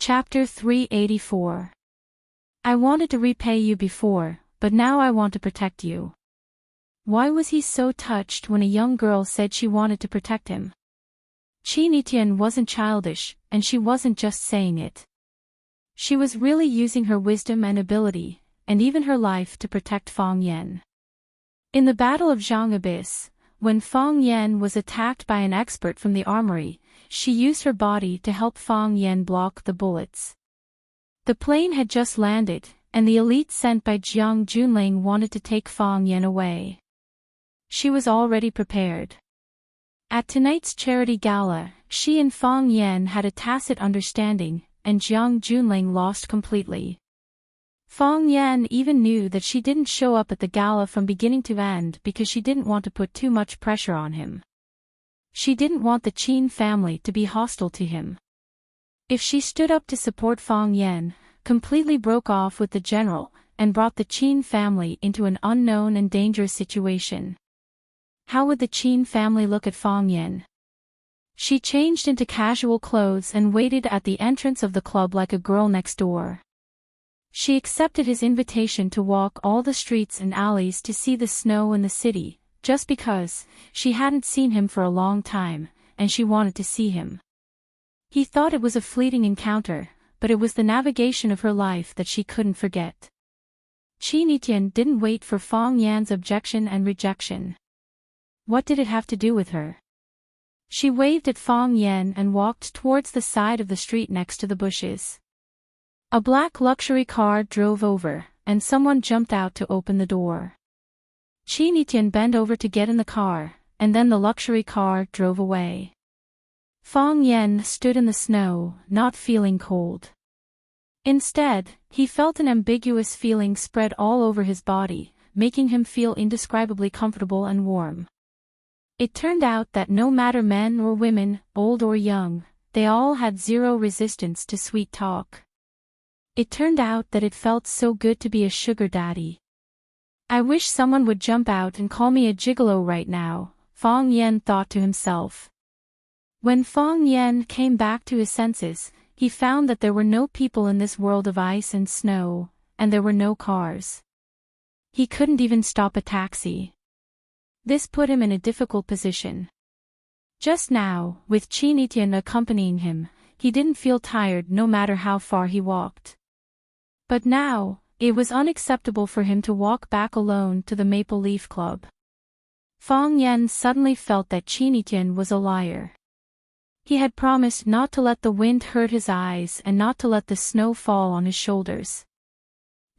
Chapter 384. I wanted to repay you before, but now I want to protect you. Why was he so touched when a young girl said she wanted to protect him? Chinitian wasn't childish, and she wasn't just saying it. She was really using her wisdom and ability, and even her life to protect Fang Yan. In the Battle of Zhang Abyss, when Fang Yan was attacked by an expert from the armory, she used her body to help Fang Yan block the bullets. The plane had just landed, and the elite sent by Jiang Junling wanted to take Fang Yan away. She was already prepared. At tonight's charity gala, she and Fang Yan had a tacit understanding, and Jiang Junling lost completely. Fang Yan even knew that she didn't show up at the gala from beginning to end because she didn't want to put too much pressure on him. She didn't want the Qin family to be hostile to him. If she stood up to support Fang Yan, completely broke off with the general, and brought the Qin family into an unknown and dangerous situation, how would the Qin family look at Fang Yan? She changed into casual clothes and waited at the entrance of the club like a girl next door. She accepted his invitation to walk all the streets and alleys to see the snow in the city, just because she hadn't seen him for a long time, and she wanted to see him. He thought it was a fleeting encounter, but it was the navigation of her life that she couldn't forget. Chinitian didn't wait for Fang Yan's objection and rejection. What did it have to do with her? She waved at Fang Yan and walked towards the side of the street next to the bushes. A black luxury car drove over, and someone jumped out to open the door. Chinitian bent over to get in the car, and then the luxury car drove away. Fang Yan stood in the snow, not feeling cold. Instead, he felt an ambiguous feeling spread all over his body, making him feel indescribably comfortable and warm. It turned out that no matter men or women, old or young, they all had zero resistance to sweet talk. It turned out that it felt so good to be a sugar daddy. I wish someone would jump out and call me a gigolo right now, Fang Yan thought to himself. When Fang Yan came back to his senses, he found that there were no people in this world of ice and snow, and there were no cars. He couldn't even stop a taxi. This put him in a difficult position. Just now, with Chinitian accompanying him, he didn't feel tired no matter how far he walked. But now, it was unacceptable for him to walk back alone to the Maple Leaf Club. Fang Yan suddenly felt that Chinitian was a liar. He had promised not to let the wind hurt his eyes and not to let the snow fall on his shoulders.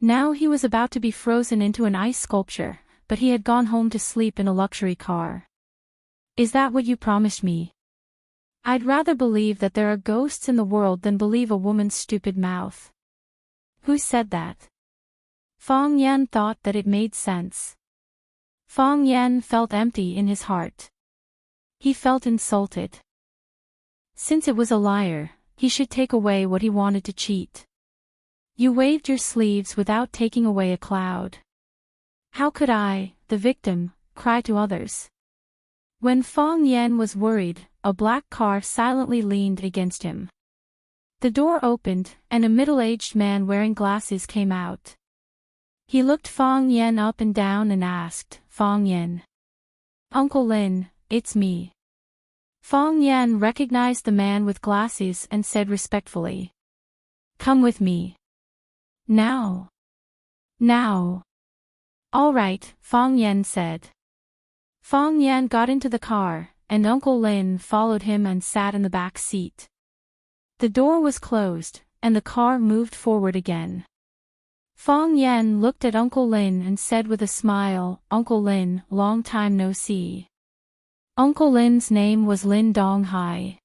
Now he was about to be frozen into an ice sculpture, but he had gone home to sleep in a luxury car. Is that what you promised me? I'd rather believe that there are ghosts in the world than believe a woman's stupid mouth. Who said that? Fang Yan thought that it made sense. Fang Yan felt empty in his heart. He felt insulted. Since it was a liar, he should take away what he wanted to cheat. You waved your sleeves without taking away a cloud. How could I, the victim, cry to others? When Fang Yan was worried, a black car silently leaned against him. The door opened, and a middle-aged man wearing glasses came out. He looked Fang Yan up and down and asked, Fang Yan. Uncle Lin, it's me. Fang Yan recognized the man with glasses and said respectfully. Come with me. Now. Now. All right, Fang Yan said. Fang Yan got into the car, and Uncle Lin followed him and sat in the back seat. The door was closed, and the car moved forward again. Fang Yan looked at Uncle Lin and said with a smile, Uncle Lin, long time no see. Uncle Lin's name was Lin Donghai.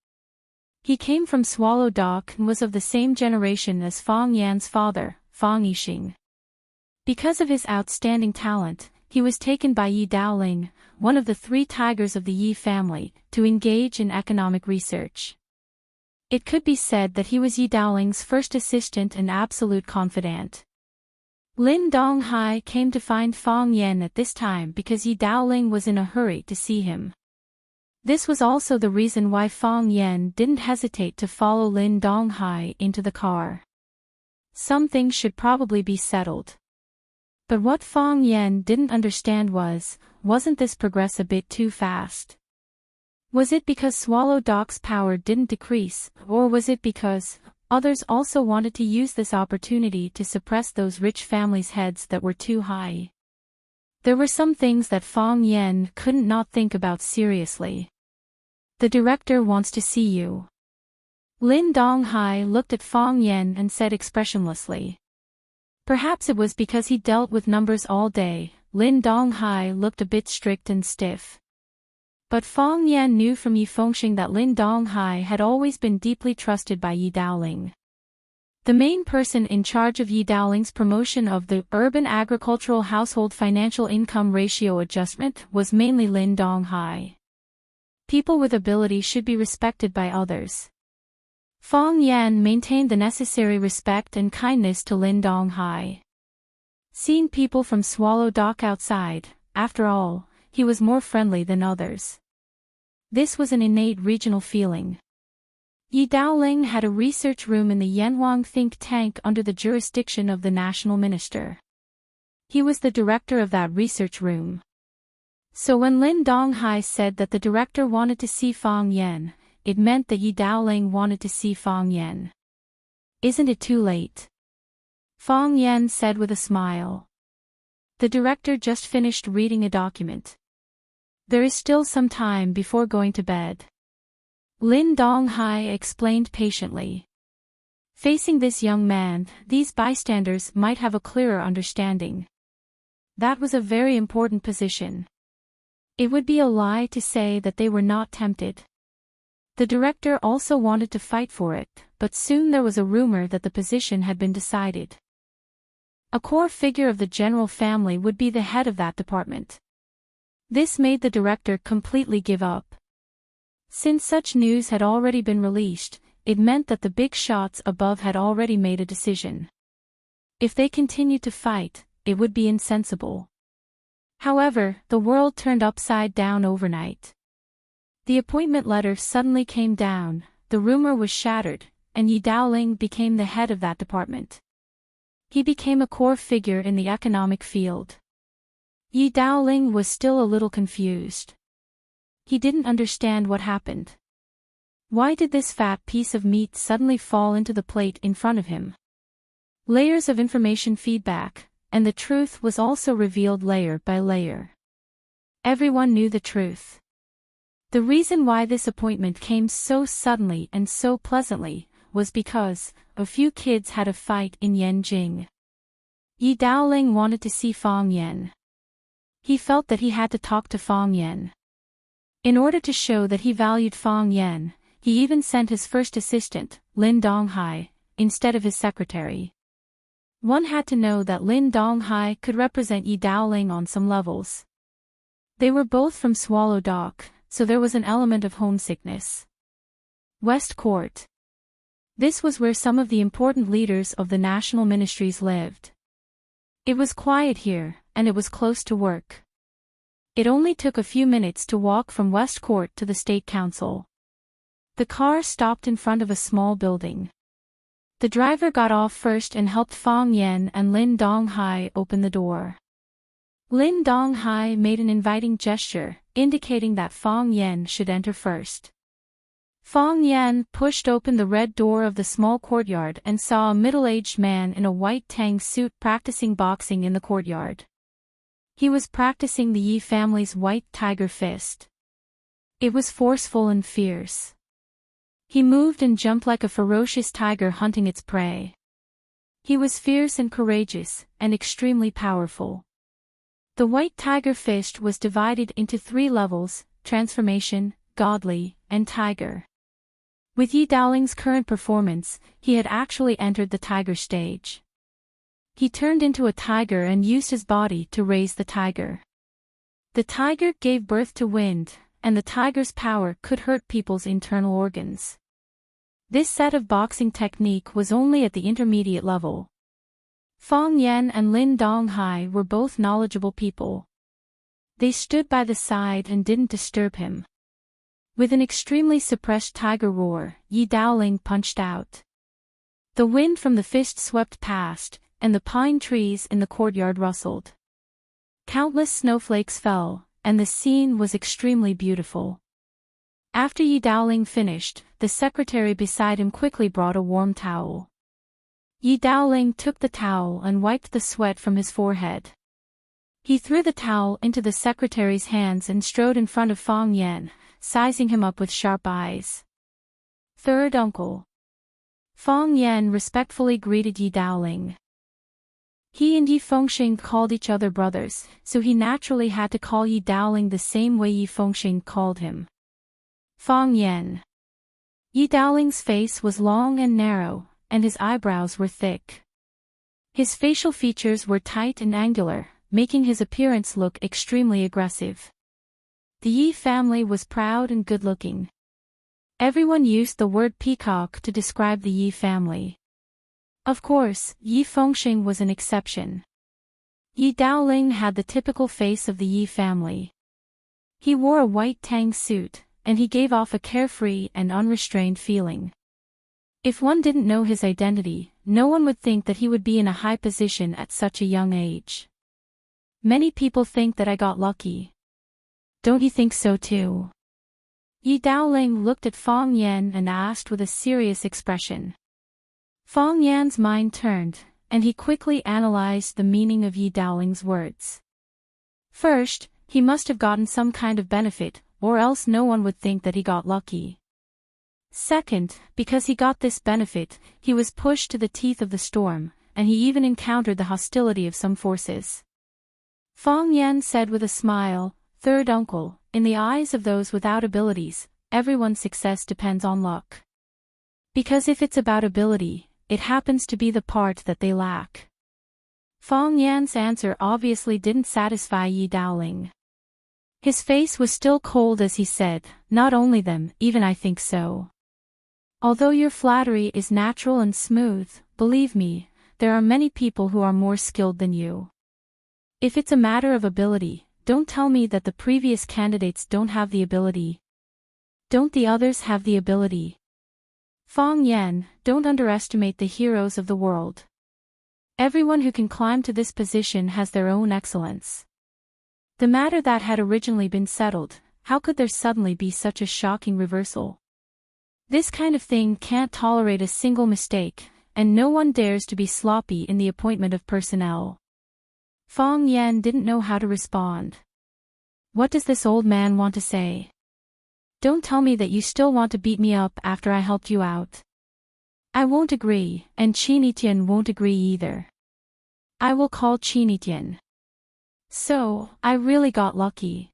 He came from Swallow Dock and was of the same generation as Fang Yan's father, Fang Yixing. Because of his outstanding talent, he was taken by Yi Daoling, one of the 3 tigers of the Yi family, to engage in economic research. It could be said that he was Yi Daoling's first assistant and absolute confidant. Lin Donghai came to find Fang Yan at this time because Yi Daoling was in a hurry to see him. This was also the reason why Fang Yen didn't hesitate to follow Lin Donghai into the car. Some things should probably be settled. But what Fang Yen didn't understand wasn't this progress a bit too fast? Was it because Swallow Doc's power didn't decrease, or was it because others also wanted to use this opportunity to suppress those rich families' heads that were too high? There were some things that Fang Yen couldn't not think about seriously. The director wants to see you. Lin Donghai looked at Fang Yen and said expressionlessly. Perhaps it was because he dealt with numbers all day. Lin Donghai looked a bit strict and stiff. But Fang Yen knew from Yi Fengxing that Lin Donghai had always been deeply trusted by Yi Daoling. The main person in charge of Yi Daoling's promotion of the Urban Agricultural Household Financial Income Ratio Adjustment was mainly Lin Donghai. People with ability should be respected by others. Fang Yen maintained the necessary respect and kindness to Lin Donghai. Seeing people from Swallow Dock outside, after all, he was more friendly than others. This was an innate regional feeling. Yi Daoling had a research room in the Yanhuang think tank under the jurisdiction of the national minister. He was the director of that research room. So when Lin Donghai said that the director wanted to see Fang Yen, it meant that Yi Daoling wanted to see Fang Yen. Isn't it too late? Fang Yen said with a smile. The director just finished reading a document. There is still some time before going to bed. Lin Donghai explained patiently. Facing this young man, these bystanders might have a clearer understanding. That was a very important position. It would be a lie to say that they were not tempted. The director also wanted to fight for it, but soon there was a rumor that the position had been decided. A core figure of the general family would be the head of that department. This made the director completely give up. Since such news had already been released, it meant that the big shots above had already made a decision. If they continued to fight, it would be insensible. However, the world turned upside down overnight. The appointment letter suddenly came down, the rumor was shattered, and Yi Daoling became the head of that department. He became a core figure in the economic field. Yi Daoling was still a little confused. He didn't understand what happened. Why did this fat piece of meat suddenly fall into the plate in front of him? Layers of information feedback, and the truth was also revealed layer by layer. Everyone knew the truth. The reason why this appointment came so suddenly and so pleasantly was because a few kids had a fight in Yanjing. Yi Daoling wanted to see Fang Yen. He felt that he had to talk to Fang Yen. In order to show that he valued Fang Yen, he even sent his first assistant, Lin Donghai, instead of his secretary. One had to know that Lin Donghai could represent Yi Daoling on some levels. They were both from Swallow Dock, so there was an element of homesickness. West Court. This was where some of the important leaders of the national ministries lived. It was quiet here, and it was close to work. It only took a few minutes to walk from West Court to the State Council. The car stopped in front of a small building. The driver got off first and helped Fang Yen and Lin Donghai open the door. Lin Donghai made an inviting gesture, indicating that Fang Yen should enter first. Fang Yen pushed open the red door of the small courtyard and saw a middle-aged man in a white tang suit practicing boxing in the courtyard. He was practicing the Yi family's white tiger fist. It was forceful and fierce. He moved and jumped like a ferocious tiger hunting its prey. He was fierce and courageous, and extremely powerful. The white tiger fist was divided into 3 levels: transformation, godly, and tiger. With Yi Daoling's current performance, he had actually entered the tiger stage. He turned into a tiger and used his body to raise the tiger. The tiger gave birth to wind, and the tiger's power could hurt people's internal organs. This set of boxing technique was only at the intermediate level. Fang Yen and Lin Donghai were both knowledgeable people. They stood by the side and didn't disturb him. With an extremely suppressed tiger roar, Yi Daoling punched out. The wind from the fist swept past, and the pine trees in the courtyard rustled. Countless snowflakes fell, and the scene was extremely beautiful. After Yi Daoling finished, the secretary beside him quickly brought a warm towel. Yi Daoling took the towel and wiped the sweat from his forehead. He threw the towel into the secretary's hands and strode in front of Fang Yan, sizing him up with sharp eyes. Third uncle. Fang Yan respectfully greeted Yi Daoling. He and Yi Fengxing called each other brothers, so he naturally had to call Yi Daoling the same way Yi Fengxing called him. Fang Yan. Yi Daoling's face was long and narrow, and his eyebrows were thick. His facial features were tight and angular, making his appearance look extremely aggressive. The Yi family was proud and good-looking. Everyone used the word peacock to describe the Yi family. Of course, Yi Fengxing was an exception. Yi Daoling had the typical face of the Yi family. He wore a white tang suit, and he gave off a carefree and unrestrained feeling. If one didn't know his identity, no one would think that he would be in a high position at such a young age. Many people think that I got lucky. Don't you think so too? Yi Daoling looked at Fang Yan and asked with a serious expression. Fang Yan's mind turned, and he quickly analyzed the meaning of Yi Daoling's words. First, he must have gotten some kind of benefit, or else no one would think that he got lucky. Second, because he got this benefit, he was pushed to the teeth of the storm, and he even encountered the hostility of some forces. Fang Yan said with a smile, "Third uncle, in the eyes of those without abilities, everyone's success depends on luck. Because if it's about ability, it happens to be the part that they lack." Fang Yan's answer obviously didn't satisfy Yi Daoling. His face was still cold as he said, "Not only them, even I think so. Although your flattery is natural and smooth, believe me, there are many people who are more skilled than you. If it's a matter of ability, don't tell me that the previous candidates don't have the ability. Don't the others have the ability? Fang Yan, don't underestimate the heroes of the world. Everyone who can climb to this position has their own excellence. The matter that had originally been settled, how could there suddenly be such a shocking reversal? This kind of thing can't tolerate a single mistake, and no one dares to be sloppy in the appointment of personnel." Fang Yan didn't know how to respond. What does this old man want to say? Don't tell me that you still want to beat me up after I helped you out. I won't agree, and Qinitian won't agree either. I will call Qinitian. So, I really got lucky.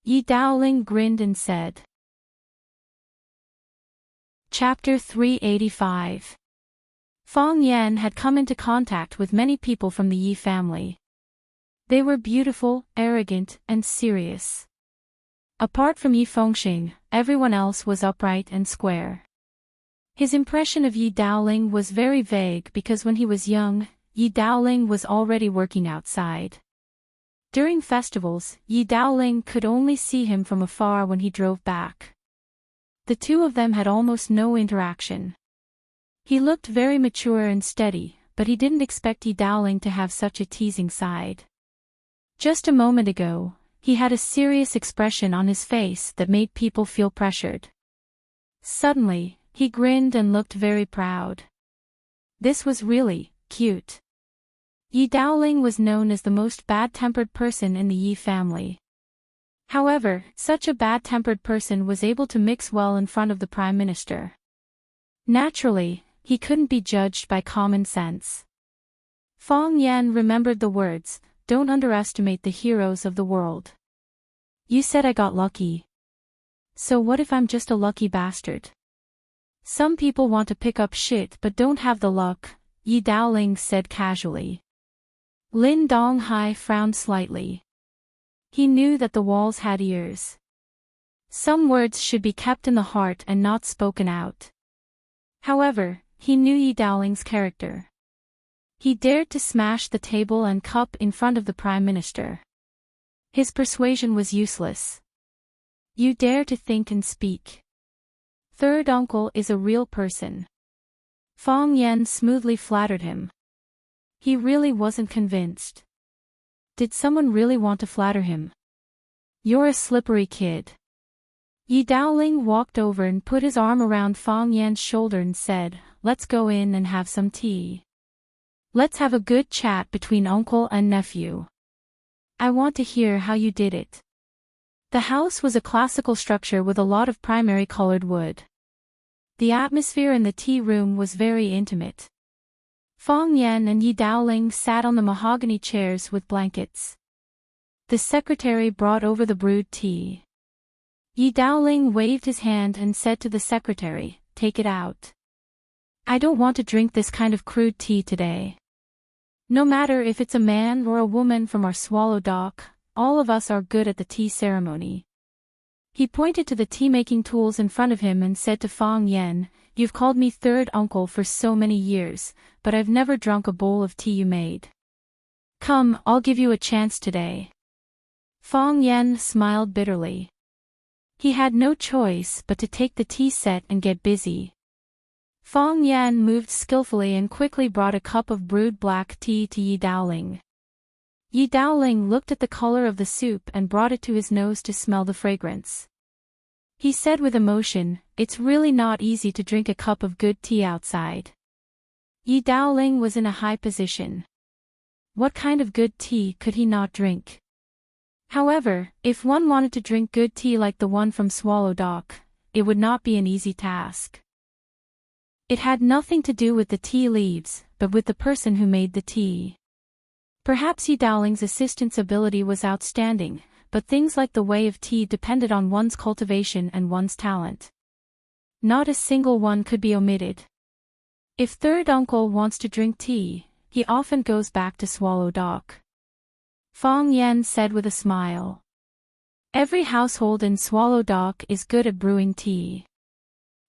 Yi Daoling grinned and said. Chapter 385. Fang Yan had come into contact with many people from the Yi family. They were beautiful, arrogant, and serious. Apart from Yi Fengxing, everyone else was upright and square. His impression of Yi Daoling was very vague because when he was young, Yi Daoling was already working outside. During festivals, Yi Daoling could only see him from afar when he drove back. The two of them had almost no interaction. He looked very mature and steady, but he didn't expect Yi Daoling to have such a teasing side. Just a moment ago, he had a serious expression on his face that made people feel pressured. Suddenly, he grinned and looked very proud. This was really cute. Yi Daoling was known as the most bad-tempered person in the Yi family. However, such a bad-tempered person was able to mix well in front of the Prime Minister. Naturally, he couldn't be judged by common sense. Fang Yan remembered the words, "Don't underestimate the heroes of the world." You said I got lucky. So what if I'm just a lucky bastard? Some people want to pick up shit but don't have the luck, Yi Daoling said casually. Lin Donghai frowned slightly. He knew that the walls had ears. Some words should be kept in the heart and not spoken out. However, he knew Yi Daoling's character. He dared to smash the table and cup in front of the Prime Minister. His persuasion was useless. You dare to think and speak. Third uncle is a real person. Fong Yen smoothly flattered him. He really wasn't convinced. Did someone really want to flatter him? You're a slippery kid. Yi Daoling walked over and put his arm around Fong Yan's shoulder and said, "Let's go in and have some tea. Let's have a good chat between uncle and nephew. I want to hear how you did it." The house was a classical structure with a lot of primary colored wood. The atmosphere in the tea room was very intimate. Fong Yan and Yi Daoling sat on the mahogany chairs with blankets. The secretary brought over the brewed tea. Yi Daoling waved his hand and said to the secretary, "Take it out. I don't want to drink this kind of crude tea today. No matter if it's a man or a woman from our swallow dock, all of us are good at the tea ceremony." He pointed to the tea-making tools in front of him and said to Fong Yan, "You've called me third uncle for so many years, but I've never drunk a bowl of tea you made. Come, I'll give you a chance today." Fong Yan smiled bitterly. He had no choice but to take the tea set and get busy. Fong Yan moved skillfully and quickly brought a cup of brewed black tea to Yi Daoling. Yi Daoling looked at the color of the soup and brought it to his nose to smell the fragrance. He said with emotion, "It's really not easy to drink a cup of good tea outside." Yi Daoling was in a high position. What kind of good tea could he not drink? However, if one wanted to drink good tea like the one from Swallow Dock, it would not be an easy task. It had nothing to do with the tea leaves, but with the person who made the tea. Perhaps Yi Daoling's assistant's ability was outstanding, but things like the way of tea depended on one's cultivation and one's talent. Not a single one could be omitted. If third uncle wants to drink tea, he often goes back to Swallow Dock. Fong Yan said with a smile. Every household in Swallow Dock is good at brewing tea.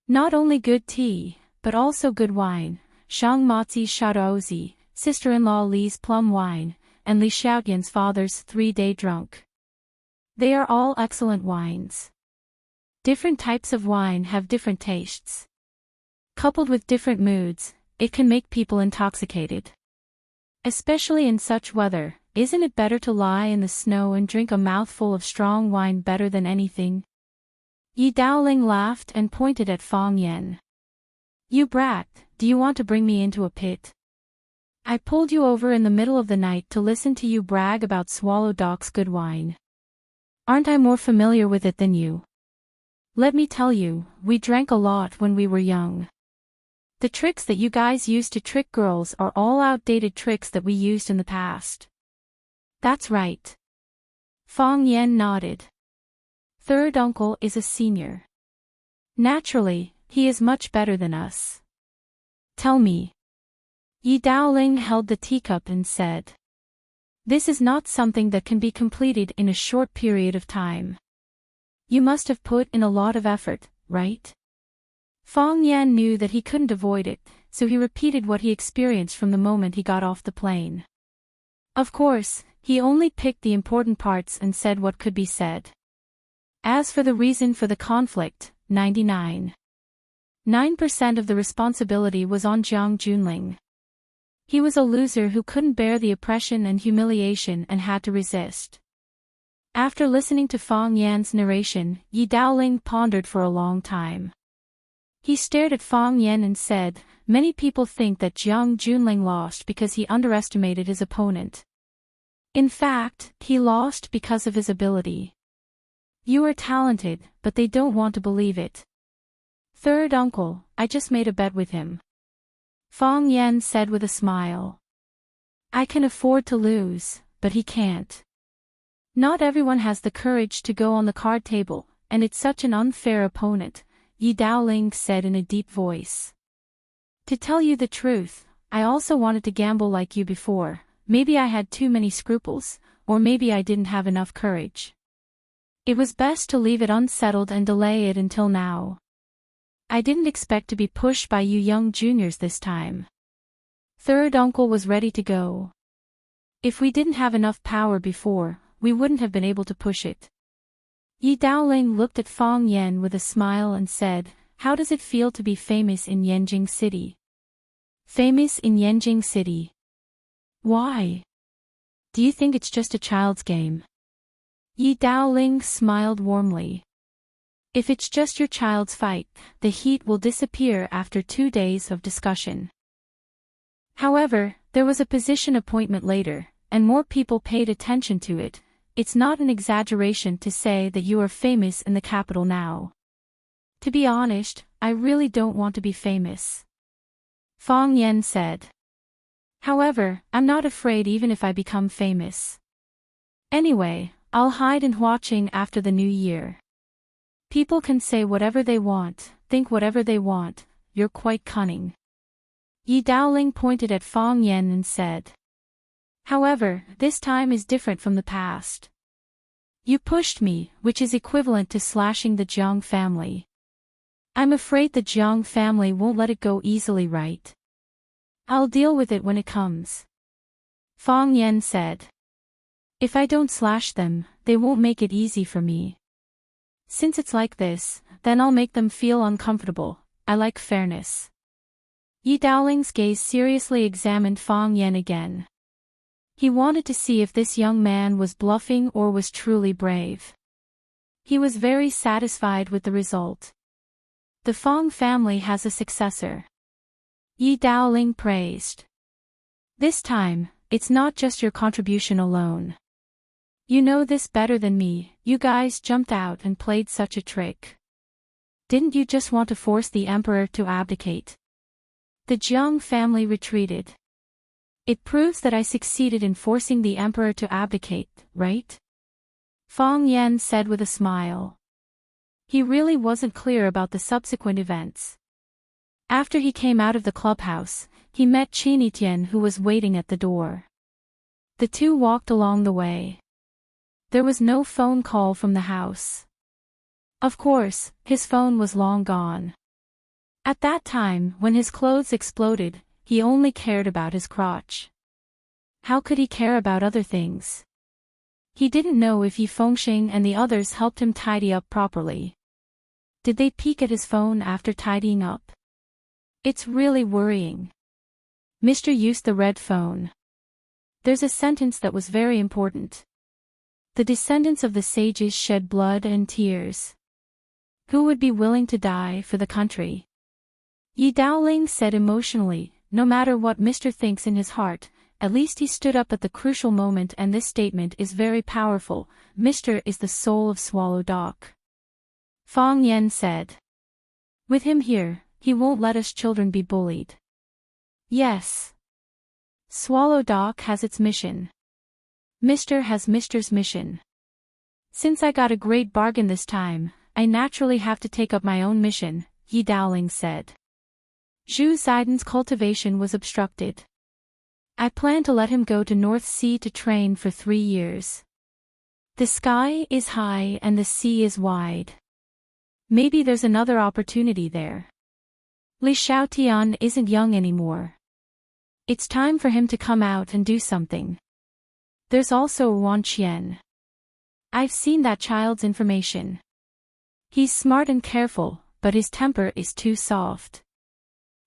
Not only good tea, but also good wine, Shang Mozi's Shadozi, sister-in-law Li's plum wine, and Li Xiaotian's father's 3-day drunk. They are all excellent wines. Different types of wine have different tastes. Coupled with different moods, it can make people intoxicated. Especially in such weather, isn't it better to lie in the snow and drink a mouthful of strong wine better than anything? Yi Daoling laughed and pointed at Fong Yan. "You brat, do you want to bring me into a pit? I pulled you over in the middle of the night to listen to you brag about Swallow Dock's good wine. Aren't I more familiar with it than you? Let me tell you, we drank a lot when we were young. The tricks that you guys use to trick girls are all outdated tricks that we used in the past." "That's right." Fong Yan nodded. "Third uncle is a senior. Naturally, he is much better than us. Tell me." Yi Daoling held the teacup and said, "This is not something that can be completed in a short period of time. You must have put in a lot of effort, right?" Fong Yan knew that he couldn't avoid it, so he repeated what he experienced from the moment he got off the plane. Of course, he only picked the important parts and said what could be said. As for the reason for the conflict, 99.9% of the responsibility was on Jiang Junling. He was a loser who couldn't bear the oppression and humiliation and had to resist. After listening to Fong Yan's narration, Yi Daoling pondered for a long time. He stared at Fong Yan and said, "Many people think that Jiang Junling lost because he underestimated his opponent. In fact, he lost because of his ability. You are talented, but they don't want to believe it. Third uncle, I just made a bet with him." Fong Yan said with a smile. "I can afford to lose, but he can't. Not everyone has the courage to go on the card table, and it's such an unfair opponent," Yi Daoling said in a deep voice. "To tell you the truth, I also wanted to gamble like you before. Maybe I had too many scruples, or maybe I didn't have enough courage. It was best to leave it unsettled and delay it until now. I didn't expect to be pushed by you young juniors this time. Third uncle was ready to go. If we didn't have enough power before, we wouldn't have been able to push it. Yi Daoling looked at Fang Yan with a smile and said, "How does it feel to be famous in Yanjing City?" Famous in Yanjing City. Why? Do you think it's just a child's game? Yi Daoling smiled warmly. If it's just your child's fight, the heat will disappear after 2 days of discussion. However, there was a position appointment later, and more people paid attention to it. It's not an exaggeration to say that you are famous in the capital now. To be honest, I really don't want to be famous. Fang Yan said. However, I'm not afraid even if I become famous. Anyway, I'll hide in Huaqing after the new year. People can say whatever they want, think whatever they want, you're quite cunning. Yi Daoling pointed at Fang Yan and said. However, this time is different from the past. You pushed me, which is equivalent to slashing the Jiang family. I'm afraid the Jiang family won't let it go easily, right? I'll deal with it when it comes. Fang Yan said. If I don't slash them, they won't make it easy for me. Since it's like this, then I'll make them feel uncomfortable. I like fairness. Yi Daoling's gaze seriously examined Fang Yan again. He wanted to see if this young man was bluffing or was truly brave. He was very satisfied with the result. The Fang family has a successor. Yi Daoling praised. This time, it's not just your contribution alone. You know this better than me, you guys jumped out and played such a trick. Didn't you just want to force the emperor to abdicate? The Jiang family retreated. It proves that I succeeded in forcing the emperor to abdicate, right? Fang Yan said with a smile. He really wasn't clear about the subsequent events. After he came out of the clubhouse, he met Qin Etienne, who was waiting at the door. The two walked along the way. There was no phone call from the house. Of course, his phone was long gone. At that time, when his clothes exploded, he only cared about his crotch. How could he care about other things? He didn't know if Yi Fengxing and the others helped him tidy up properly. Did they peek at his phone after tidying up? It's really worrying. Mr. used the red phone. There's a sentence that was very important. The descendants of the sages shed blood and tears. Who would be willing to die for the country? Yi Daoling said emotionally, no matter what Mr. thinks in his heart, at least he stood up at the crucial moment, and this statement is very powerful. Mr. is the soul of Swallow Dock. Fang Yan said. With him here, he won't let us children be bullied. Yes. Swallow Dock has its mission. Mr. has Mr.'s mission. Since I got a great bargain this time, I naturally have to take up my own mission, Yi Daoling said. Zhu Zaidan's cultivation was obstructed. I plan to let him go to North Sea to train for 3 years. The sky is high and the sea is wide. Maybe there's another opportunity there. Li Xiaotian isn't young anymore. It's time for him to come out and do something. There's also Wan Qian. I've seen that child's information. He's smart and careful, but his temper is too soft.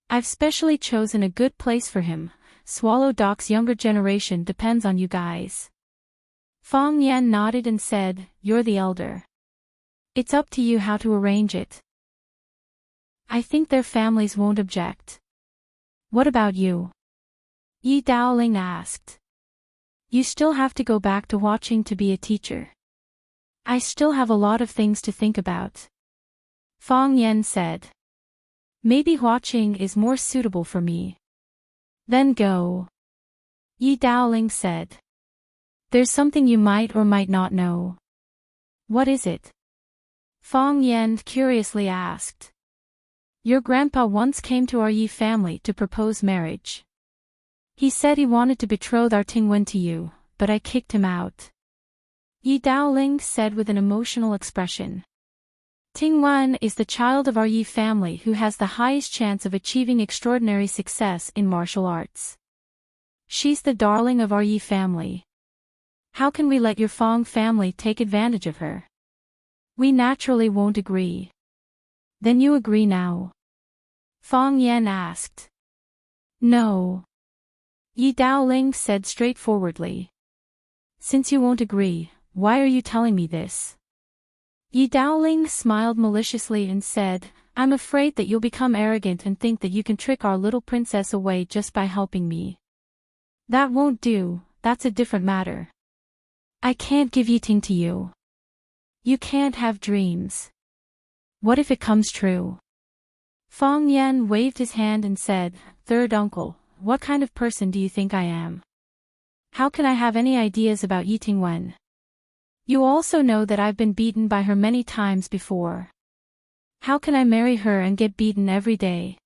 I've specially chosen a good place for him. Swallow Dock's younger generation depends on you guys. Fang Yan nodded and said, You're the elder. It's up to you how to arrange it. I think their families won't object. What about you? Yi Daoling asked. You still have to go back to Huaqing to be a teacher. I still have a lot of things to think about. Fang Yan said. Maybe Huaqing is more suitable for me. Then go. Yi Daoling said. There's something you might or might not know. What is it? Fang Yan curiously asked. Your grandpa once came to our Yi family to propose marriage. He said he wanted to betroth our Tingwen to you, but I kicked him out. Yi Daoling said with an emotional expression. Tingwen is the child of our Yi family who has the highest chance of achieving extraordinary success in martial arts. She's the darling of our Yi family. How can we let your Fang family take advantage of her? We naturally won't agree. Then you agree now? Fang Yan asked. No. Yi Daoling said straightforwardly. Since you won't agree, why are you telling me this? Yi Daoling smiled maliciously and said, I'm afraid that you'll become arrogant and think that you can trick our little princess away just by helping me. That won't do, that's a different matter. I can't give Yiting to you. You can't have dreams. What if it comes true? Fang Yan waved his hand and said, Third uncle, what kind of person do you think I am? How can I have any ideas about Yiting Wen? You also know that I've been beaten by her many times before. How can I marry her and get beaten every day?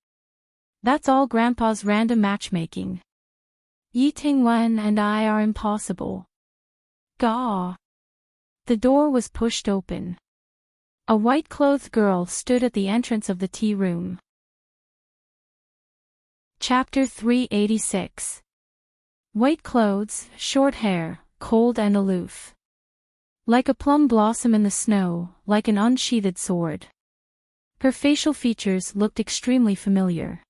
That's all Grandpa's random matchmaking. Yiting Wen and I are impossible. Gah! The door was pushed open. A white-clothed girl stood at the entrance of the tea room. Chapter 386. White clothes, short hair, cold and aloof. Like a plum blossom in the snow, like an unsheathed sword. Her facial features looked extremely familiar.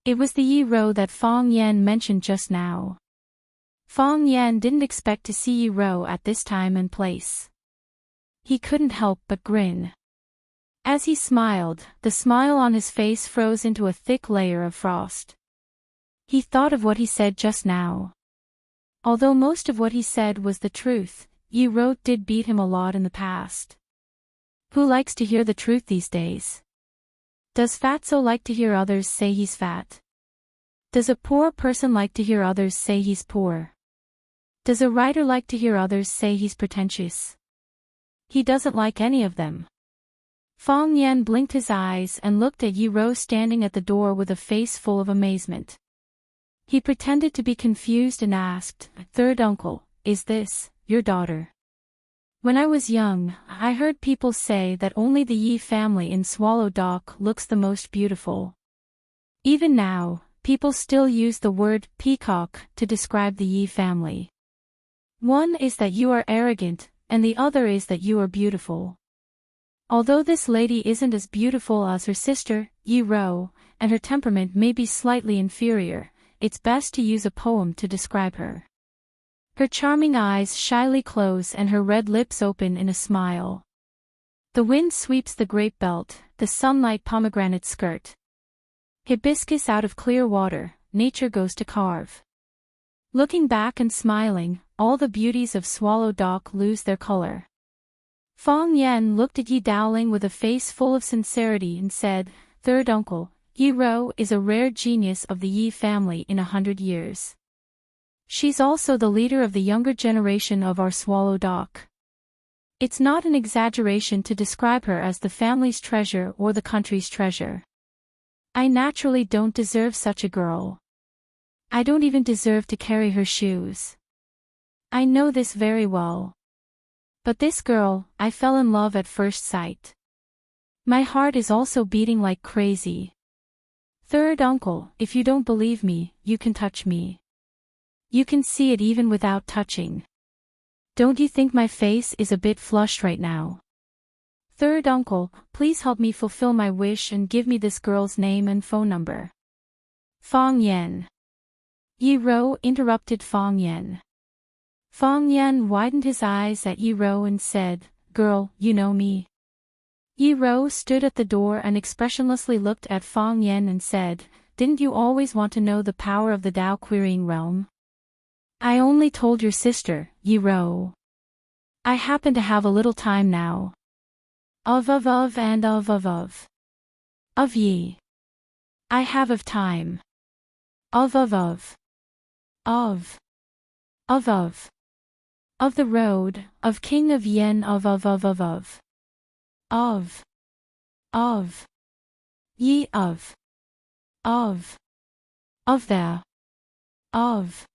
It was the Yi Rou that Fang Yan mentioned just now. Fang Yan didn't expect to see Yi Rou at this time and place. He couldn't help but grin. As he smiled, the smile on his face froze into a thick layer of frost. He thought of what he said just now. Although most of what he said was the truth, Yi Rou did beat him a lot in the past. Who likes to hear the truth these days? Does Fatso like to hear others say he's fat? Does a poor person like to hear others say he's poor? Does a writer like to hear others say he's pretentious? He doesn't like any of them. Fang Yan blinked his eyes and looked at Yi Rou standing at the door with a face full of amazement. He pretended to be confused and asked, Third uncle, is this your daughter? When I was young, I heard people say that only the Yi family in Swallow Dock looks the most beautiful. Even now, people still use the word peacock to describe the Yi family. One is that you are arrogant, and the other is that you are beautiful. Although this lady isn't as beautiful as her sister, Yi Rou, and her temperament may be slightly inferior, it's best to use a poem to describe her. Her charming eyes shyly close and her red lips open in a smile. The wind sweeps the grape belt, the sunlight pomegranate skirt. Hibiscus out of clear water, nature goes to carve. Looking back and smiling, all the beauties of Swallow Dock lose their color. Fang Yan looked at Yi Daoling with a face full of sincerity and said, Third uncle, Yi Rou is a rare genius of the Yi family in 100 years. She's also the leader of the younger generation of our Swallow Dock. It's not an exaggeration to describe her as the family's treasure or the country's treasure. I naturally don't deserve such a girl. I don't even deserve to carry her shoes. I know this very well. But this girl, I fell in love at first sight. My heart is also beating like crazy. Third uncle, if you don't believe me, you can touch me. You can see it even without touching. Don't you think my face is a bit flushed right now? Third uncle, please help me fulfill my wish and give me this girl's name and phone number. Fang Yan. Yi Rou interrupted Fang Yan. Fang Yan widened his eyes at Yi Rou and said, Girl, you know me. Yi Rou stood at the door and expressionlessly looked at Fang Yan and said, Didn't you always want to know the power of the Tao querying realm? I only told your sister, Yi Rou. I happen to have a little time now. Of and of. Of Yi. I have of time. Of. Of the road, of king of yen of. Ye of there. Of.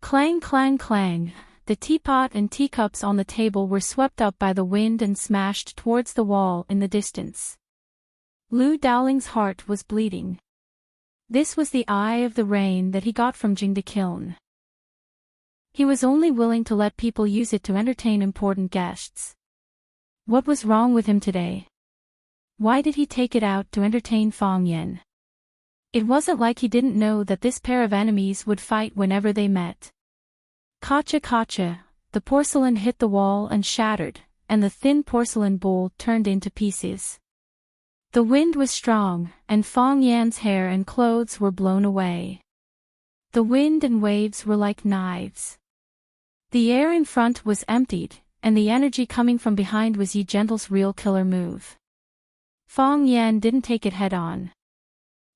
Clang clang clang, the teapot and teacups on the table were swept up by the wind and smashed towards the wall in the distance. Lu Dowling's heart was bleeding. This was the eye of the rain that he got from Jing the Kiln. He was only willing to let people use it to entertain important guests. What was wrong with him today? Why did he take it out to entertain Fong Yen? It wasn't like he didn't know that this pair of enemies would fight whenever they met. Kacha kacha, the porcelain hit the wall and shattered, and the thin porcelain bowl turned into pieces. The wind was strong, and Fong Yan's hair and clothes were blown away. The wind and waves were like knives. The air in front was emptied, and the energy coming from behind was Yi Gentle's real killer move. Fong Yan didn't take it head-on.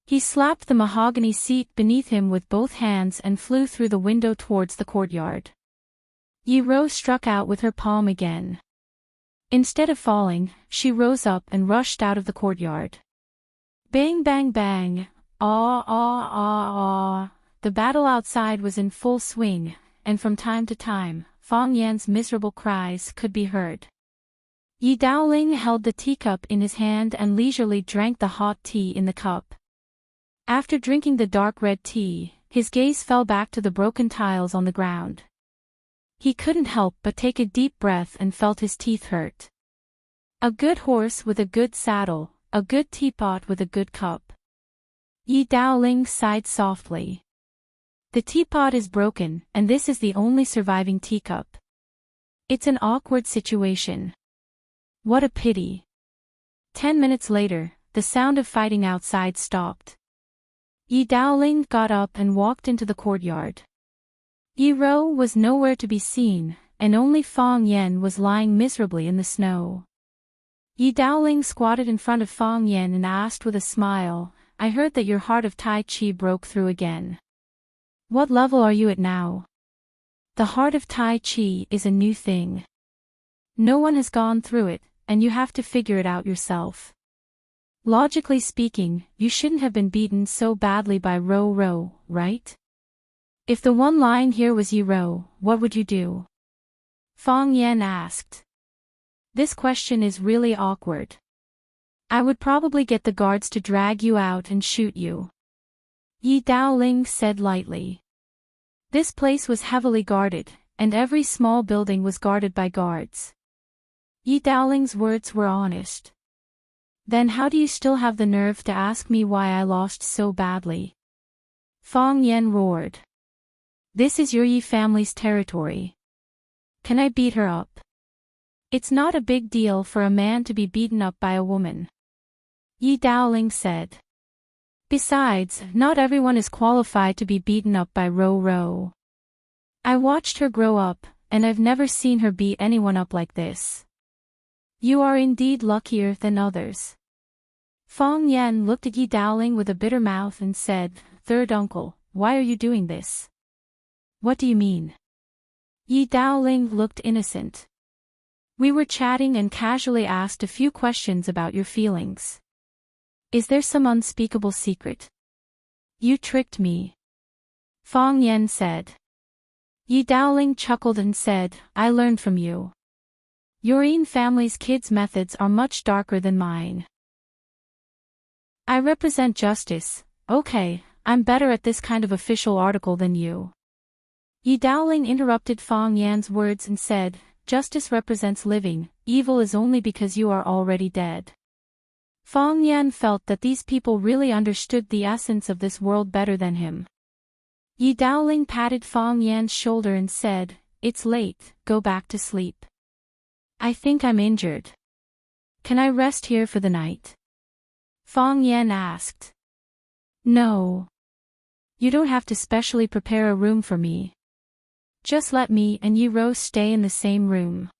He slapped the mahogany seat beneath him with both hands and flew through the window towards the courtyard. Yi Ro struck out with her palm again. Instead of falling, she rose up and rushed out of the courtyard. Bang bang bang, ah ah ah ah. The battle outside was in full swing, and from time to time, Fong Yan's miserable cries could be heard. Yi Daoling held the teacup in his hand and leisurely drank the hot tea in the cup. After drinking the dark red tea, his gaze fell back to the broken tiles on the ground. He couldn't help but take a deep breath and felt his teeth hurt. A good horse with a good saddle, a good teapot with a good cup. Yi Daoling sighed softly. The teapot is broken, and this is the only surviving teacup. It's an awkward situation. What a pity. 10 minutes later, the sound of fighting outside stopped. Yi Daoling got up and walked into the courtyard. Yi Ro was nowhere to be seen, and only Fong Yen was lying miserably in the snow. Yi Daoling squatted in front of Fong Yen and asked with a smile, "I heard that your heart of Tai Chi broke through again. What level are you at now?" The heart of Tai Chi is a new thing. No one has gone through it, and you have to figure it out yourself. Logically speaking, you shouldn't have been beaten so badly by Ro Ro, right? If the one lying here was Yi Ro, what would you do? Fong Yen asked. This question is really awkward. I would probably get the guards to drag you out and shoot you. Yi Daoling said lightly. This place was heavily guarded, and every small building was guarded by guards. Yi Daoling's words were honest. Then how do you still have the nerve to ask me why I lost so badly? Fong Yen roared. This is your Yi family's territory. Can I beat her up? It's not a big deal for a man to be beaten up by a woman. Yi Daoling said. Besides, not everyone is qualified to be beaten up by Ro Ro. I watched her grow up, and I've never seen her beat anyone up like this. You are indeed luckier than others. Fong Yen looked at Yi Daoling with a bitter mouth and said, Third uncle, why are you doing this? What do you mean? Yi Daoling looked innocent. We were chatting and casually asked a few questions about your feelings. Is there some unspeakable secret? You tricked me. Fong Yen said. Yi Daoling chuckled and said, I learned from you. Your Yin family's kids' methods are much darker than mine. I represent justice. Okay, I'm better at this kind of official article than you. Yi Daoling interrupted Fong Yan's words and said, Justice represents living, evil is only because you are already dead. Fong Yan felt that these people really understood the essence of this world better than him. Yi Daoling patted Fong Yan's shoulder and said, It's late, go back to sleep. I think I'm injured. Can I rest here for the night? Fong Yan asked. No. You don't have to specially prepare a room for me. Just let me and Yi Ro stay in the same room.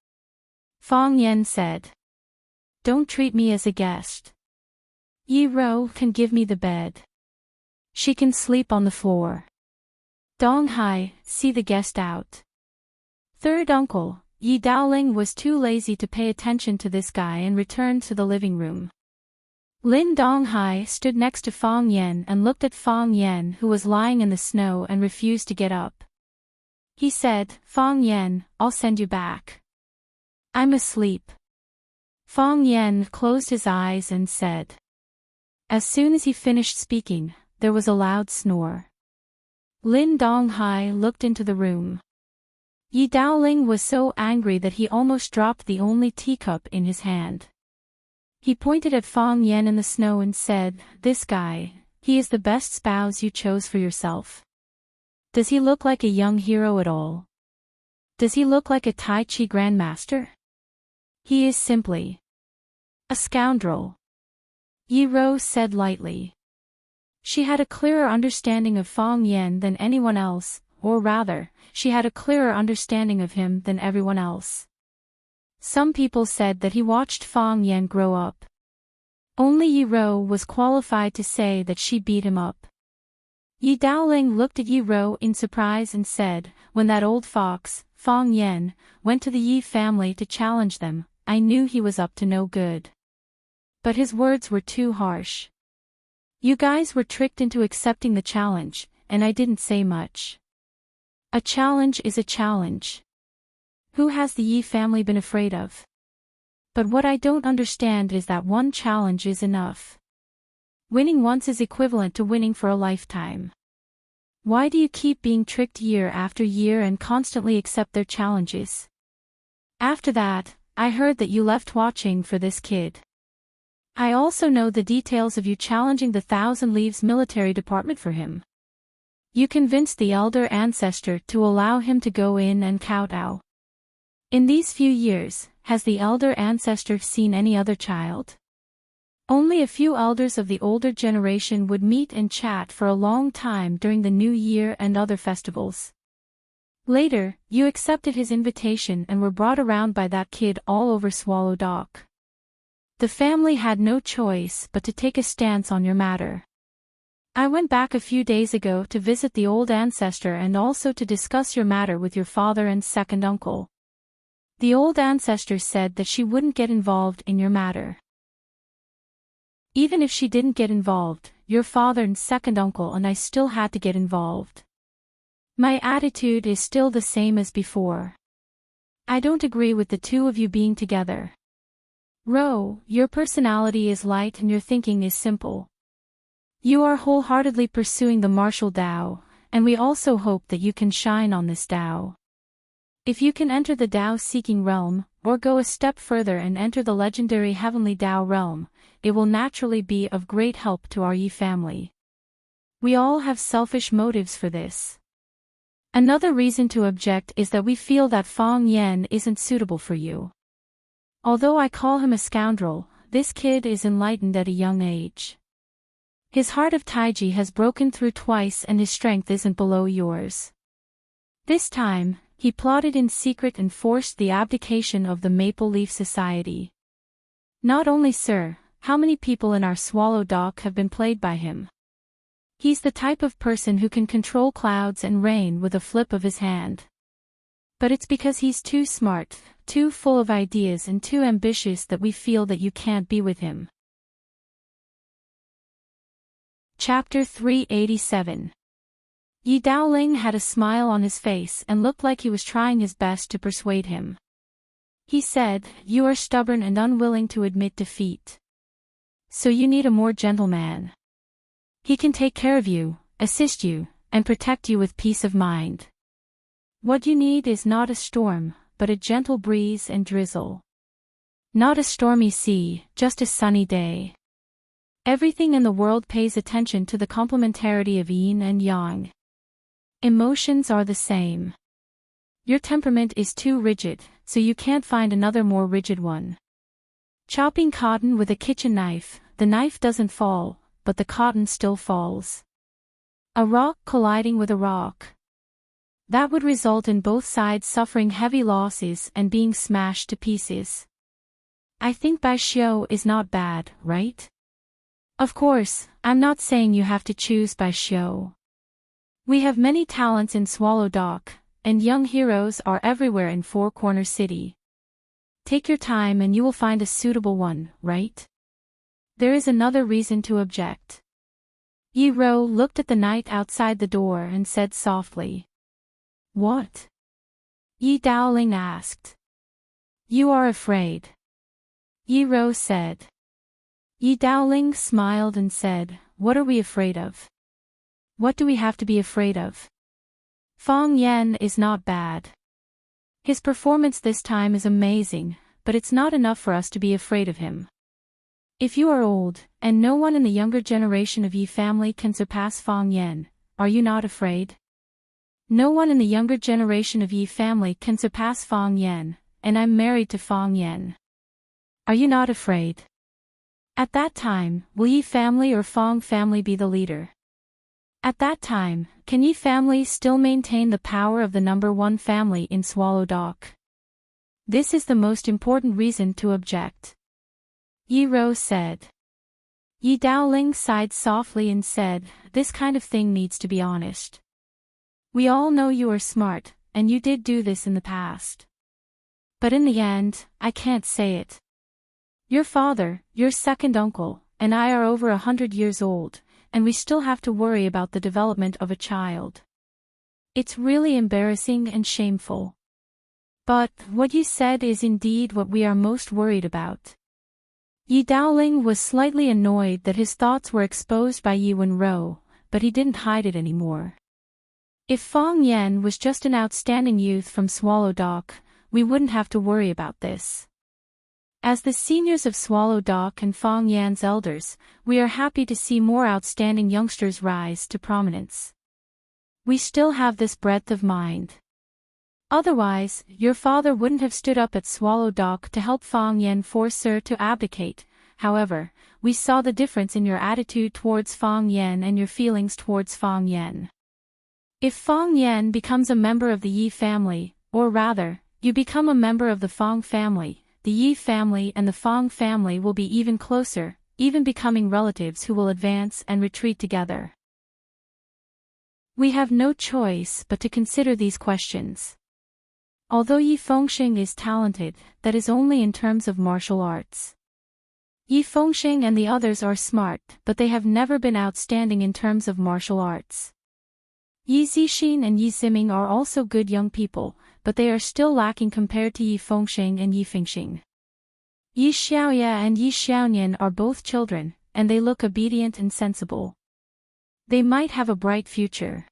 Fong Yan said. Don't treat me as a guest. Yi Ro can give me the bed. She can sleep on the floor. Dong Hai, see the guest out. Third uncle, Yi Daoling was too lazy to pay attention to this guy and returned to the living room. Lin Donghai stood next to Fong Yen and looked at Fong Yen, who was lying in the snow and refused to get up. He said, Fong Yen, I'll send you back. I'm asleep. Fong Yen closed his eyes and said. As soon as he finished speaking, there was a loud snore. Lin Donghai looked into the room. Yi Daoling was so angry that he almost dropped the only teacup in his hand. He pointed at Fang Yan in the snow and said, "This guy, he is the best spouse you chose for yourself. Does he look like a young hero at all? Does he look like a Tai Chi grandmaster? He is simply a scoundrel," Yi Rou said lightly. She had a clearer understanding of Fang Yan than anyone else, or rather, she had a clearer understanding of him than everyone else. Some people said that he watched Fang Yan grow up. Only Yi Rou was qualified to say that she beat him up. Yi Daoling looked at Yi Rou in surprise and said, "When that old fox, Fang Yan, went to the Yi family to challenge them, I knew he was up to no good. But his words were too harsh. You guys were tricked into accepting the challenge, and I didn't say much. A challenge is a challenge. Who has the Yi family been afraid of? But what I don't understand is that one challenge is enough. Winning once is equivalent to winning for a lifetime. Why do you keep being tricked year after year and constantly accept their challenges? After that, I heard that you left watching for this kid. I also know the details of you challenging the Thousand Leaves military department for him. You convinced the elder ancestor to allow him to go in and kowtow. In these few years, has the elder ancestor seen any other child? Only a few elders of the older generation would meet and chat for a long time during the New Year and other festivals. Later, you accepted his invitation and were brought around by that kid all over Swallow Dock. The family had no choice but to take a stance on your matter. I went back a few days ago to visit the old ancestor and also to discuss your matter with your father and second uncle. The old ancestor said that she wouldn't get involved in your matter. Even if she didn't get involved, your father and second uncle and I still had to get involved. My attitude is still the same as before. I don't agree with the two of you being together. Rou, your personality is light and your thinking is simple. You are wholeheartedly pursuing the martial Tao, and we also hope that you can shine on this Tao. If you can enter the Tao-seeking realm, or go a step further and enter the legendary heavenly Tao realm, it will naturally be of great help to our Yi family. We all have selfish motives for this. Another reason to object is that we feel that Fang Yan isn't suitable for you. Although I call him a scoundrel, this kid is enlightened at a young age. His heart of Taiji has broken through twice and his strength isn't below yours. This time, he plotted in secret and forced the abdication of the Maple Leaf Society. Not only, sir, how many people in our Swallow Dock have been played by him? He's the type of person who can control clouds and rain with a flip of his hand. But it's because he's too smart, too full of ideas and too ambitious that we feel that you can't be with him. Chapter 387. Yi Daoling had a smile on his face and looked like he was trying his best to persuade him. He said, "You are stubborn and unwilling to admit defeat. So you need a more gentle man. He can take care of you, assist you, and protect you with peace of mind. What you need is not a storm, but a gentle breeze and drizzle. Not a stormy sea, just a sunny day. Everything in the world pays attention to the complementarity of yin and yang. Emotions are the same. Your temperament is too rigid, so you can't find another more rigid one. Chopping cotton with a kitchen knife, the knife doesn't fall, but the cotton still falls. A rock colliding with a rock. That would result in both sides suffering heavy losses and being smashed to pieces. I think Bai Xiu is not bad, right? Of course, I'm not saying you have to choose Bai Xiu. We have many talents in Swallow Dock, and young heroes are everywhere in Four Corner City. Take your time and you will find a suitable one, right? There is another reason to object. Yi Rou looked at the knight outside the door and said softly. What? Yi Daoling asked. You are afraid. Yi Rou said. Yi Daoling smiled and said, What are we afraid of? What do we have to be afraid of? Fang Yan is not bad. His performance this time is amazing, but it's not enough for us to be afraid of him. If you are old, and no one in the younger generation of Yi family can surpass Fang Yan, are you not afraid? No one in the younger generation of Yi family can surpass Fang Yan, and I'm married to Fang Yan. Are you not afraid? At that time, will Yi family or Fang family be the leader? At that time, can Yi family still maintain the power of the number one family in Swallow Dock? This is the most important reason to object. Yi Rou said. Yi Daoling sighed softly and said, this kind of thing needs to be honest. We all know you are smart, and you did do this in the past. But in the end, I can't say it. Your father, your second uncle, and I are over 100 years old, and we still have to worry about the development of a child. It's really embarrassing and shameful. But what you said is indeed what we are most worried about. Yi Daoling was slightly annoyed that his thoughts were exposed by Yi Wenrou, but he didn't hide it anymore. If Fang Yan was just an outstanding youth from Swallow Dock, we wouldn't have to worry about this. As the seniors of Swallow Dock and Fang Yan's elders, we are happy to see more outstanding youngsters rise to prominence. We still have this breadth of mind. Otherwise, your father wouldn't have stood up at Swallow Dock to help Fang Yan force her to abdicate. However, we saw the difference in your attitude towards Fang Yan and your feelings towards Fang Yan. If Fang Yan becomes a member of the Yi family, or rather, you become a member of the Fang family, the Yi family and the Fang family will be even closer, even becoming relatives who will advance and retreat together. We have no choice but to consider these questions. Although Yi Fengxing is talented, that is only in terms of martial arts. Yi Fengxing and the others are smart, but they have never been outstanding in terms of martial arts. Yi Zixin and Yi Ziming are also good young people, but they are still lacking compared to Yi Fengxing and Yi Fengxing. Yi Xiaoya and Yi Xiaonian are both children, and they look obedient and sensible. They might have a bright future.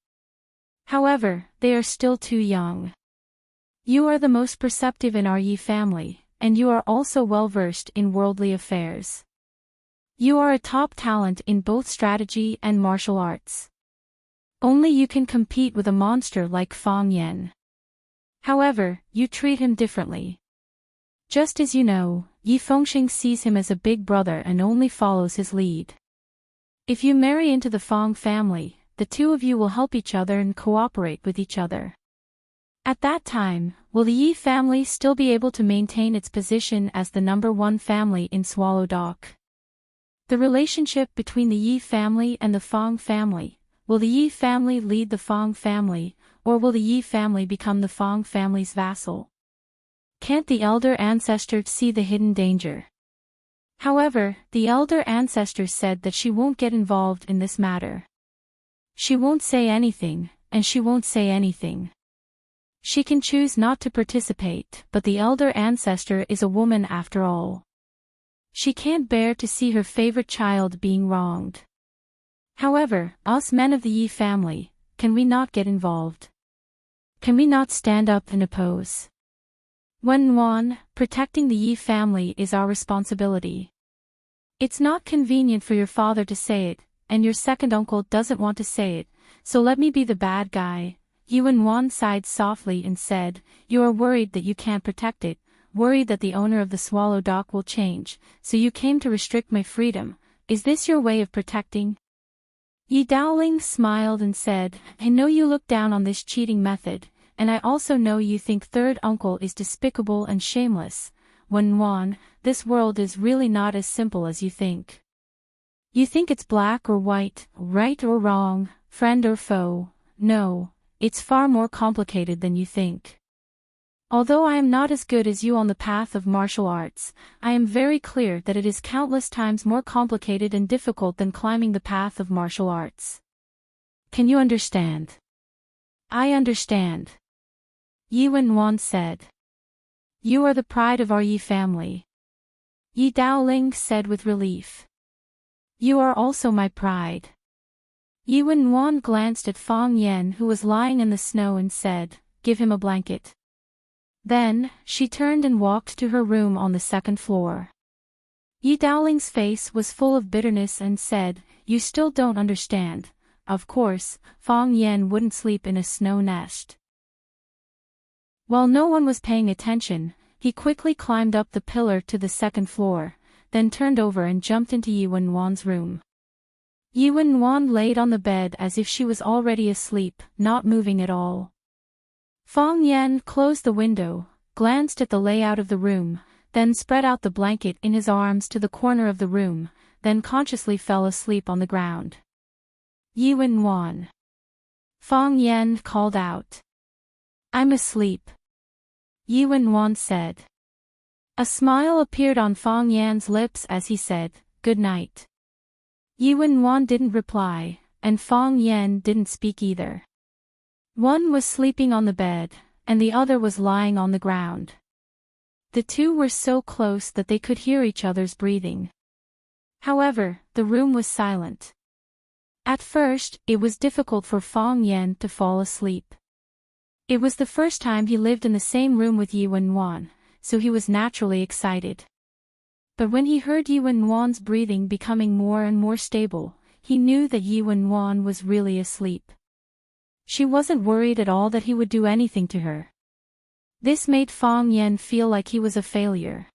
However, they are still too young. You are the most perceptive in our Yi family, and you are also well versed in worldly affairs. You are a top talent in both strategy and martial arts. Only you can compete with a monster like Fang Yan. However, you treat him differently. Just as you know, Yi Fengxing sees him as a big brother and only follows his lead. If you marry into the Fang family, the two of you will help each other and cooperate with each other. At that time, will the Yi family still be able to maintain its position as the number one family in Swallow Dock? The relationship between the Yi family and the Fang family. Will the Yi family lead the Fang family, or will the Yi family become the Fang family's vassal? Can't the elder ancestor see the hidden danger? However, the elder ancestor said that she won't get involved in this matter. She won't say anything, and she won't say anything. She can choose not to participate, but the elder ancestor is a woman after all. She can't bear to see her favorite child being wronged. However, us men of the Yi family, can we not get involved? Can we not stand up and oppose? Wenwan, protecting the Yi family is our responsibility. It's not convenient for your father to say it, and your second uncle doesn't want to say it, so let me be the bad guy. Yi Wenwan sighed softly and said, you are worried that you can't protect it, worried that the owner of the Swallow Dock will change, so you came to restrict my freedom. Is this your way of protecting? Yi Daoling smiled and said, I know you look down on this cheating method, and I also know you think third uncle is despicable and shameless. Wenwan, this world is really not as simple as you think. You think it's black or white, right or wrong, friend or foe. No, it's far more complicated than you think. Although I am not as good as you on the path of martial arts, I am very clear that it is countless times more complicated and difficult than climbing the path of martial arts. Can you understand? I understand. Yi Wenwan said. You are the pride of our Yi family. Yi Daoling said with relief. You are also my pride. Yi Wenwan glanced at Fang Yan who was lying in the snow and said, give him a blanket. Then, she turned and walked to her room on the second floor. Yi Dowling's face was full of bitterness and said, "You still don't understand. Of course, Fang Yan wouldn't sleep in a snow nest." While no one was paying attention, he quickly climbed up the pillar to the second floor, then turned over and jumped into Yi Wenwan's room. Yi Wenwan laid on the bed as if she was already asleep, not moving at all. Fang Yan closed the window, glanced at the layout of the room, then spread out the blanket in his arms to the corner of the room, then consciously fell asleep on the ground. "Yi Wenwan." Fang Yan called out. "I'm asleep," Yi Wenwan said. A smile appeared on Fang Yan's lips as he said, "Good night." Yi Wenwan didn't reply, and Fang Yan didn't speak either. One was sleeping on the bed, and the other was lying on the ground. The two were so close that they could hear each other's breathing. However, the room was silent. At first, it was difficult for Fang Yan to fall asleep. It was the first time he lived in the same room with Yi Wenwan, so he was naturally excited. But when he heard Yi Wenwan's breathing becoming more and more stable, he knew that Yi Wenwan was really asleep. She wasn't worried at all that he would do anything to her. This made Fang Yan feel like he was a failure.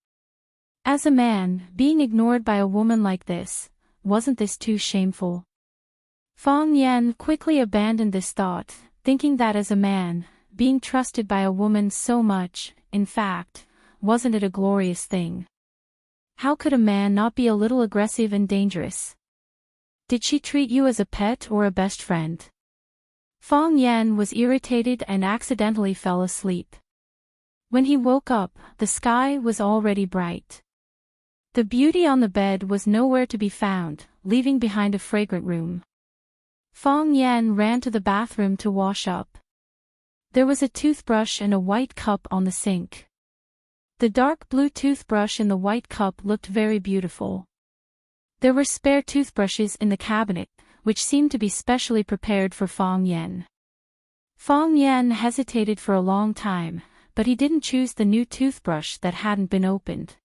As a man, being ignored by a woman like this, wasn't this too shameful? Fang Yan quickly abandoned this thought, thinking that as a man, being trusted by a woman so much, in fact, wasn't it a glorious thing? How could a man not be a little aggressive and dangerous? Did she treat you as a pet or a best friend? Fang Yan was irritated and accidentally fell asleep. When he woke up, the sky was already bright. The beauty on the bed was nowhere to be found, leaving behind a fragrant room. Fang Yan ran to the bathroom to wash up. There was a toothbrush and a white cup on the sink. The dark blue toothbrush in the white cup looked very beautiful. There were spare toothbrushes in the cabinet, which seemed to be specially prepared for Fang Yan. Fang Yan hesitated for a long time, but he didn't choose the new toothbrush that hadn't been opened.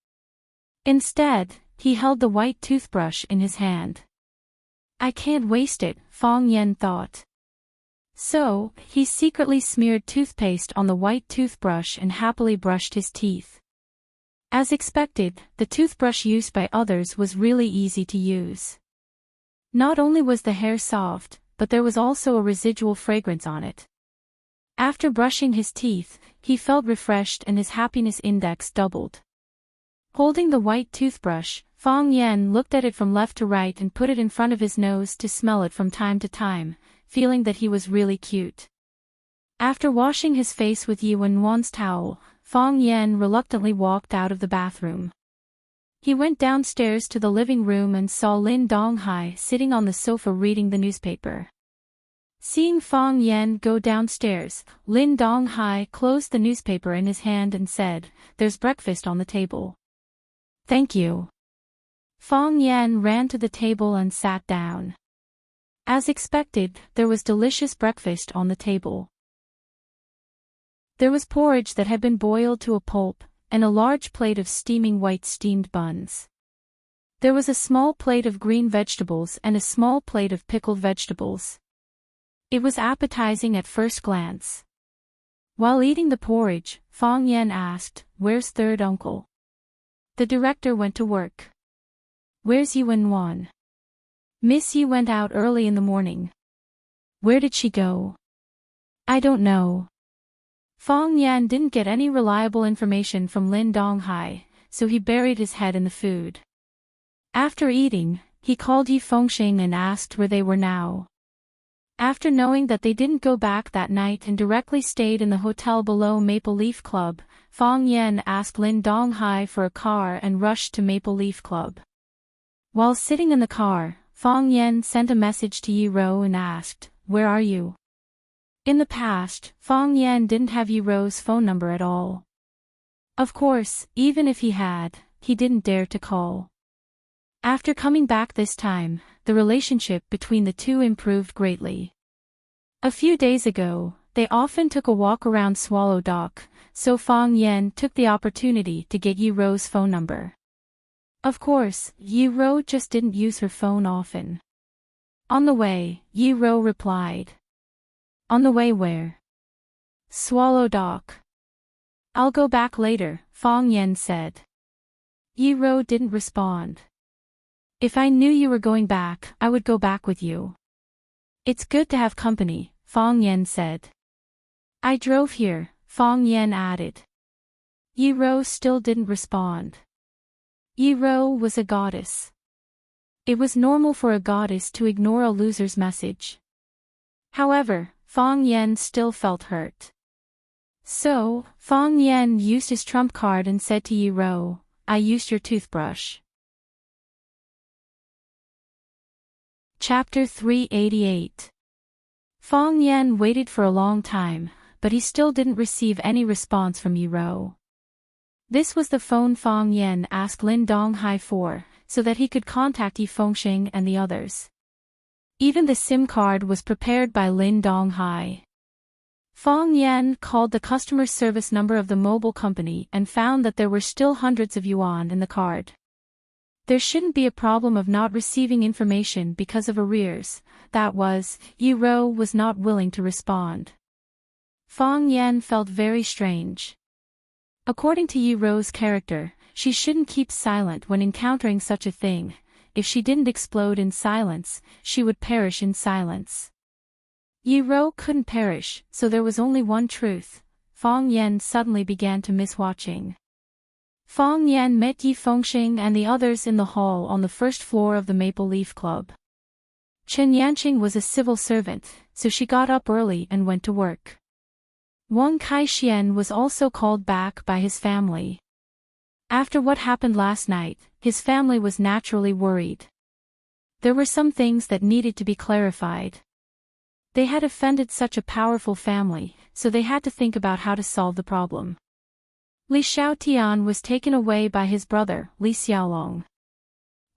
Instead, he held the white toothbrush in his hand. "I can't waste it," Fang Yan thought. So, he secretly smeared toothpaste on the white toothbrush and happily brushed his teeth. As expected, the toothbrush used by others was really easy to use. Not only was the hair soft, but there was also a residual fragrance on it. After brushing his teeth, he felt refreshed and his happiness index doubled. Holding the white toothbrush, Fang Yan looked at it from left to right and put it in front of his nose to smell it from time to time, feeling that he was really cute. After washing his face with Yi Wenwan's towel, Fang Yan reluctantly walked out of the bathroom. He went downstairs to the living room and saw Lin Donghai sitting on the sofa reading the newspaper. Seeing Fang Yan go downstairs, Lin Donghai closed the newspaper in his hand and said, "There's breakfast on the table." "Thank you." Fang Yan ran to the table and sat down. As expected, there was delicious breakfast on the table. There was porridge that had been boiled to a pulp, and a large plate of steaming white steamed buns. There was a small plate of green vegetables and a small plate of pickled vegetables. It was appetizing at first glance. While eating the porridge, Fang Yan asked, "Where's third uncle?" The director went to work. "Where's Yi Wenwan?" "Miss Yi went out early in the morning." "Where did she go?" "I don't know." Fang Yan didn't get any reliable information from Lin Donghai, so he buried his head in the food. After eating, he called Yi Fengxing and asked where they were now. After knowing that they didn't go back that night and directly stayed in the hotel below Maple Leaf Club, Fang Yan asked Lin Donghai for a car and rushed to Maple Leaf Club. While sitting in the car, Fang Yan sent a message to Yi Ro and asked, "Where are you?" In the past, Fang Yan didn't have Yi Ro's phone number at all. Of course, even if he had, he didn't dare to call. After coming back this time, the relationship between the two improved greatly. A few days ago, They often took a walk around Swallow Dock, so Fang Yan took the opportunity to get Yi Ro's phone number. Of course, Yi Ro just didn't use her phone often. On the way, Yi Ro replied. On the way where? Swallow Dock. I'll go back later, Fang Yan said. Yi Ro didn't respond. If I knew you were going back, I would go back with you. It's good to have company, Fang Yan said. I drove here, Fang Yan added. Yi Ro still didn't respond. Yi Ro was a goddess. It was normal for a goddess to ignore a loser's message. However, Fang Yan still felt hurt. So, Fang Yan used his trump card and said to Yi Ro, I used your toothbrush. Chapter 388. Fang Yan waited for a long time, but he still didn't receive any response from Yi Ro. This was the phone Fang Yan asked Lin Donghai for, so that he could contact Yi Fengxing and the others. Even the SIM card was prepared by Lin Donghai. Fang Yan called the customer service number of the mobile company and found that there were still hundreds of yuan in the card. There shouldn't be a problem of not receiving information because of arrears, that was, Yi Ro was not willing to respond. Fang Yan felt very strange. According to Yi Ro's character, she shouldn't keep silent when encountering such a thing. If she didn't explode in silence, she would perish in silence. Yi Ro couldn't perish, so there was only one truth. Fang Yan suddenly began to miss watching. Fang Yan met Yi Fengxing and the others in the hall on the first floor of the Maple Leaf Club. Chen Yanqing was a civil servant, so she got up early and went to work. Wang Kaixian was also called back by his family. After what happened last night, his family was naturally worried. There were some things that needed to be clarified. They had offended such a powerful family, so they had to think about how to solve the problem. Li Xiaotian was taken away by his brother, Li Xiaolong.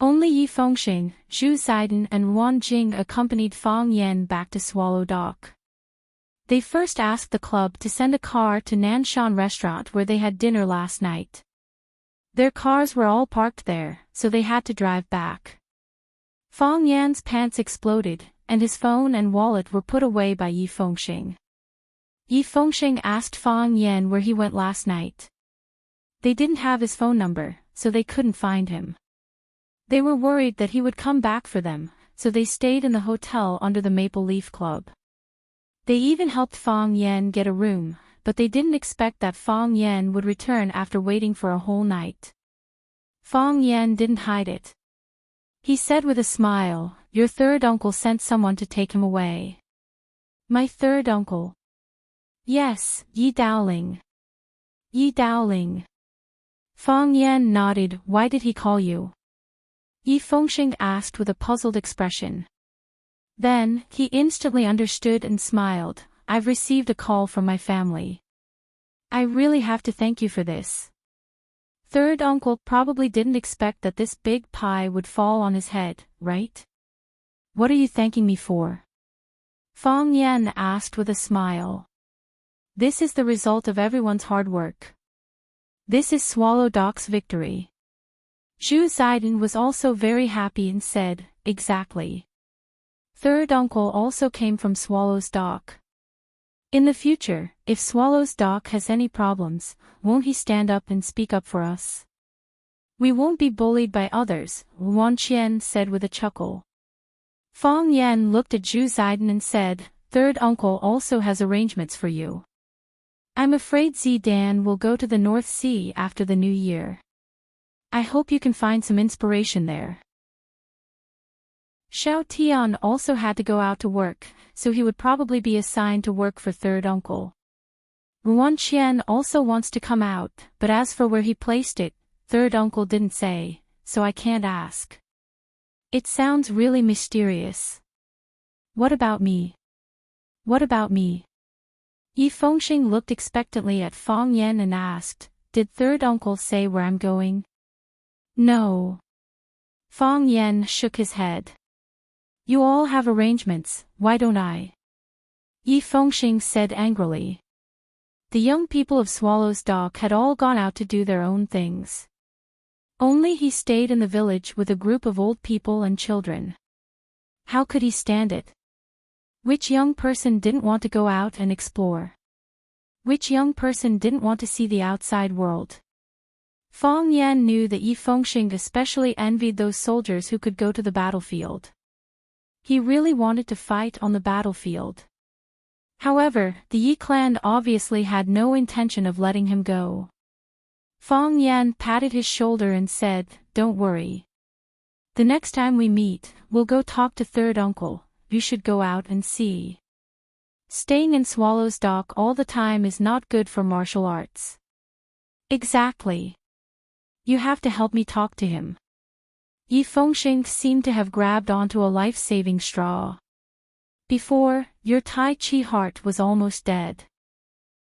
Only Yi Fengxing, Zhu Ziden and Wan Jing accompanied Fang Yan back to Swallow Dock. They first asked the club to send a car to Nanshan restaurant where they had dinner last night. Their cars were all parked there, so they had to drive back. Fang Yan's pants exploded, and his phone and wallet were put away by Yi Fengxing. Yi Fengxing asked Fang Yan where he went last night. They didn't have his phone number, so they couldn't find him. They were worried that he would come back for them, so they stayed in the hotel under the Maple Leaf Club. They even helped Fang Yan get a room, but they didn't expect that Fang Yan would return after waiting for a whole night. Fang Yan didn't hide it. He said with a smile, your third uncle sent someone to take him away. My third uncle? Yes, Yi Daoling. Yi Daoling. Fang Yan nodded. Why did he call you? Yi Fengxing asked with a puzzled expression. Then, he instantly understood and smiled. I've received a call from my family. I really have to thank you for this. Third uncle probably didn't expect that this big pie would fall on his head, right? What are you thanking me for? Fang Yan asked with a smile. This is the result of everyone's hard work. This is Swallow Dock's victory. Zhu Ziden was also very happy and said, exactly. Third uncle also came from Swallow's Dock. In the future, if Swallow's Dock has any problems, won't he stand up and speak up for us? We won't be bullied by others, Wan Qian said with a chuckle. Fang Yan looked at Zhu Ziden and said, third uncle also has arrangements for you. I'm afraid Zidan will go to the North Sea after the new year. I hope you can find some inspiration there. Xiao Tian also had to go out to work, so he would probably be assigned to work for third uncle. Wan Qian also wants to come out, but as for where he placed it, third uncle didn't say, so I can't ask. It sounds really mysterious. What about me? What about me? Yi Fengxing looked expectantly at Fang Yan and asked, did third uncle say where I'm going? No. Fang Yan shook his head. You all have arrangements, why don't I? Yi Fengxing said angrily. The young people of Swallow's Dock had all gone out to do their own things. Only he stayed in the village with a group of old people and children. How could he stand it? Which young person didn't want to go out and explore? Which young person didn't want to see the outside world? Fang Yan knew that Yi Fengxing especially envied those soldiers who could go to the battlefield. He really wanted to fight on the battlefield. However, the Yi clan obviously had no intention of letting him go. Fang Yan patted his shoulder and said, "Don't worry. The next time we meet, we'll go talk to third uncle. You should go out and see. Staying in Swallow's Dock all the time is not good for martial arts." "Exactly. You have to help me talk to him." Yi Fengxing seemed to have grabbed onto a life-saving straw. "Before, your Tai Chi heart was almost dead.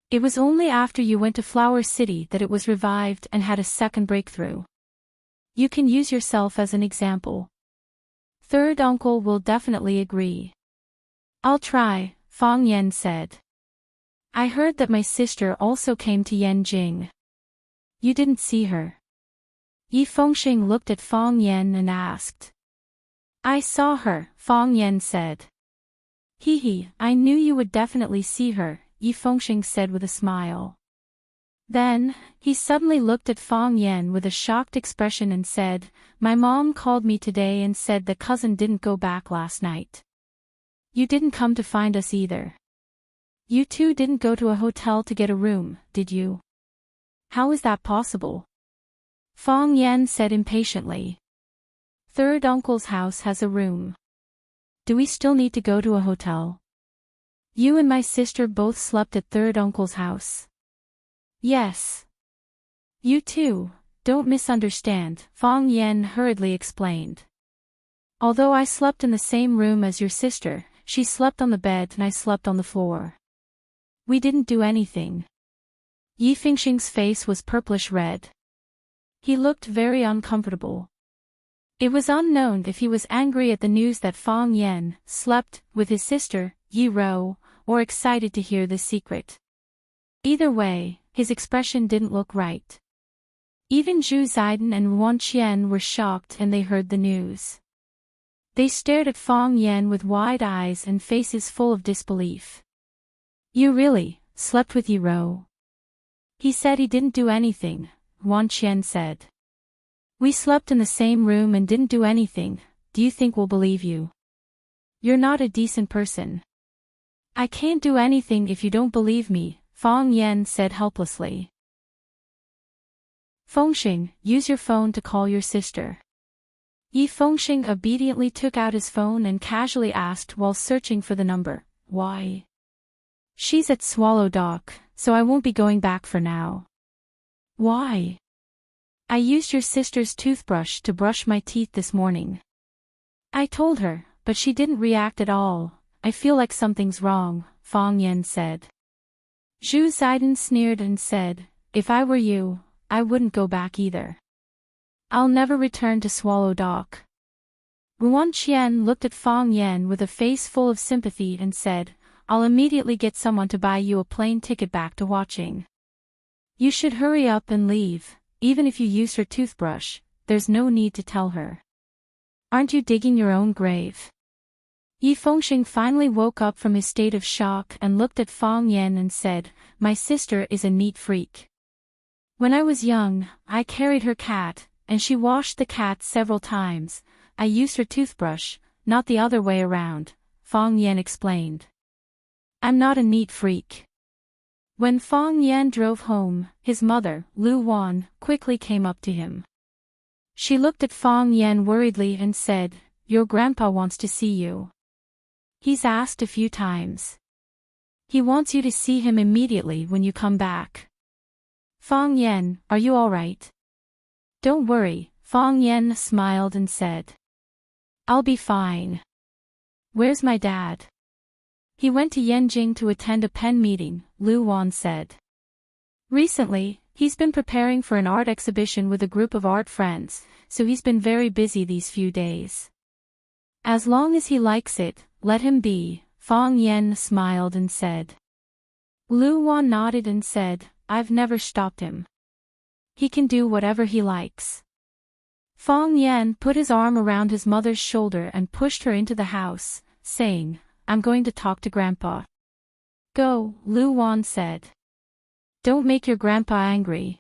It was only after you went to Flower City that it was revived and had a second breakthrough. You can use yourself as an example. Third uncle will definitely agree." "I'll try," Fang Yan said. "I heard that my sister also came to Yanjing. You didn't see her?" Yi Fengxing looked at Fang Yan and asked. "I saw her," Fang Yan said. "Hee, I knew you would definitely see her," Yi Fengxing said with a smile. Then, he suddenly looked at Fang Yan with a shocked expression and said, "My mom called me today and said that cousin didn't go back last night. You didn't come to find us either. You two didn't go to a hotel to get a room, did you? How is that possible?" Fang Yan said impatiently. "Third uncle's house has a room. Do we still need to go to a hotel? You and my sister both slept at third uncle's house." "Yes. You too, don't misunderstand," Fang Yan hurriedly explained. "Although I slept in the same room as your sister, she slept on the bed and I slept on the floor. We didn't do anything." Yi Fengxing's face was purplish red. He looked very uncomfortable. It was unknown if he was angry at the news that Fang Yan slept with his sister, Yi Rou, or excited to hear this secret. Either way, his expression didn't look right. Even Zhu Ziden and Wan Qian were shocked and they heard the news. They stared at Fang Yan with wide eyes and faces full of disbelief. "You really slept with Yi Rou?" "He said he didn't do anything," Wan Qian said. "We slept in the same room and didn't do anything. Do you think we'll believe you? You're not a decent person." "I can't do anything if you don't believe me," Fang Yan said helplessly. "Fengxing, use your phone to call your sister." Yi Fengxing obediently took out his phone and casually asked while searching for the number, "Why?" "She's at Swallow Dock, so I won't be going back for now." "Why?" "I used your sister's toothbrush to brush my teeth this morning." "I told her, but she didn't react at all. I feel like something's wrong," Fang Yan said. Zhu Ziden sneered and said, "If I were you, I wouldn't go back either. I'll never return to Swallow Dock." Wan Qian looked at Fang Yan with a face full of sympathy and said, "I'll immediately get someone to buy you a plane ticket back to watching. You should hurry up and leave. Even if you use her toothbrush, there's no need to tell her. Aren't you digging your own grave?" Yi Fengxing finally woke up from his state of shock and looked at Fang Yan and said, "My sister is a neat freak. When I was young, I carried her cat, and she washed the cat several times. I used her toothbrush, not the other way around," Fang Yan explained. "I'm not a neat freak." When Fang Yan drove home, his mother, Lu Wan, quickly came up to him. She looked at Fang Yan worriedly and said, "Your grandpa wants to see you. He's asked a few times. He wants you to see him immediately when you come back." "Fang Yan, are you all right?" "Don't worry," Fang Yan smiled and said. "I'll be fine." "Where's my dad?" "He went to Yanjing to attend a pen meeting," Lu Wan said. "Recently, he's been preparing for an art exhibition with a group of art friends, so he's been very busy these few days." "As long as he likes it, let him be," Fong Yen smiled and said. Lu Wan nodded and said, I've never stopped him. He can do whatever he likes. Fong Yen put his arm around his mother's shoulder and pushed her into the house, saying, I'm going to talk to Grandpa. Go, Lu Wan said. Don't make your grandpa angry.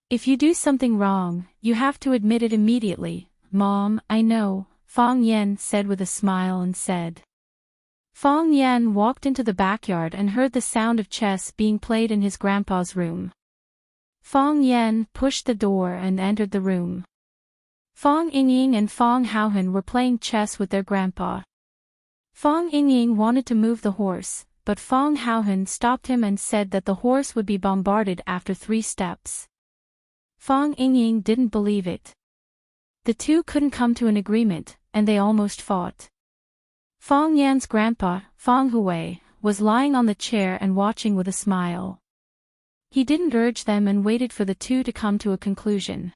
If you do something wrong, you have to admit it immediately. Mom, I know, Fong Yen said with a smile and said. Fong Yen walked into the backyard and heard the sound of chess being played in his grandpa's room. Fong Yen pushed the door and entered the room. Fong Yingying and Fong Haohan were playing chess with their grandpa. Fong Yingying wanted to move the horse, but Fong Haohan stopped him and said that the horse would be bombarded after 3 steps. Fong Yingying didn't believe it. The two couldn't come to an agreement, and they almost fought. Fong Yan's grandpa, Fong Hui, was lying on the chair and watching with a smile. He didn't urge them and waited for the two to come to a conclusion.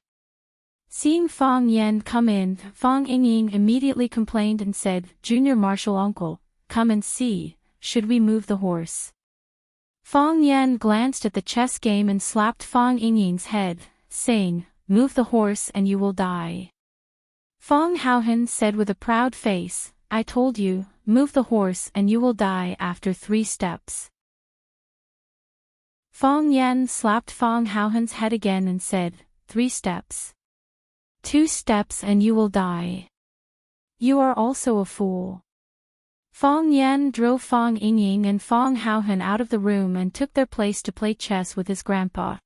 Seeing Fong Yen come in, Fong Yingying immediately complained and said, Junior Marshal Uncle, come and see, should we move the horse? Fong Yen glanced at the chess game and slapped Fong Yingying's head, saying, Move the horse and you will die. Fong Haohan said with a proud face, I told you, move the horse and you will die after 3 steps. Fong Yen slapped Fong Haohan's head again and said, 3 steps. 2 steps and you will die. You are also a fool. Fong Yen drove Fong Yingying and Fong Haohan out of the room and took their place to play chess with his grandpa.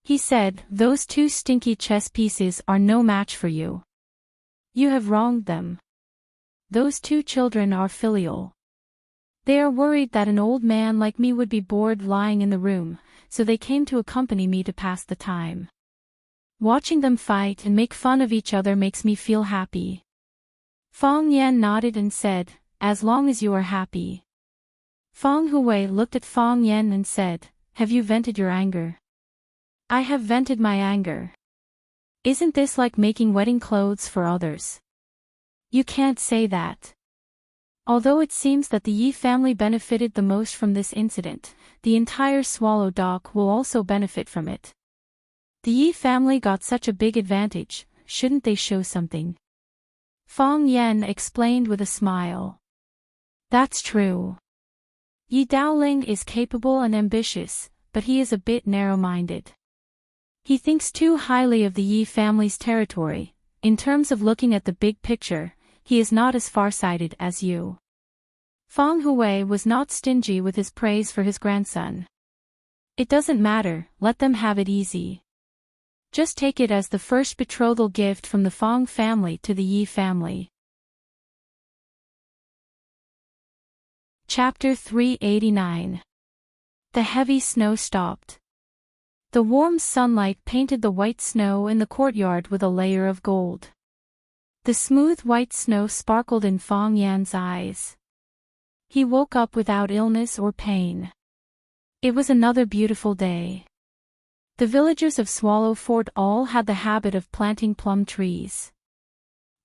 He said, Those 2 stinky chess pieces are no match for you. You have wronged them. Those 2 children are filial. They are worried that an old man like me would be bored lying in the room, so they came to accompany me to pass the time. Watching them fight and make fun of each other makes me feel happy. Fong Yen nodded and said, As long as you are happy. Fong Hui looked at Fong Yen and said, Have you vented your anger? I have vented my anger. Isn't this like making wedding clothes for others? You can't say that. Although it seems that the Yi family benefited the most from this incident, the entire Swallow Dock will also benefit from it. The Yi family got such a big advantage, shouldn't they show something? Fong Yen explained with a smile. That's true. Yi Daoling is capable and ambitious, but he is a bit narrow-minded. He thinks too highly of the Yi family's territory. In terms of looking at the big picture, he is not as far-sighted as you. Fong Hui was not stingy with his praise for his grandson. It doesn't matter, let them have it easy. Just take it as the first betrothal gift from the Fong family to the Yi family. Chapter 389. The heavy snow stopped. The warm sunlight painted the white snow in the courtyard with a layer of gold. The smooth white snow sparkled in Fong Yan's eyes. He woke up without illness or pain. It was another beautiful day. The villagers of Swallow Fort all had the habit of planting plum trees.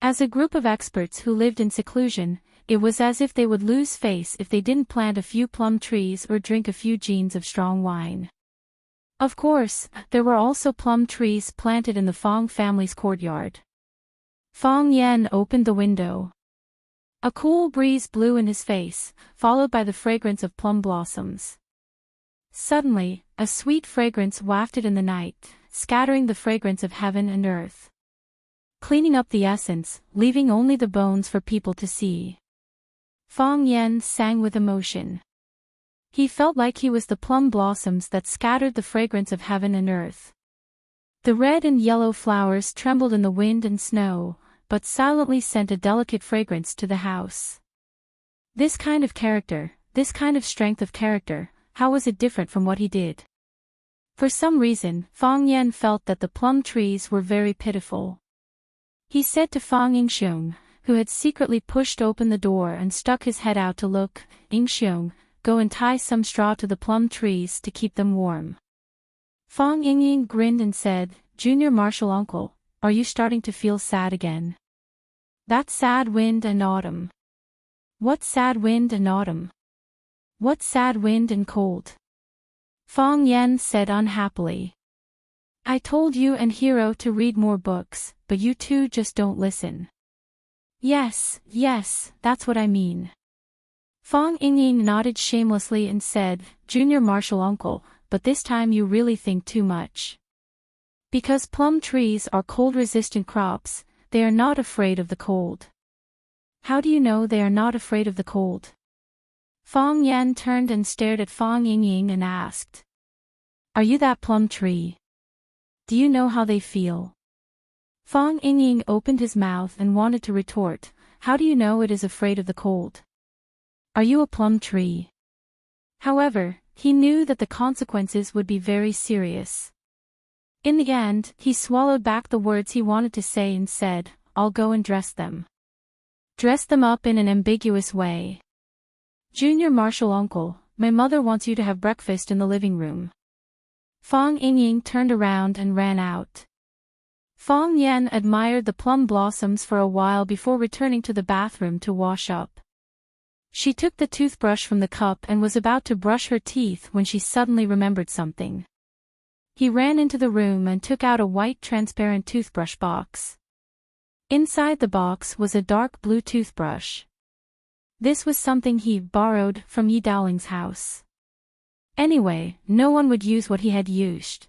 As a group of experts who lived in seclusion, it was as if they would lose face if they didn't plant a few plum trees or drink a few jeans of strong wine. Of course, there were also plum trees planted in the Fong family's courtyard. Fong Yen opened the window. A cool breeze blew in his face, followed by the fragrance of plum blossoms. Suddenly, a sweet fragrance wafted in the night, scattering the fragrance of heaven and earth. Cleaning up the essence, leaving only the bones for people to see. Fong Yen sang with emotion. He felt like he was the plum blossoms that scattered the fragrance of heaven and earth. The red and yellow flowers trembled in the wind and snow, but silently sent a delicate fragrance to the house. This kind of character, this kind of strength of character, how was it different from what he did? For some reason, Fong Yen felt that the plum trees were very pitiful. He said to Fong Yingxiong, who had secretly pushed open the door and stuck his head out to look, Yingxiong, go and tie some straw to the plum trees to keep them warm. Fong Yingying grinned and said, Junior Marshal Uncle, are you starting to feel sad again? That sad wind and autumn. What sad wind and autumn. What sad wind and cold. Fong Yen said unhappily. I told you and Hero to read more books, but you two just don't listen. Yes, that's what I mean. Fong Yingying nodded shamelessly and said, Junior Marshal Uncle, but this time you really think too much. Because plum trees are cold-resistant crops, they are not afraid of the cold. How do you know they are not afraid of the cold? Fong Yan turned and stared at Fong Yingying and asked. Are you that plum tree? Do you know how they feel? Fong Yingying opened his mouth and wanted to retort, how do you know it is afraid of the cold? Are you a plum tree? However, he knew that the consequences would be very serious. In the end, he swallowed back the words he wanted to say and said, I'll go and dress them. Dress them up in an ambiguous way. Junior Marshal Uncle, my mother wants you to have breakfast in the living room. Fong Yingying turned around and ran out. Fong Yan admired the plum blossoms for a while before returning to the bathroom to wash up. She took the toothbrush from the cup and was about to brush her teeth when she suddenly remembered something. He ran into the room and took out a white transparent toothbrush box. Inside the box was a dark blue toothbrush. This was something he borrowed from Yi Daoling's house. Anyway, no one would use what he had used.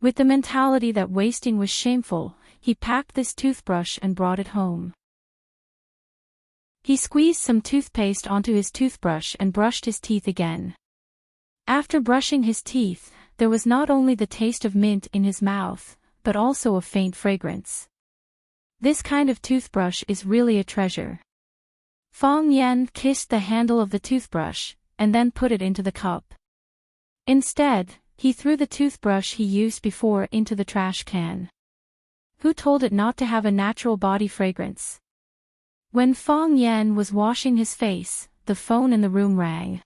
With the mentality that wasting was shameful, he packed this toothbrush and brought it home. He squeezed some toothpaste onto his toothbrush and brushed his teeth again. After brushing his teeth, there was not only the taste of mint in his mouth, but also a faint fragrance. This kind of toothbrush is really a treasure. Fong Yan kissed the handle of the toothbrush, and then put it into the cup. Instead, he threw the toothbrush he used before into the trash can. Who told it not to have a natural body fragrance? When Fong Yan was washing his face, the phone in the room rang.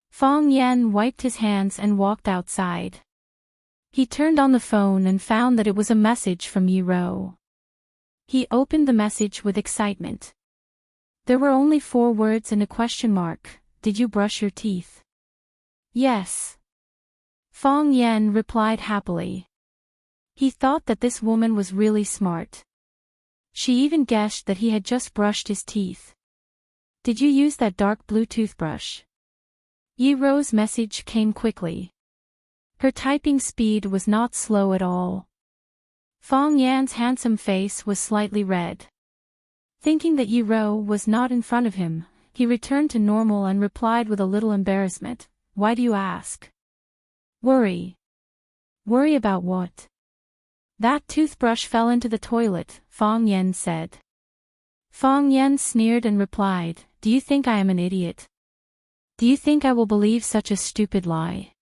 Fong Yan wiped his hands and walked outside. He turned on the phone and found that it was a message from Yi Ro. He opened the message with excitement. There were only 4 words and a question mark. Did you brush your teeth? Yes. Fong Yan replied happily. He thought that this woman was really smart. She even guessed that he had just brushed his teeth. Did you use that dark blue toothbrush? Yi Ro's message came quickly. Her typing speed was not slow at all. Fong Yan's handsome face was slightly red. Thinking that Yi Ro was not in front of him, he returned to normal and replied with a little embarrassment, Why do you ask? Worry. Worry about what? That toothbrush fell into the toilet, Fong Yan said. Fong Yan sneered and replied, Do you think I am an idiot? Do you think I will believe such a stupid lie?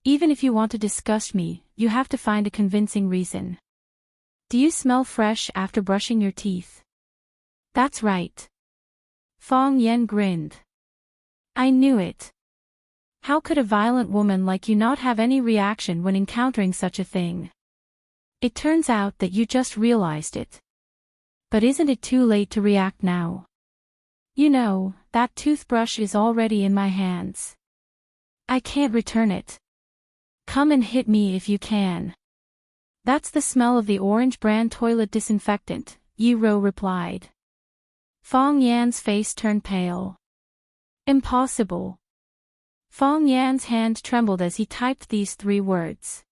Even if you want to disgust me, you have to find a convincing reason. Do you smell fresh after brushing your teeth? That's right. Fong Yan grinned. I knew it. How could a violent woman like you not have any reaction when encountering such a thing? It turns out that you just realized it. But isn't it too late to react now? You know, that toothbrush is already in my hands. I can't return it. Come and hit me if you can. That's the smell of the orange brand toilet disinfectant, Yi Ro replied. Fong Yan's face turned pale. Impossible. Fong Yan's hand trembled as he typed these 3 words.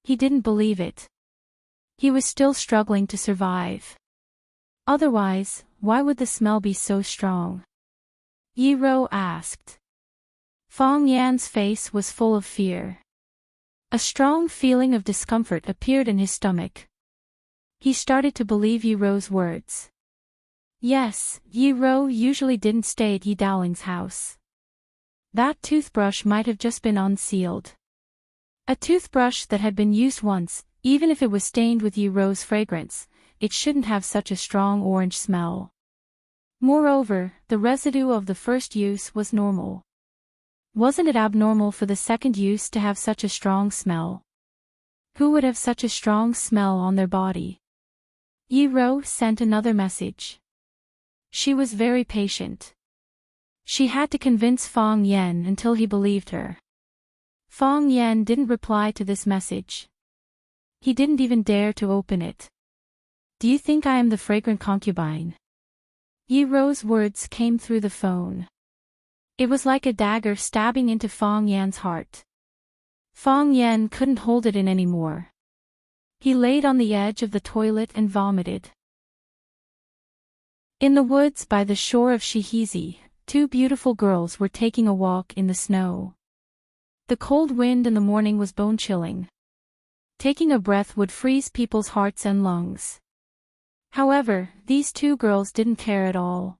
He didn't believe it. He was still struggling to survive. Otherwise, why would the smell be so strong? Yi Ro asked. Fong Yan's face was full of fear. A strong feeling of discomfort appeared in his stomach. He started to believe Yi Ro's words. Yes, Yi Ro usually didn't stay at Yi Daoling's house. That toothbrush might have just been unsealed. A toothbrush that had been used once, even if it was stained with Yi Ro's fragrance, it shouldn't have such a strong orange smell. Moreover, the residue of the first use was normal. Wasn't it abnormal for the second use to have such a strong smell? Who would have such a strong smell on their body? Yi Ro sent another message. She was very patient. She had to convince Fong Yen until he believed her. Fong Yen didn't reply to this message. He didn't even dare to open it. Do you think I am the fragrant concubine? Yi Ro's words came through the phone. It was like a dagger stabbing into Fong Yan's heart. Fong Yan couldn't hold it in anymore. He laid on the edge of the toilet and vomited. In the woods by the shore of Shihizi, two beautiful girls were taking a walk in the snow. The cold wind in the morning was bone-chilling. Taking a breath would freeze people's hearts and lungs. However, these two girls didn't care at all.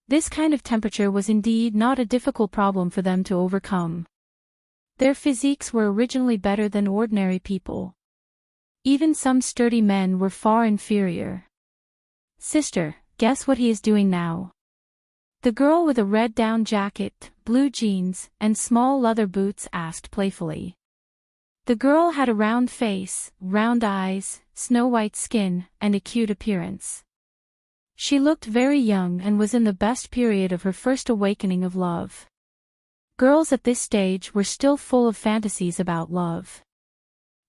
This kind of temperature was indeed not a difficult problem for them to overcome. Their physiques were originally better than ordinary people. Even some sturdy men were far inferior. Sister, guess what he is doing now? The girl with a red down jacket, blue jeans, and small leather boots asked playfully. The girl had a round face, round eyes, snow-white skin, and a cute appearance. She looked very young and was in the best period of her first awakening of love. Girls at this stage were still full of fantasies about love.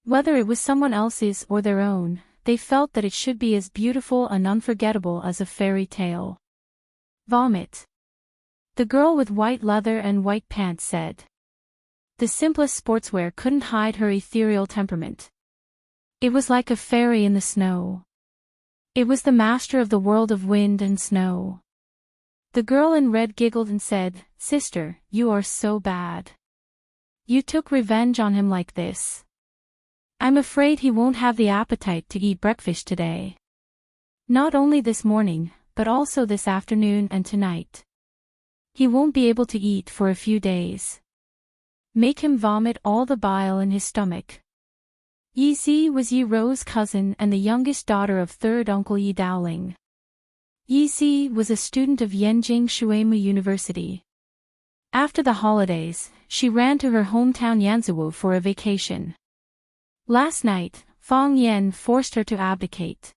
Whether it was someone else's or their own, they felt that it should be as beautiful and unforgettable as a fairy tale. Vomit. The girl with white leather and white pants said. The simplest sportswear couldn't hide her ethereal temperament. It was like a fairy in the snow. It was the master of the world of wind and snow. The girl in red giggled and said, Sister, you are so bad. You took revenge on him like this. I'm afraid he won't have the appetite to eat breakfast today. Not only this morning, but also this afternoon and tonight. He won't be able to eat for a few days. Make him vomit all the bile in his stomach. Yi Zi was Yi Ro's cousin and the youngest daughter of third uncle Yi Daoling. Yi Zi was a student of Yenjing Shuimu University. After the holidays, she ran to her hometown Yanzhou for a vacation. Last night, Fong Yen forced her to abdicate.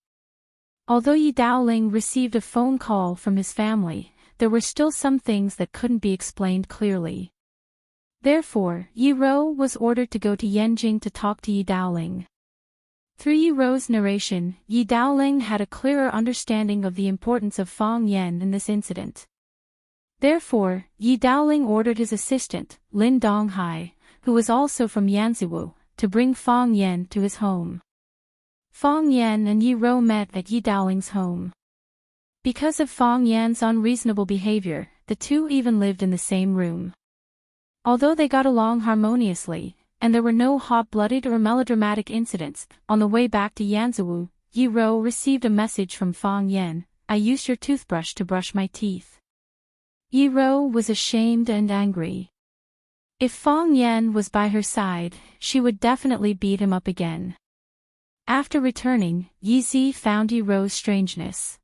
Although Yi Daoling received a phone call from his family, there were still some things that couldn't be explained clearly. Therefore, Yi Ro was ordered to go to Yenjing to talk to Yi Daoling. Through Yi Ro's narration, Yi Daoling had a clearer understanding of the importance of Fong Yen in this incident. Therefore, Yi Daoling ordered his assistant, Lin Donghai, who was also from Yanzhou, to bring Fong Yen to his home. Fong Yen and Yi Ro met at Yi Daoling's home. Because of Fong Yan's unreasonable behavior, the two even lived in the same room. Although they got along harmoniously, and there were no hot-blooded or melodramatic incidents, on the way back to Yanzhou, Yi Ro received a message from Fong Yen, I used your toothbrush to brush my teeth. Yi Ro was ashamed and angry. If Fong Yen was by her side, she would definitely beat him up again. After returning, Yi Zi found Yi Ro's strangeness.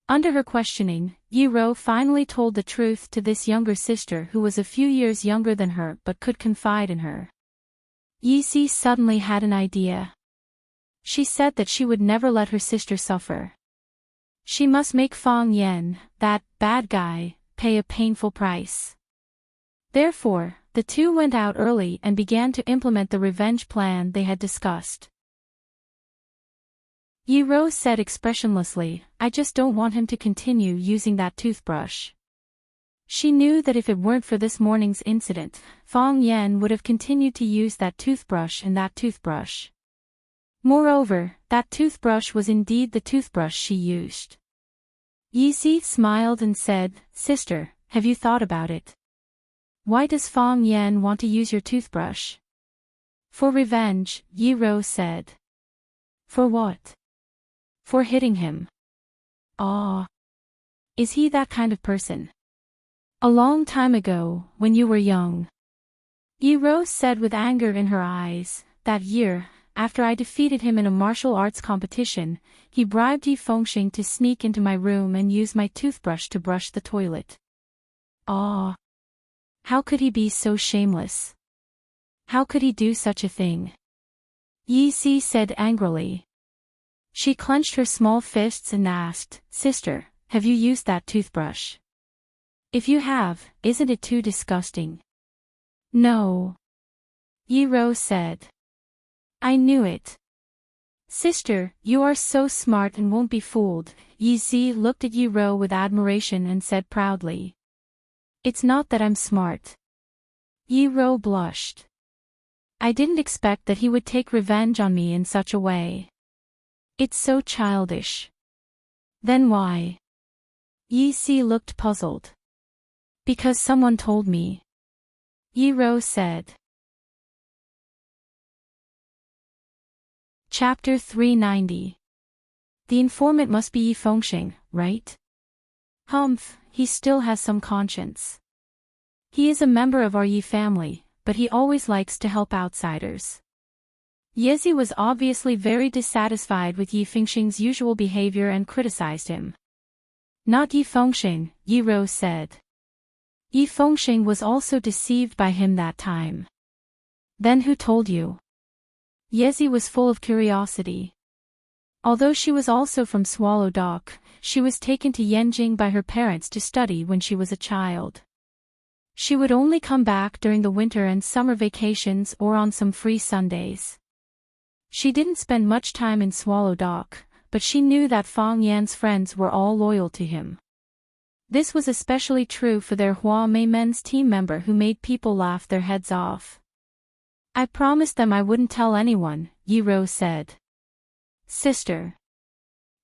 Under her questioning, Yi Ro finally told the truth to this younger sister who was a few years younger than her but could confide in her. Yi Zi suddenly had an idea. She said that she would never let her sister suffer. She must make Fong Yen, that bad guy, pay a painful price. Therefore, the two went out early and began to implement the revenge plan they had discussed. Yi Ro said expressionlessly, I just don't want him to continue using that toothbrush. She knew that if it weren't for this morning's incident, Fong Yen would have continued to use that toothbrush and that toothbrush. Moreover, that toothbrush was indeed the toothbrush she used. Yi Zi smiled and said, Sister, have you thought about it? Why does Fong Yen want to use your toothbrush? For revenge, Yi Ro said. For what? For hitting him. Ah. Is he that kind of person? A long time ago, when you were young. Yi Ro said with anger in her eyes, that year, after I defeated him in a martial arts competition, he bribed Yi Fengxing to sneak into my room and use my toothbrush to brush the toilet. Ah. How could he be so shameless? How could he do such a thing? Yi Zi said angrily. She clenched her small fists and asked, Sister, have you used that toothbrush? If you have, isn't it too disgusting? No. Yi Ro said. I knew it. Sister, you are so smart and won't be fooled. Yi Zi looked at Yi Ro with admiration and said proudly. It's not that I'm smart. Yi Ro blushed. I didn't expect that he would take revenge on me in such a way. It's so childish. Then why? Yi Zi looked puzzled. Because someone told me. Yi Ro said. Chapter 390. The informant must be Yi Fengxing, right? Humph, he still has some conscience. He is a member of our Yi family, but he always likes to help outsiders. Yezi was obviously very dissatisfied with Yi Fengxing's usual behavior and criticized him. Not Yi Fengxing, Yi Ro said. Yi Fengxing was also deceived by him that time. Then who told you? Yezi was full of curiosity. Although she was also from Swallow Dock, she was taken to Yanjing by her parents to study when she was a child. She would only come back during the winter and summer vacations or on some free Sundays. She didn't spend much time in Swallow Dock, but she knew that Fang Yan's friends were all loyal to him. This was especially true for their Hua Mei Men's team member who made people laugh their heads off. I promised them I wouldn't tell anyone, Yi Ro said. Sister.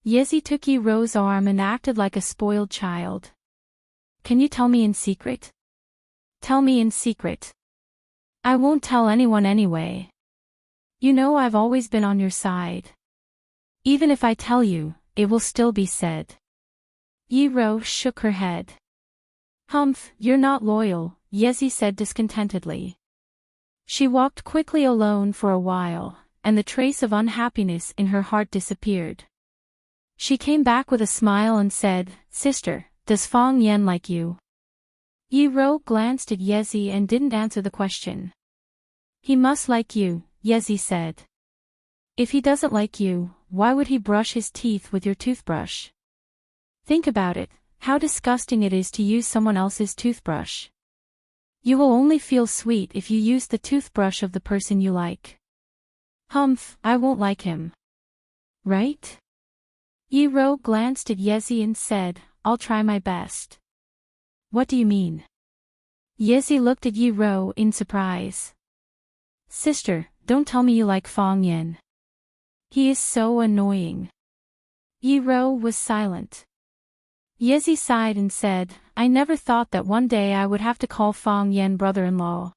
Yezi took Yi Ro's arm and acted like a spoiled child. Can you tell me in secret? Tell me in secret. I won't tell anyone anyway. You know I've always been on your side. Even if I tell you, it will still be said. Yi Ro shook her head. Humph, you're not loyal, Yezi said discontentedly. She walked quickly alone for a while, and the trace of unhappiness in her heart disappeared. She came back with a smile and said, Sister, does Fang Yan like you? Yi Ro glanced at Yezi and didn't answer the question. He must like you, Yezi said. If he doesn't like you, why would he brush his teeth with your toothbrush? Think about it, how disgusting it is to use someone else's toothbrush. You will only feel sweet if you use the toothbrush of the person you like. Humph, I won't like him. Right? Yi Ro glanced at Yezi and said, I'll try my best. What do you mean? Yezi looked at Yi Ro in surprise. Sister, don't tell me you like Fang Yan. He is so annoying. Yi Ro was silent. Yezi sighed and said, I never thought that one day I would have to call Fang Yan brother-in-law.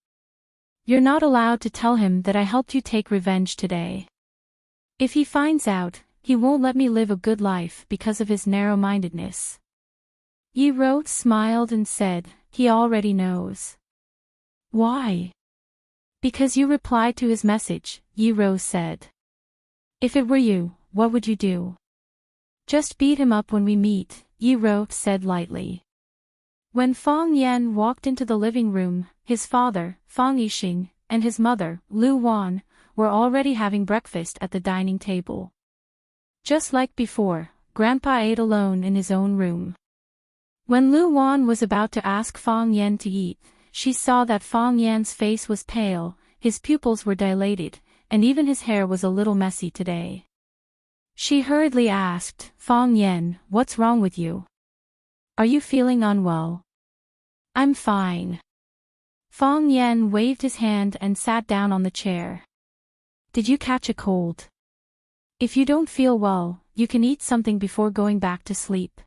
You're not allowed to tell him that I helped you take revenge today. If he finds out, he won't let me live a good life because of his narrow-mindedness. Yi Ro smiled and said, he already knows. Why? Because you replied to his message, Yi Ro said. If it were you, what would you do? Just beat him up when we meet, Yi Ro said lightly. When Fang Yan walked into the living room, his father, Fang Yixing, and his mother, Lu Wan, were already having breakfast at the dining table. Just like before, Grandpa ate alone in his own room. When Lu Wan was about to ask Fang Yan to eat, she saw that Fang Yan's face was pale, his pupils were dilated, and even his hair was a little messy today. She hurriedly asked, Fang Yan, what's wrong with you? Are you feeling unwell? I'm fine. Fang Yan waved his hand and sat down on the chair. Did you catch a cold? If you don't feel well, you can eat something before going back to sleep.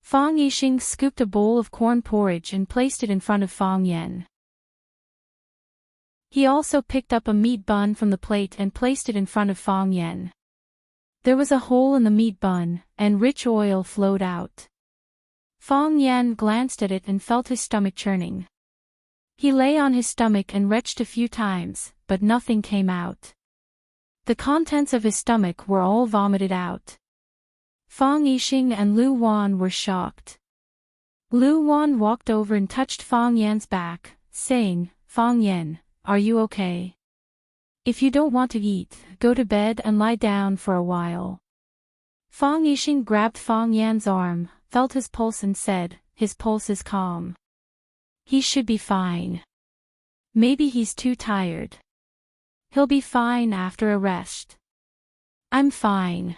Fang Yixing scooped a bowl of corn porridge and placed it in front of Fang Yan. He also picked up a meat bun from the plate and placed it in front of Fang Yan. There was a hole in the meat bun, and rich oil flowed out. Fang Yan glanced at it and felt his stomach churning. He lay on his stomach and retched a few times, but nothing came out. The contents of his stomach were all vomited out. Fang Yixing and Lu Wan were shocked. Lu Wan walked over and touched Fang Yan's back, saying, Fang Yan, are you okay? If you don't want to eat, go to bed and lie down for a while. Fang Yixing grabbed Fang Yan's arm, felt his pulse and said, his pulse is calm. He should be fine. Maybe he's too tired. He'll be fine after a rest. I'm fine.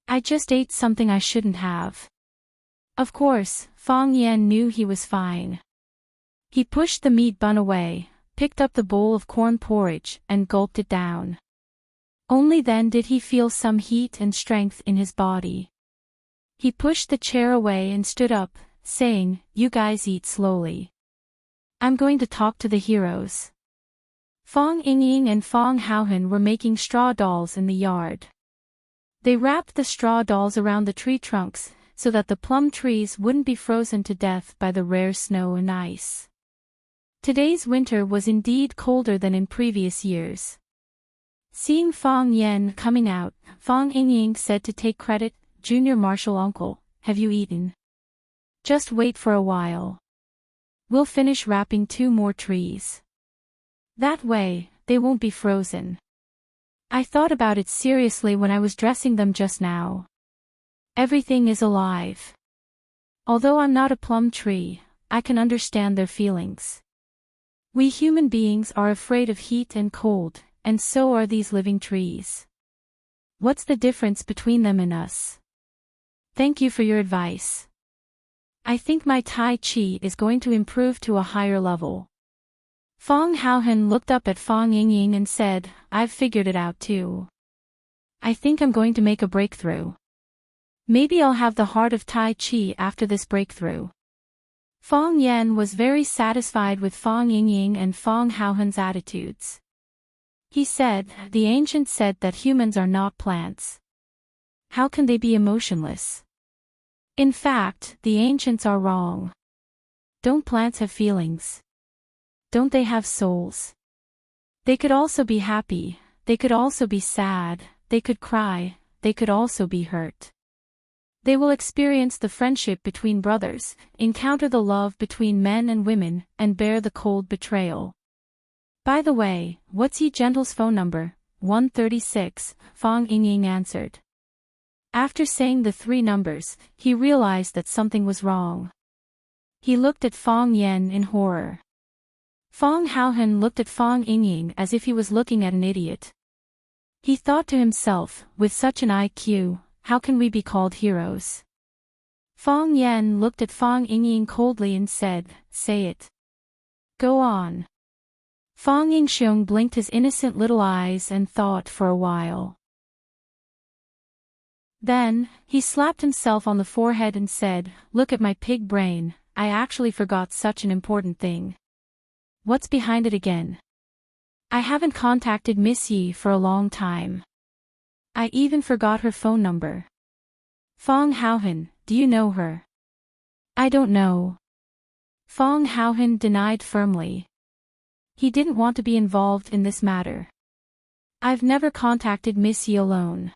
I just ate something I shouldn't have. Of course, Fong Yan knew he was fine. He pushed the meat bun away, picked up the bowl of corn porridge, and gulped it down. Only then did he feel some heat and strength in his body. He pushed the chair away and stood up, saying, "You guys eat slowly. I'm going to talk to the heroes." Fong Yingying and Fong Haohan were making straw dolls in the yard. They wrapped the straw dolls around the tree trunks, so that the plum trees wouldn't be frozen to death by the rare snow and ice. Today's winter was indeed colder than in previous years. Seeing Fong Yan coming out, Fong Yingying said to take credit, "Junior Marshal Uncle, have you eaten? Just wait for a while. We'll finish wrapping 2 more trees. That way, they won't be frozen. I thought about it seriously when I was dressing them just now. Everything is alive. Although I'm not a plum tree, I can understand their feelings. We human beings are afraid of heat and cold, and so are these living trees. What's the difference between them and us? Thank you for your advice. I think my Tai Chi is going to improve to a higher level." Fong Haohan looked up at Fong Yingying and said, "I've figured it out too. I think I'm going to make a breakthrough. Maybe I'll have the heart of Tai Chi after this breakthrough." Fong Yan was very satisfied with Fong Yingying and Fong Haohan's attitudes. He said, "The ancients said that humans are not plants. How can they be emotionless? In fact, the ancients are wrong. Don't plants have feelings? Don't they have souls? They could also be happy, they could also be sad, they could cry, they could also be hurt. They will experience the friendship between brothers, encounter the love between men and women, and bear the cold betrayal. By the way, what's Yi Gentle's phone number?" 136, Fong Yingying answered. After saying the 3 numbers, he realized that something was wrong. He looked at Fong Yan in horror. Fong Haohan looked at Fong Yingying as if he was looking at an idiot. He thought to himself, with such an IQ, how can we be called heroes? Fong Yan looked at Fong Yingying coldly and said, "Say it. Go on." Fong Yingxiong blinked his innocent little eyes and thought for a while. Then, he slapped himself on the forehead and said, "Look at my pig brain, I actually forgot such an important thing. What's behind it again? I haven't contacted Miss Yi for a long time. I even forgot her phone number. Fong Haohan, do you know her?" "I don't know." Fong Haohan denied firmly. He didn't want to be involved in this matter. "I've never contacted Miss Yi alone.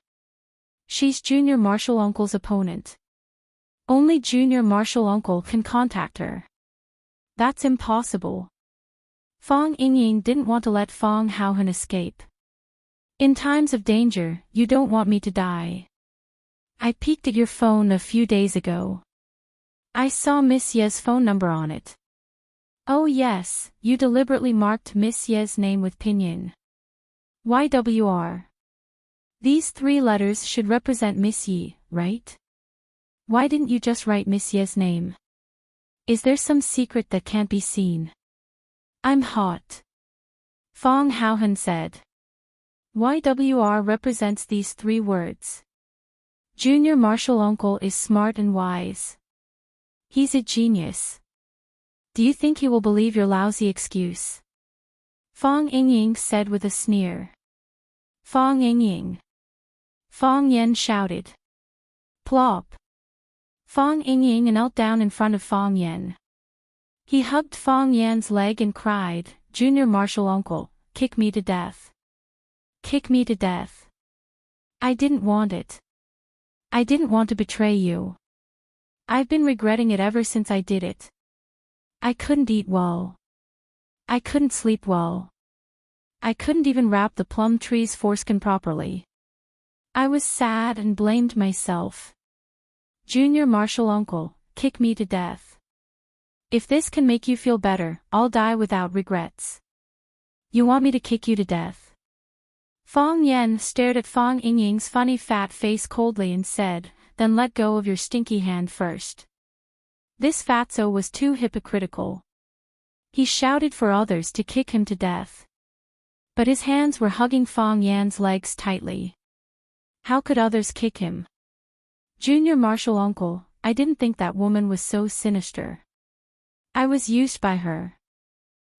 She's Junior Marshal Uncle's opponent. Only Junior Marshal Uncle can contact her. That's impossible." Fong Yingying didn't want to let Fong Haohan escape. "In times of danger, you don't want me to die. I peeked at your phone a few days ago. I saw Miss Ye's phone number on it." "Oh yes, you deliberately marked Miss Ye's name with pinyin. YWR. These 3 letters should represent Miss Yi, right? Why didn't you just write Miss Ye's name? Is there some secret that can't be seen?" "I'm hot," Fong Haohan said. YWR represents these 3 words. Junior Marshal Uncle is smart and wise. He's a genius. Do you think he will believe your lousy excuse?" Fong Yingying said with a sneer. "Fong Yingying." Fong Yan shouted. Plop. Fong Yingying knelt down in front of Fong Yan. He hugged Fong Yan's leg and cried, "Junior Marshal Uncle, kick me to death. Kick me to death. I didn't want it. I didn't want to betray you. I've been regretting it ever since I did it. I couldn't eat well. I couldn't sleep well. I couldn't even wrap the plum tree's foreskin properly. I was sad and blamed myself. Junior Marshall uncle, kick me to death. If this can make you feel better, I'll die without regrets. You want me to kick you to death? Fong Yen stared at Fong Yingying's funny fat face coldly and said, then let go of your stinky hand first. This fatso was too hypocritical. He shouted for others to kick him to death. But his hands were hugging Fong Yan's legs tightly. How could others kick him? Junior Marshall uncle, I didn't think that woman was so sinister. I was used by her.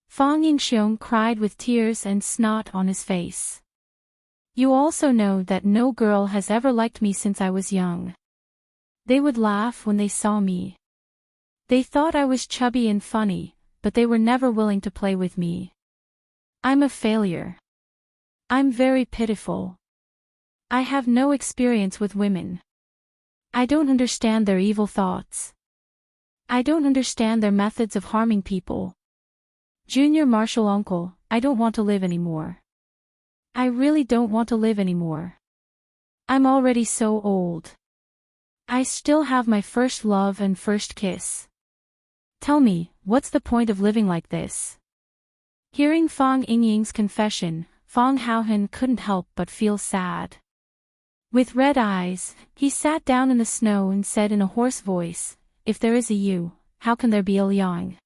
Fong Yingxiong cried with tears and snot on his face. You also know that no girl has ever liked me since I was young. They would laugh when they saw me. They thought I was chubby and funny, but they were never willing to play with me. I'm a failure. I'm very pitiful. I have no experience with women. I don't understand their evil thoughts. I don't understand their methods of harming people. Junior Marshall uncle, I don't want to live anymore. I really don't want to live anymore. I'm already so old. I still have my first love and first kiss. Tell me, what's the point of living like this? Hearing Fong Yingying's confession, Fong Haohan couldn't help but feel sad. With red eyes, he sat down in the snow and said in a hoarse voice, if there is a you, how can there be a Liang?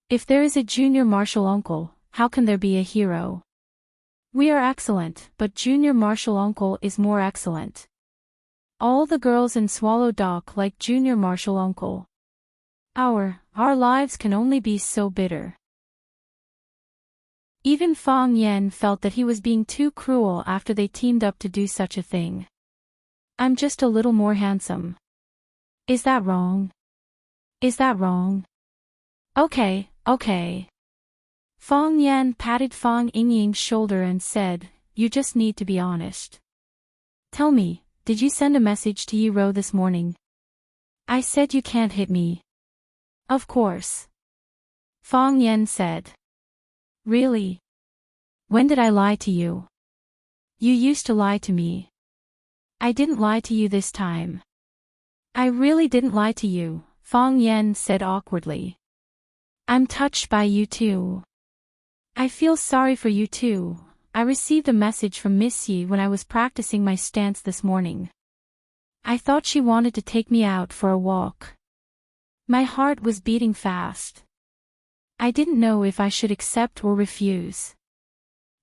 If there is a Junior Marshall uncle, how can there be a hero? We are excellent, but Junior Marshall uncle is more excellent. All the girls in Swallow Dock like Junior Marshall uncle. Our lives can only be so bitter. Even Fong Yen felt that he was being too cruel after they teamed up to do such a thing. I'm just a little more handsome. Is that wrong? Is that wrong? Okay. Fong Yen patted Fong Yingying's shoulder and said, you just need to be honest. Tell me, did you send a message to Yi Ro this morning? I said you can't hit me. Of course. Fong Yen said. Really? When did I lie to you? You used to lie to me. I didn't lie to you this time. I really didn't lie to you, Fong Yen said awkwardly. I'm touched by you too. I feel sorry for you too. I received a message from Miss Yi when I was practicing my stance this morning. I thought she wanted to take me out for a walk. My heart was beating fast. I didn't know if I should accept or refuse.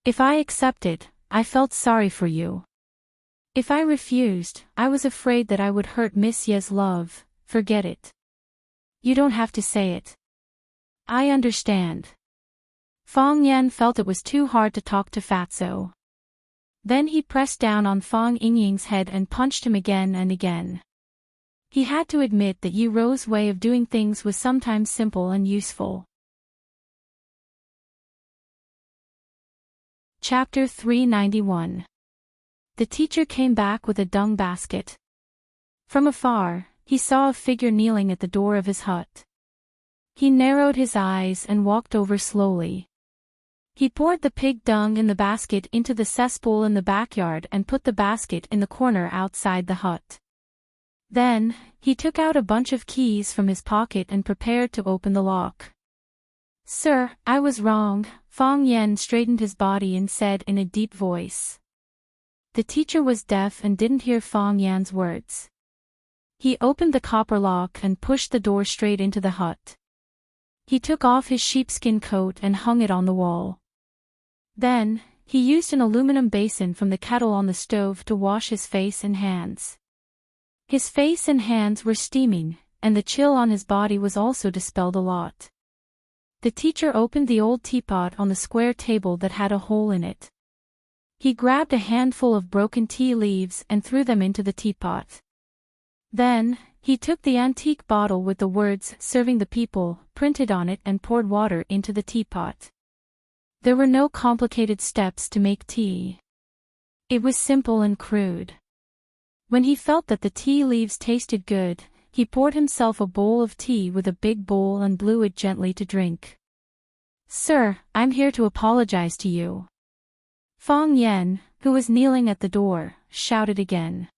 If I accepted, I felt sorry for you. If I refused, I was afraid that I would hurt Miss Ye's love. Forget it. You don't have to say it. I understand. Fong Yen felt it was too hard to talk to Fatso. Then he pressed down on Fong Yingying's head and punched him again and again. He had to admit that Yi Ro's way of doing things was sometimes simple and useful. Chapter 391. The teacher came back with a dung basket. From afar, he saw a figure kneeling at the door of his hut. He narrowed his eyes and walked over slowly. He poured the pig dung in the basket into the cesspool in the backyard and put the basket in the corner outside the hut. Then, he took out a bunch of keys from his pocket and prepared to open the lock. Sir, I was wrong, Fong Yen straightened his body and said in a deep voice. The teacher was deaf and didn't hear Fong Yan's words. He opened the copper lock and pushed the door straight into the hut. He took off his sheepskin coat and hung it on the wall. Then, he used an aluminum basin from the kettle on the stove to wash his face and hands. His face and hands were steaming, and the chill on his body was also dispelled a lot. The teacher opened the old teapot on the square table that had a hole in it. He grabbed a handful of broken tea leaves and threw them into the teapot. Then, he took the antique bottle with the words "Serving the People" printed on it and poured water into the teapot. There were no complicated steps to make tea. It was simple and crude. When he felt that the tea leaves tasted good, he poured himself a bowl of tea with a big bowl and blew it gently to drink. Sir, I'm here to apologize to you. Fong Yen, who was kneeling at the door, shouted again.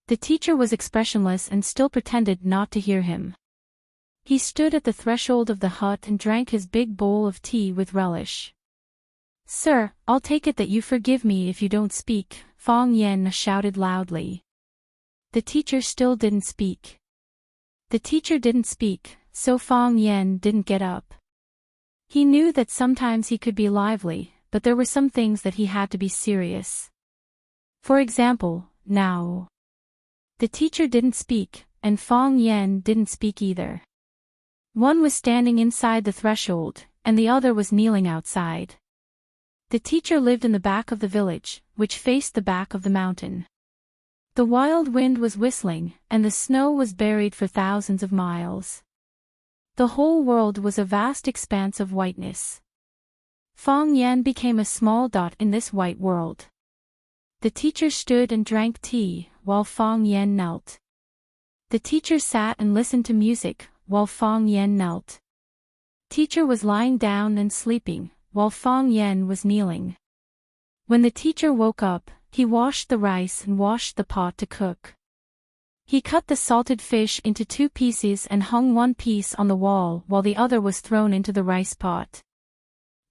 The teacher was expressionless and still pretended not to hear him. He stood at the threshold of the hut and drank his big bowl of tea with relish. "Sir, I'll take it that you forgive me if you don't speak," Fong Yen shouted loudly. The teacher still didn't speak. The teacher didn't speak, so Fong Yen didn't get up. He knew that sometimes he could be lively, but there were some things that he had to be serious. For example, now. The teacher didn't speak, and Fong Yen didn't speak either. One was standing inside the threshold, and the other was kneeling outside. The teacher lived in the back of the village, which faced the back of the mountain. The wild wind was whistling, and the snow was buried for thousands of miles. The whole world was a vast expanse of whiteness. Fong Yen became a small dot in this white world. The teacher stood and drank tea, while Fong Yen knelt. The teacher sat and listened to music, while Fong Yen knelt. Teacher was lying down and sleeping, while Fong Yen was kneeling. When the teacher woke up, he washed the rice and washed the pot to cook. He cut the salted fish into 2 pieces and hung one piece on the wall while the other was thrown into the rice pot.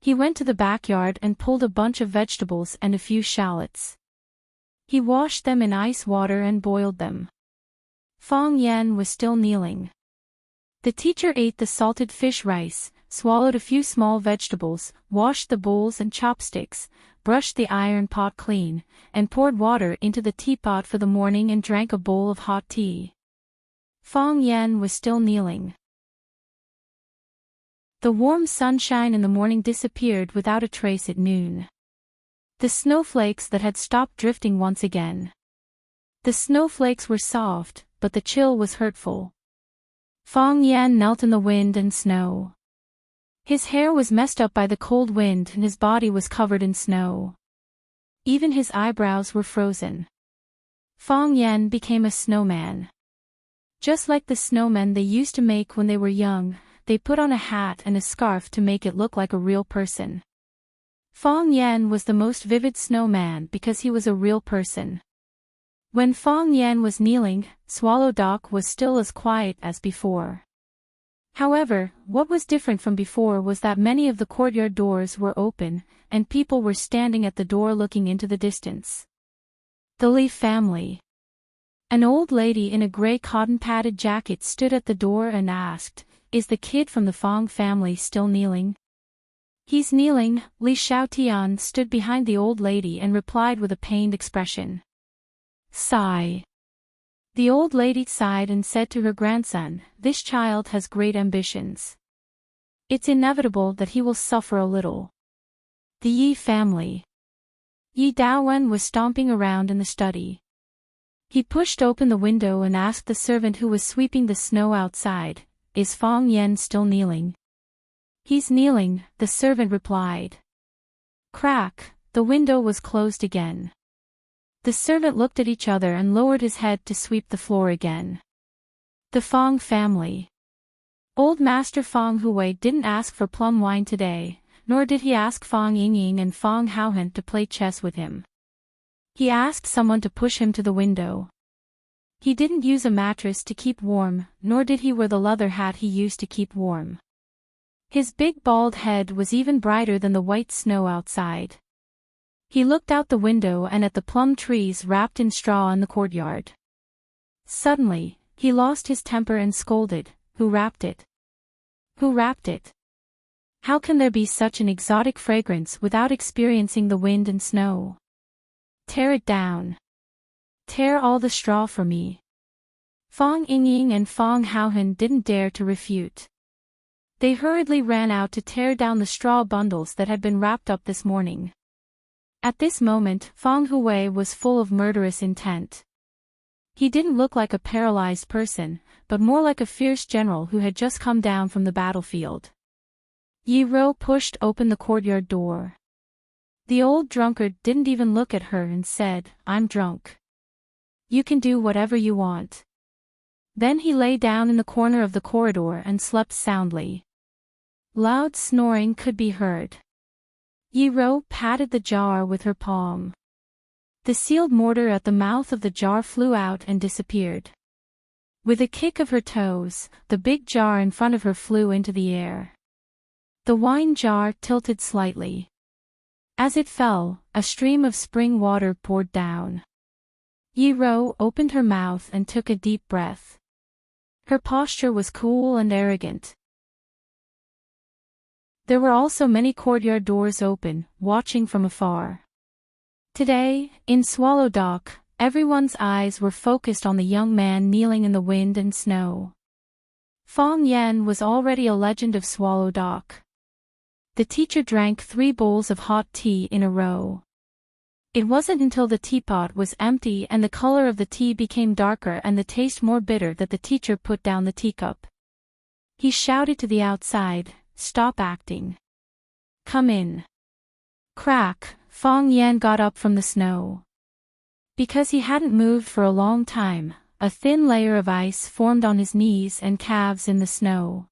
He went to the backyard and pulled a bunch of vegetables and a few shallots. He washed them in ice water and boiled them. Fong Yen was still kneeling. The teacher ate the salted fish rice, swallowed a few small vegetables, washed the bowls and chopsticks, brushed the iron pot clean, and poured water into the teapot for the morning and drank a bowl of hot tea. Fong Yen was still kneeling. The warm sunshine in the morning disappeared without a trace at noon. The snowflakes that had stopped drifting once again. The snowflakes were soft, but the chill was hurtful. Fong Yen knelt in the wind and snow. His hair was messed up by the cold wind and his body was covered in snow. Even his eyebrows were frozen. Fong Yen became a snowman. Just like the snowmen they used to make when they were young, they put on a hat and a scarf to make it look like a real person. Fong Yen was the most vivid snowman because he was a real person. When Fong Yen was kneeling, Swallow Dock was still as quiet as before. However, what was different from before was that many of the courtyard doors were open, and people were standing at the door looking into the distance. The Lee family. An old lady in a gray cotton-padded jacket stood at the door and asked, "Is the kid from the Fong family still kneeling?" "He's kneeling," Li Xiaotian stood behind the old lady and replied with a pained expression. Sigh. The old lady sighed and said to her grandson, "This child has great ambitions. It's inevitable that he will suffer a little." The Yi family. Yi Daowen was stomping around in the study. He pushed open the window and asked the servant who was sweeping the snow outside, "Is Fong Yen still kneeling?" "He's kneeling," the servant replied. Crack, the window was closed again. The servant looked at each other and lowered his head to sweep the floor again. The Fong family. Old Master Fong Hui didn't ask for plum wine today, nor did he ask Fong Yingying and Fong Haohen to play chess with him. He asked someone to push him to the window. He didn't use a mattress to keep warm, nor did he wear the leather hat he used to keep warm. His big bald head was even brighter than the white snow outside. He looked out the window and at the plum trees wrapped in straw in the courtyard. Suddenly, he lost his temper and scolded, "Who wrapped it? Who wrapped it? How can there be such an exotic fragrance without experiencing the wind and snow? Tear it down. Tear all the straw for me." Fong Yingying and Fong Haohen didn't dare to refute. They hurriedly ran out to tear down the straw bundles that had been wrapped up this morning. At this moment, Fong Hui was full of murderous intent. He didn't look like a paralyzed person, but more like a fierce general who had just come down from the battlefield. Yi Ro pushed open the courtyard door. The old drunkard didn't even look at her and said, "I'm drunk. You can do whatever you want." Then he lay down in the corner of the corridor and slept soundly. Loud snoring could be heard. Yi Ro patted the jar with her palm. The sealed mortar at the mouth of the jar flew out and disappeared. With a kick of her toes, the big jar in front of her flew into the air. The wine jar tilted slightly. As it fell, a stream of spring water poured down. Yi-Ro opened her mouth and took a deep breath. Her posture was cool and arrogant. There were also many courtyard doors open, watching from afar. Today, in Swallow Dock, everyone's eyes were focused on the young man kneeling in the wind and snow. Fong Yen was already a legend of Swallow Dock. The teacher drank 3 bowls of hot tea in a row. It wasn't until the teapot was empty and the color of the tea became darker and the taste more bitter that the teacher put down the teacup. He shouted to the outside, "Stop acting. Come in." Crack, Fong Yen got up from the snow. Because he hadn't moved for a long time, a thin layer of ice formed on his knees and calves in the snow.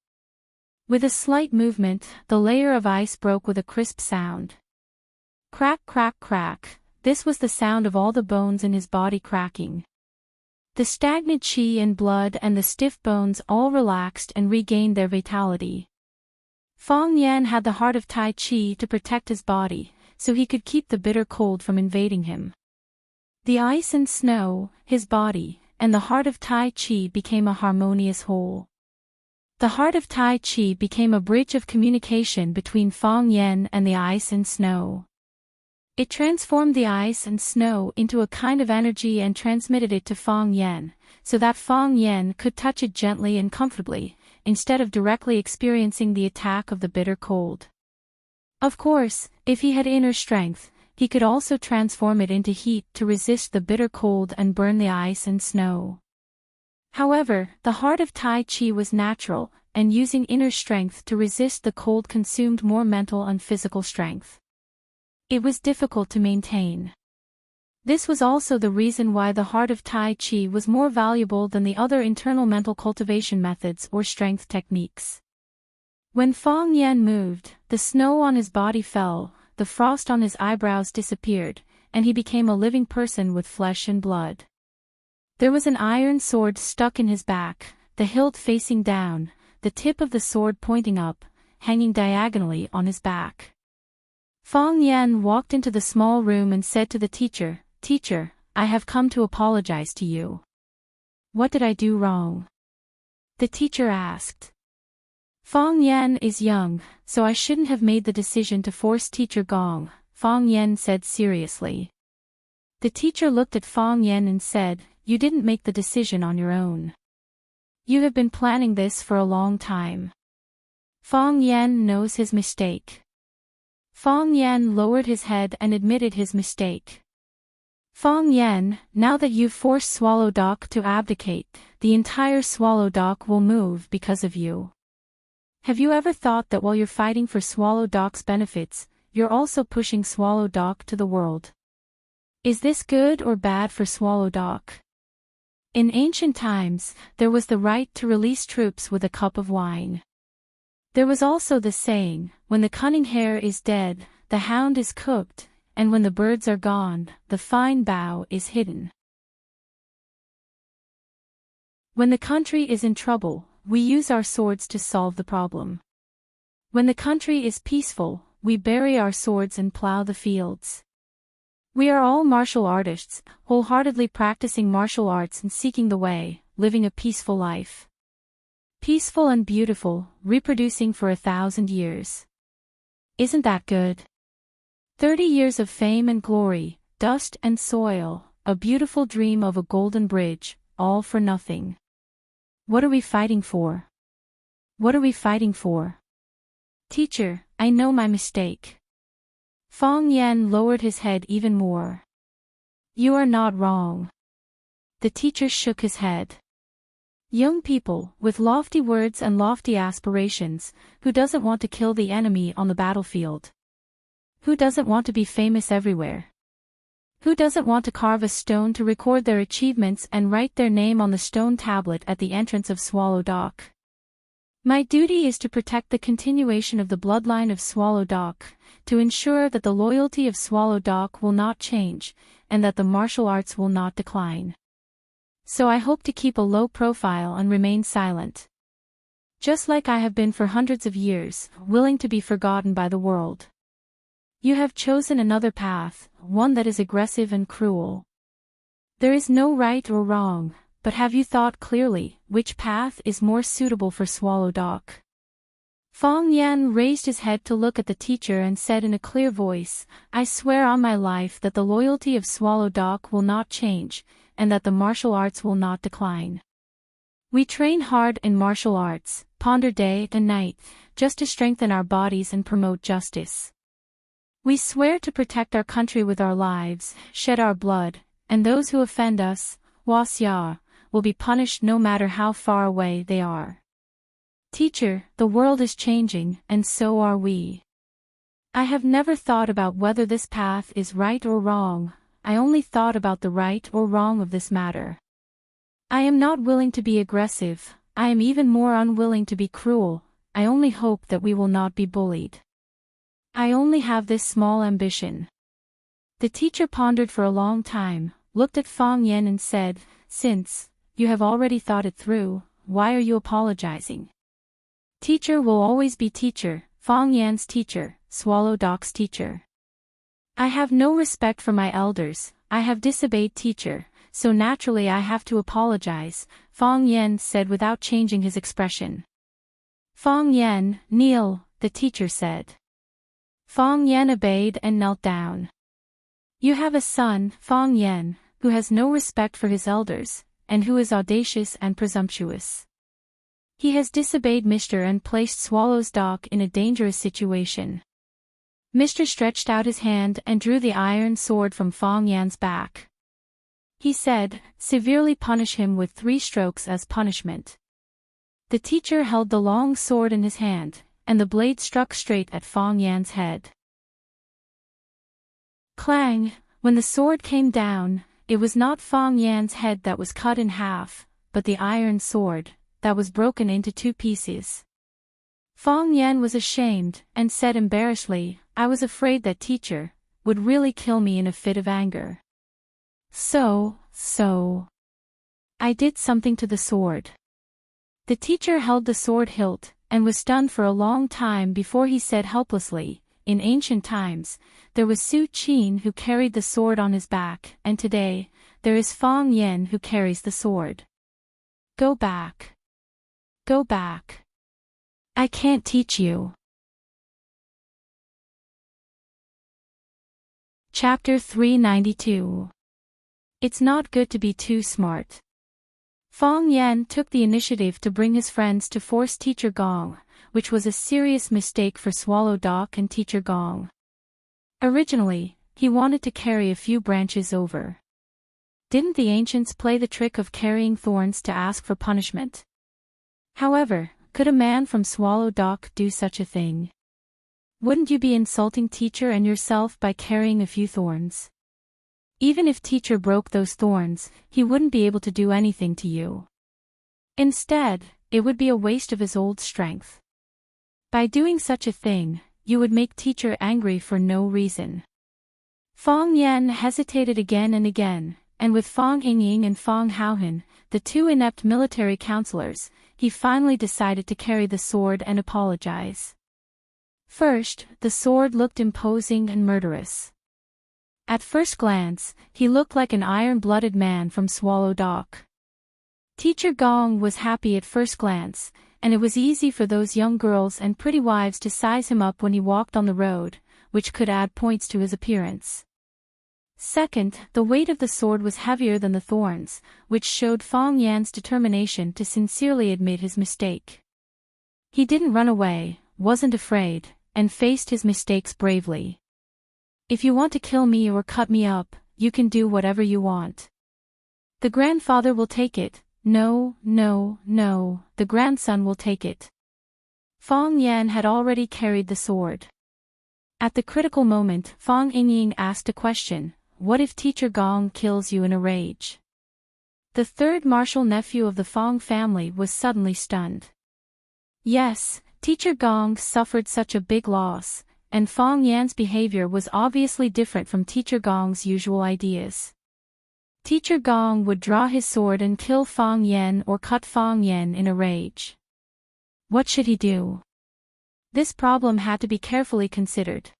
With a slight movement, the layer of ice broke with a crisp sound. Crack, crack, crack. This was the sound of all the bones in his body cracking. The stagnant qi and blood and the stiff bones all relaxed and regained their vitality. Fong Yen had the heart of Tai Chi to protect his body, so he could keep the bitter cold from invading him. The ice and snow, his body, and the heart of Tai Chi became a harmonious whole. The heart of Tai Chi became a bridge of communication between Fong Yen and the ice and snow. It transformed the ice and snow into a kind of energy and transmitted it to Fong Yen, so that Fong Yen could touch it gently and comfortably, instead of directly experiencing the attack of the bitter cold. Of course, if he had inner strength, he could also transform it into heat to resist the bitter cold and burn the ice and snow. However, the heart of Tai Chi was natural, and using inner strength to resist the cold consumed more mental and physical strength. It was difficult to maintain. This was also the reason why the heart of Tai Chi was more valuable than the other internal mental cultivation methods or strength techniques. When Fong Yen moved, the snow on his body fell, the frost on his eyebrows disappeared, and he became a living person with flesh and blood. There was an iron sword stuck in his back, the hilt facing down, the tip of the sword pointing up, hanging diagonally on his back. Fong Yen walked into the small room and said to the teacher, "Teacher, I have come to apologize to you." "What did I do wrong?" the teacher asked. "Fong Yen is young, so I shouldn't have made the decision to force Teacher Gong," Fong Yen said seriously. The teacher looked at Fong Yen and said, "You didn't make the decision on your own. You have been planning this for a long time." Fong Yen knows his mistake. Fong Yen lowered his head and admitted his mistake. "Fong Yen, now that you've forced Swallow Dock to abdicate, the entire Swallow Dock will move because of you. Have you ever thought that while you're fighting for Swallow Dock's benefits, you're also pushing Swallow Dock to the world? Is this good or bad for Swallow Dock?" In ancient times, there was the right to release troops with a cup of wine. There was also the saying, "When the cunning hare is dead, the hound is cooked, and when the birds are gone, the fine bough is hidden." When the country is in trouble, we use our swords to solve the problem. When the country is peaceful, we bury our swords and plow the fields. We are all martial artists, wholeheartedly practicing martial arts and seeking the way, living a peaceful life. Peaceful and beautiful, reproducing for 1,000 years. Isn't that good? 30 years of fame and glory, dust and soil, a beautiful dream of a golden bridge, all for nothing. What are we fighting for? What are we fighting for? Teacher, I know my mistake. Fong Yen lowered his head even more. You are not wrong. The teacher shook his head. Young people, with lofty words and lofty aspirations, who doesn't want to kill the enemy on the battlefield? Who doesn't want to be famous everywhere? Who doesn't want to carve a stone to record their achievements and write their name on the stone tablet at the entrance of Swallow Dock? My duty is to protect the continuation of the bloodline of Swallow Dog, to ensure that the loyalty of Swallow Dog will not change, and that the martial arts will not decline. So I hope to keep a low profile and remain silent. Just like I have been for hundreds of years, willing to be forgotten by the world. You have chosen another path, one that is aggressive and cruel. There is no right or wrong, but have you thought clearly which path is more suitable for Swallow Dog? Fong Yan raised his head to look at the teacher and said in a clear voice, I swear on my life that the loyalty of Swallow Dog will not change, and that the martial arts will not decline. We train hard in martial arts, ponder day and night, just to strengthen our bodies and promote justice. We swear to protect our country with our lives, shed our blood, and those who offend us, Wasia, will be punished no matter how far away they are. Teacher, the world is changing, and so are we. I have never thought about whether this path is right or wrong, I only thought about the right or wrong of this matter. I am not willing to be aggressive, I am even more unwilling to be cruel, I only hope that we will not be bullied. I only have this small ambition. The teacher pondered for a long time, looked at Fong Yan and said, Since you have already thought it through, why are you apologizing? Teacher will always be teacher, Fong Yan's teacher, Swallow Dog's teacher. I have no respect for my elders, I have disobeyed teacher, so naturally I have to apologize, Fong Yan said without changing his expression. Fong Yan, kneel, the teacher said. Fong Yan obeyed and knelt down. You have a son, Fong Yan, who has no respect for his elders, and who is audacious and presumptuous. He has disobeyed Mr. and placed Swallow's Dog in a dangerous situation. Mr. stretched out his hand and drew the iron sword from Fong Yan's back. He said, severely punish him with 3 strokes as punishment. The teacher held the long sword in his hand, and the blade struck straight at Fong Yan's head. Clang! When the sword came down, it was not Fong Yan's head that was cut in half, but the iron sword, that was broken into 2 pieces. Fong Yan was ashamed, and said embarrassedly, I was afraid that teacher would really kill me in a fit of anger. So, I did something to the sword. The teacher held the sword hilt, and was stunned for a long time before he said helplessly, in ancient times, there was Su Qin who carried the sword on his back, and today, there is Fong Yan who carries the sword. Go back. Go back. I can't teach you. Chapter 392. It's not good to be too smart. Fong Yan took the initiative to bring his friends to force Teacher Gong, which was a serious mistake for Swallow Dog and Teacher Gong. Originally, he wanted to carry a few branches over. Didn't the ancients play the trick of carrying thorns to ask for punishment? However, could a man from Swallow Dog do such a thing? Wouldn't you be insulting teacher and yourself by carrying a few thorns? Even if teacher broke those thorns, he wouldn't be able to do anything to you. Instead, it would be a waste of his old strength. By doing such a thing, you would make teacher angry for no reason. Fong Yan hesitated again and again, and with Fong Ying and Fong Haohan, the 2 inept military counselors, he finally decided to carry the sword and apologize. First, the sword looked imposing and murderous. At first glance, he looked like an iron-blooded man from Swallow Dog. Teacher Gong was happy at first glance, and it was easy for those young girls and pretty wives to size him up when he walked on the road, which could add points to his appearance. Second, the weight of the sword was heavier than the thorns, which showed Fong Yan's determination to sincerely admit his mistake. He didn't run away, wasn't afraid, and faced his mistakes bravely. If you want to kill me or cut me up, you can do whatever you want. The grandfather will take it. No, the grandson will take it. Fong Yan had already carried the sword. At the critical moment, Fong Ying asked a question, what if Teacher Gong kills you in a rage? The 3rd martial nephew of the Fong family was suddenly stunned. Yes, Teacher Gong suffered such a big loss, and Fong Yan's behavior was obviously different from Teacher Gong's usual ideas. Teacher Gong would draw his sword and kill Fong Yan or cut Fong Yan in a rage. What should he do? This problem had to be carefully considered.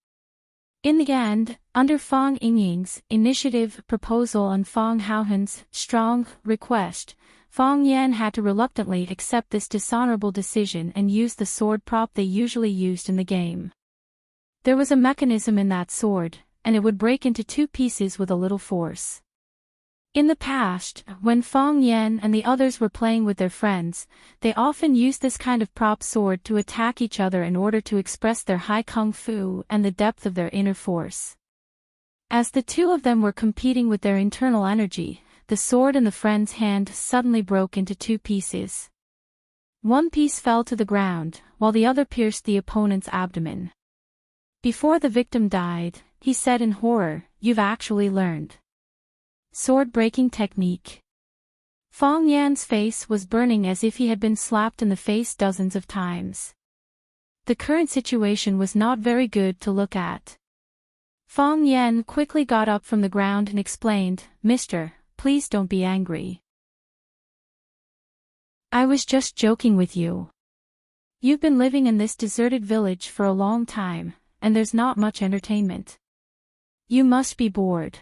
In the end, under Fong Yingying's initiative, proposal and Fong Haohen's strong request, Fong Yan had to reluctantly accept this dishonorable decision and use the sword prop they usually used in the game. There was a mechanism in that sword, and it would break into two pieces with a little force. In the past, when Fong Yan and the others were playing with their friends, they often used this kind of prop sword to attack each other in order to express their high kung fu and the depth of their inner force. As the two of them were competing with their internal energy, the sword in the friend's hand suddenly broke into two pieces. One piece fell to the ground, while the other pierced the opponent's abdomen. Before the victim died, he said in horror, "You've actually learned sword-breaking technique." Fong Yan's face was burning as if he had been slapped in the face dozens of times. The current situation was not very good to look at. Fong Yan quickly got up from the ground and explained, "Mister, please don't be angry. I was just joking with you. You've been living in this deserted village for a long time, and there's not much entertainment. You must be bored.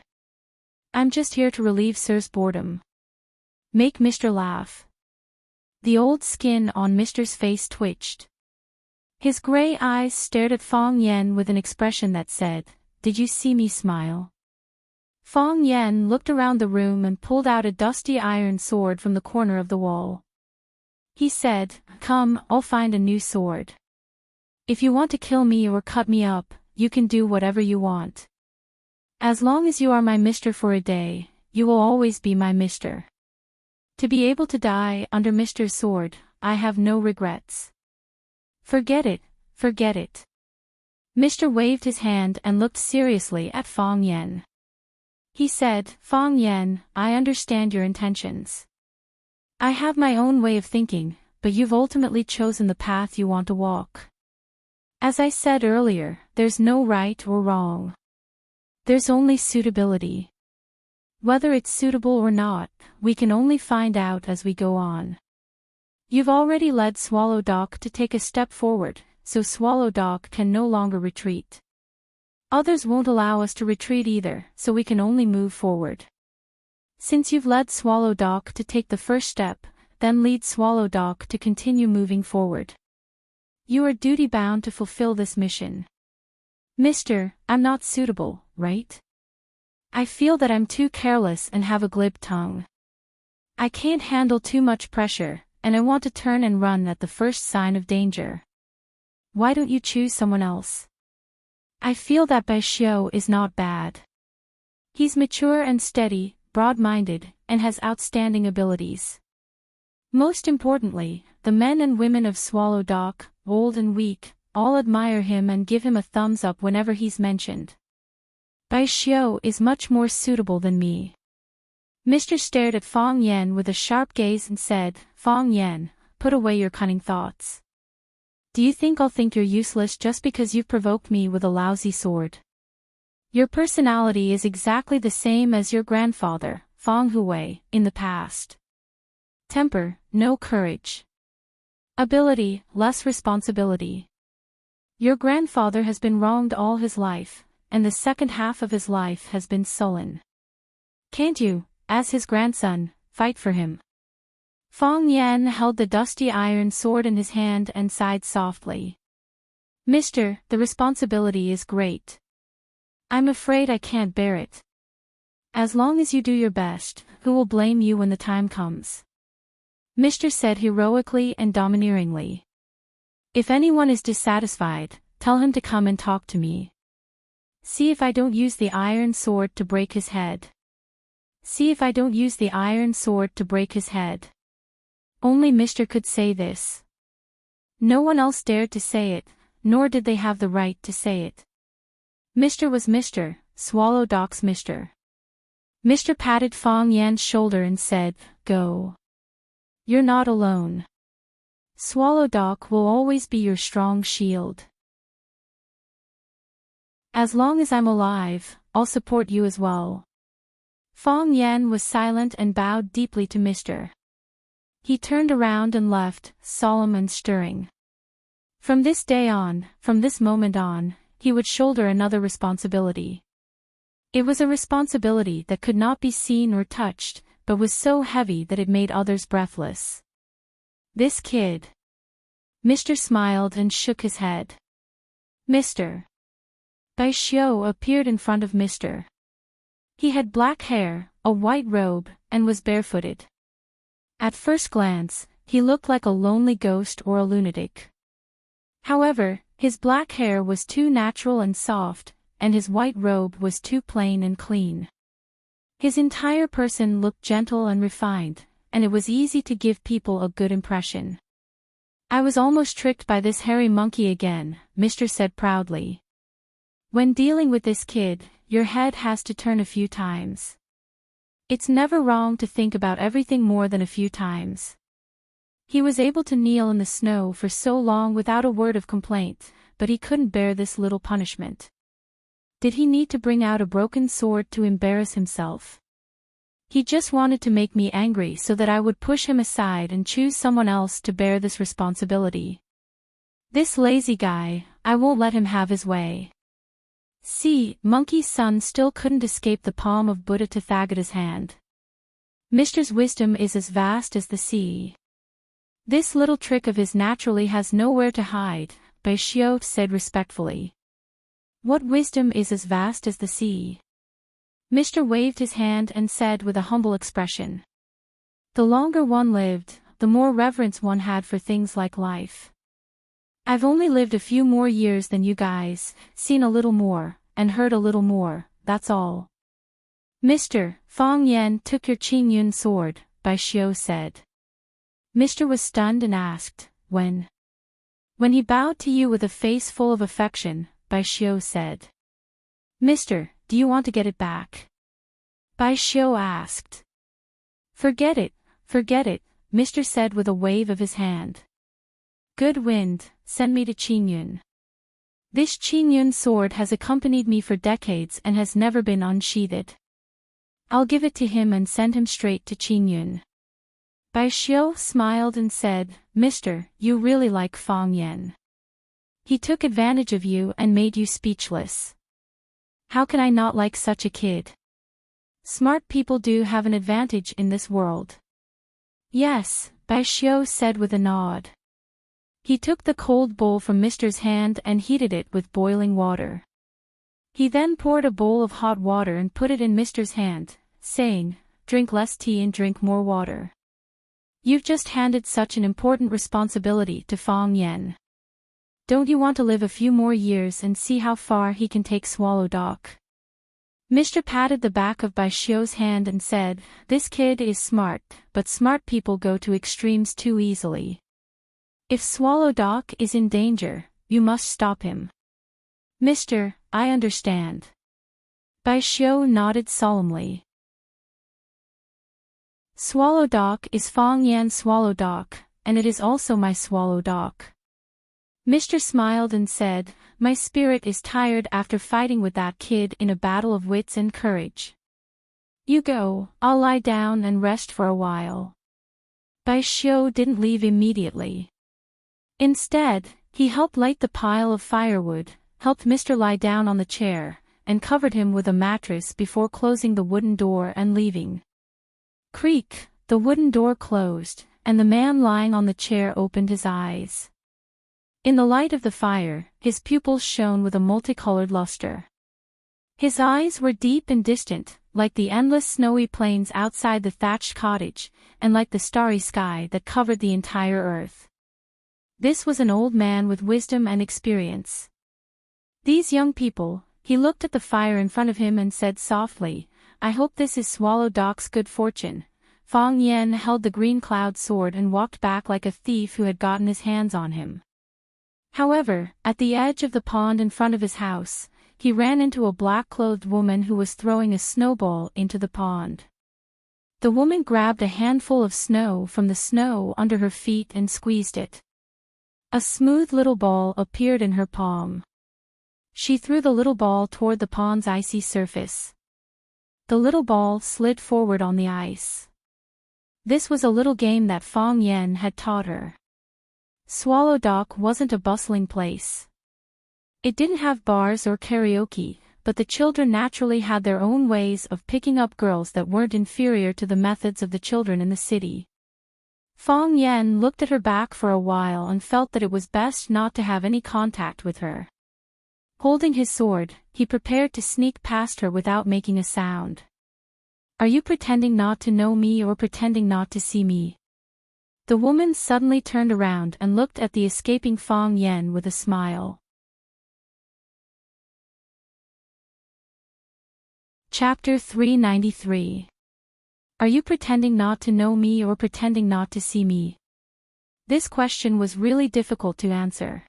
I'm just here to relieve Sir's boredom. Make Mr. laugh." The old skin on Mr.'s face twitched. His gray eyes stared at Fong Yan with an expression that said, "Did you see me smile?" Fong Yan looked around the room and pulled out a dusty iron sword from the corner of the wall. He said, "Come, I'll find a new sword. If you want to kill me or cut me up, you can do whatever you want. As long as you are my mister for a day, you will always be my mister. To be able to die under Mister's sword, I have no regrets. Forget it, forget it." Mister waved his hand and looked seriously at Fong Yan. He said, "Fong Yan, I understand your intentions. I have my own way of thinking, but you've ultimately chosen the path you want to walk. As I said earlier, there's no right or wrong. There's only suitability. Whether it's suitable or not, we can only find out as we go on. You've already led Swallow Dog to take a step forward, so Swallow Dog can no longer retreat. Others won't allow us to retreat either, so we can only move forward. Since you've led Swallow Dog to take the first step, then lead Swallow Dog to continue moving forward. You are duty-bound to fulfill this mission. Mister, I'm not suitable, right? I feel that I'm too careless and have a glib tongue. I can't handle too much pressure, and I want to turn and run at the first sign of danger. Why don't you choose someone else? I feel that Bai Xiao is not bad. He's mature and steady, broad-minded, and has outstanding abilities. Most importantly, the men and women of Swallow Dog, old and weak, all admire him and give him a thumbs up whenever he's mentioned. Bai Xiao is much more suitable than me." Mr. stared at Fong Yan with a sharp gaze and said, "Fong Yan, put away your cunning thoughts. Do you think I'll think you're useless just because you've provoked me with a lousy sword? Your personality is exactly the same as your grandfather, Fong Hui, in the past. Temper, no courage. Ability, less responsibility. Your grandfather has been wronged all his life, and the second half of his life has been sullen. Can't you, as his grandson, fight for him?" Fong Yan held the dusty iron sword in his hand and sighed softly. "Mister, the responsibility is great. I'm afraid I can't bear it. As long as you do your best, who will blame you when the time comes?" Mister said heroically and domineeringly. "If anyone is dissatisfied, tell him to come and talk to me. See if I don't use the iron sword to break his head. See if I don't use the iron sword to break his head." Only Mister could say this. No one else dared to say it, nor did they have the right to say it. Mister was Mister, Swallow Dog's Mister. Mister patted Fong Yan's shoulder and said, "Go. You're not alone. Swallow Dog will always be your strong shield. As long as I'm alive, I'll support you as well. Fong Yan was silent and bowed deeply to Mr. He turned around and left, solemn and stirring. From this day on, from this moment on, he would shoulder another responsibility. It was a responsibility that could not be seen or touched, but was so heavy that it made others breathless. This kid. Mr. smiled and shook his head. Mr. Bai Xiu appeared in front of Mr. He had black hair, a white robe, and was barefooted. At first glance, he looked like a lonely ghost or a lunatic. However, his black hair was too natural and soft, and his white robe was too plain and clean. His entire person looked gentle and refined, and it was easy to give people a good impression. I was almost tricked by this hairy monkey again, Mr. said proudly. When dealing with this kid, your head has to turn a few times. It's never wrong to think about everything more than a few times. He was able to kneel in the snow for so long without a word of complaint, but he couldn't bear this little punishment. Did he need to bring out a broken sword to embarrass himself? He just wanted to make me angry so that I would push him aside and choose someone else to bear this responsibility. This lazy guy, I won't let him have his way. See, Monkey's son still couldn't escape the palm of Buddha Tathagata's hand. Mr.'s wisdom is as vast as the sea. This little trick of his naturally has nowhere to hide, Bai Xiu said respectfully. What wisdom is as vast as the sea? Mr. waved his hand and said with a humble expression. The longer one lived, the more reverence one had for things like life. I've only lived a few more years than you guys, seen a little more, and heard a little more, that's all. Mr. Fong Yan took your Qingyun sword, Bai Xiu said. Mr. was stunned and asked, when? When he bowed to you with a face full of affection, Bai Xiu said. Mr., do you want to get it back? Bai Xiu asked. Forget it, Mr. said with a wave of his hand. Good wind, send me to Qingyun. This Qingyun sword has accompanied me for decades and has never been unsheathed. I'll give it to him and send him straight to Qingyun. Bai Xiu smiled and said, Mister, you really like Fong Yan. He took advantage of you and made you speechless. How can I not like such a kid? Smart people do have an advantage in this world. Yes, Bai Xiu said with a nod. He took the cold bowl from Mister's hand and heated it with boiling water. He then poured a bowl of hot water and put it in Mister's hand, saying, drink less tea and drink more water. You've just handed such an important responsibility to Fong Yan. Don't you want to live a few more years and see how far he can take Swallow Dog? Mr. patted the back of Bai Xiu's hand and said, this kid is smart, but smart people go to extremes too easily. If Swallow Dog is in danger, you must stop him. Mister, I understand. Bai Xiu nodded solemnly. Swallow Dog is Fong Yan's Swallow Dog, and it is also my Swallow Dog. Mr. smiled and said, my spirit is tired after fighting with that kid in a battle of wits and courage. You go, I'll lie down and rest for a while. Bai Xiu didn't leave immediately. Instead, he helped light the pile of firewood, helped Mr. lie down on the chair, and covered him with a mattress before closing the wooden door and leaving. Creak, the wooden door closed, and the man lying on the chair opened his eyes. In the light of the fire, his pupils shone with a multicolored luster. His eyes were deep and distant, like the endless snowy plains outside the thatched cottage, and like the starry sky that covered the entire earth. This was an old man with wisdom and experience. These young people, he looked at the fire in front of him and said softly, I hope this is Swallow Dog's good fortune. Fong Yan held the green cloud sword and walked back like a thief who had gotten his hands on him. However, at the edge of the pond in front of his house, he ran into a black-clothed woman who was throwing a snowball into the pond. The woman grabbed a handful of snow from the snow under her feet and squeezed it. A smooth little ball appeared in her palm. She threw the little ball toward the pond's icy surface. The little ball slid forward on the ice. This was a little game that Fong Yen had taught her. Swallow Dock wasn't a bustling place. It didn't have bars or karaoke, but the children naturally had their own ways of picking up girls that weren't inferior to the methods of the children in the city. Fong Yen looked at her back for a while and felt that it was best not to have any contact with her. Holding his sword, he prepared to sneak past her without making a sound. Are you pretending not to know me or pretending not to see me? The woman suddenly turned around and looked at the escaping Fong Yen with a smile. Chapter 393. Are you pretending not to know me or pretending not to see me? This question was really difficult to answer.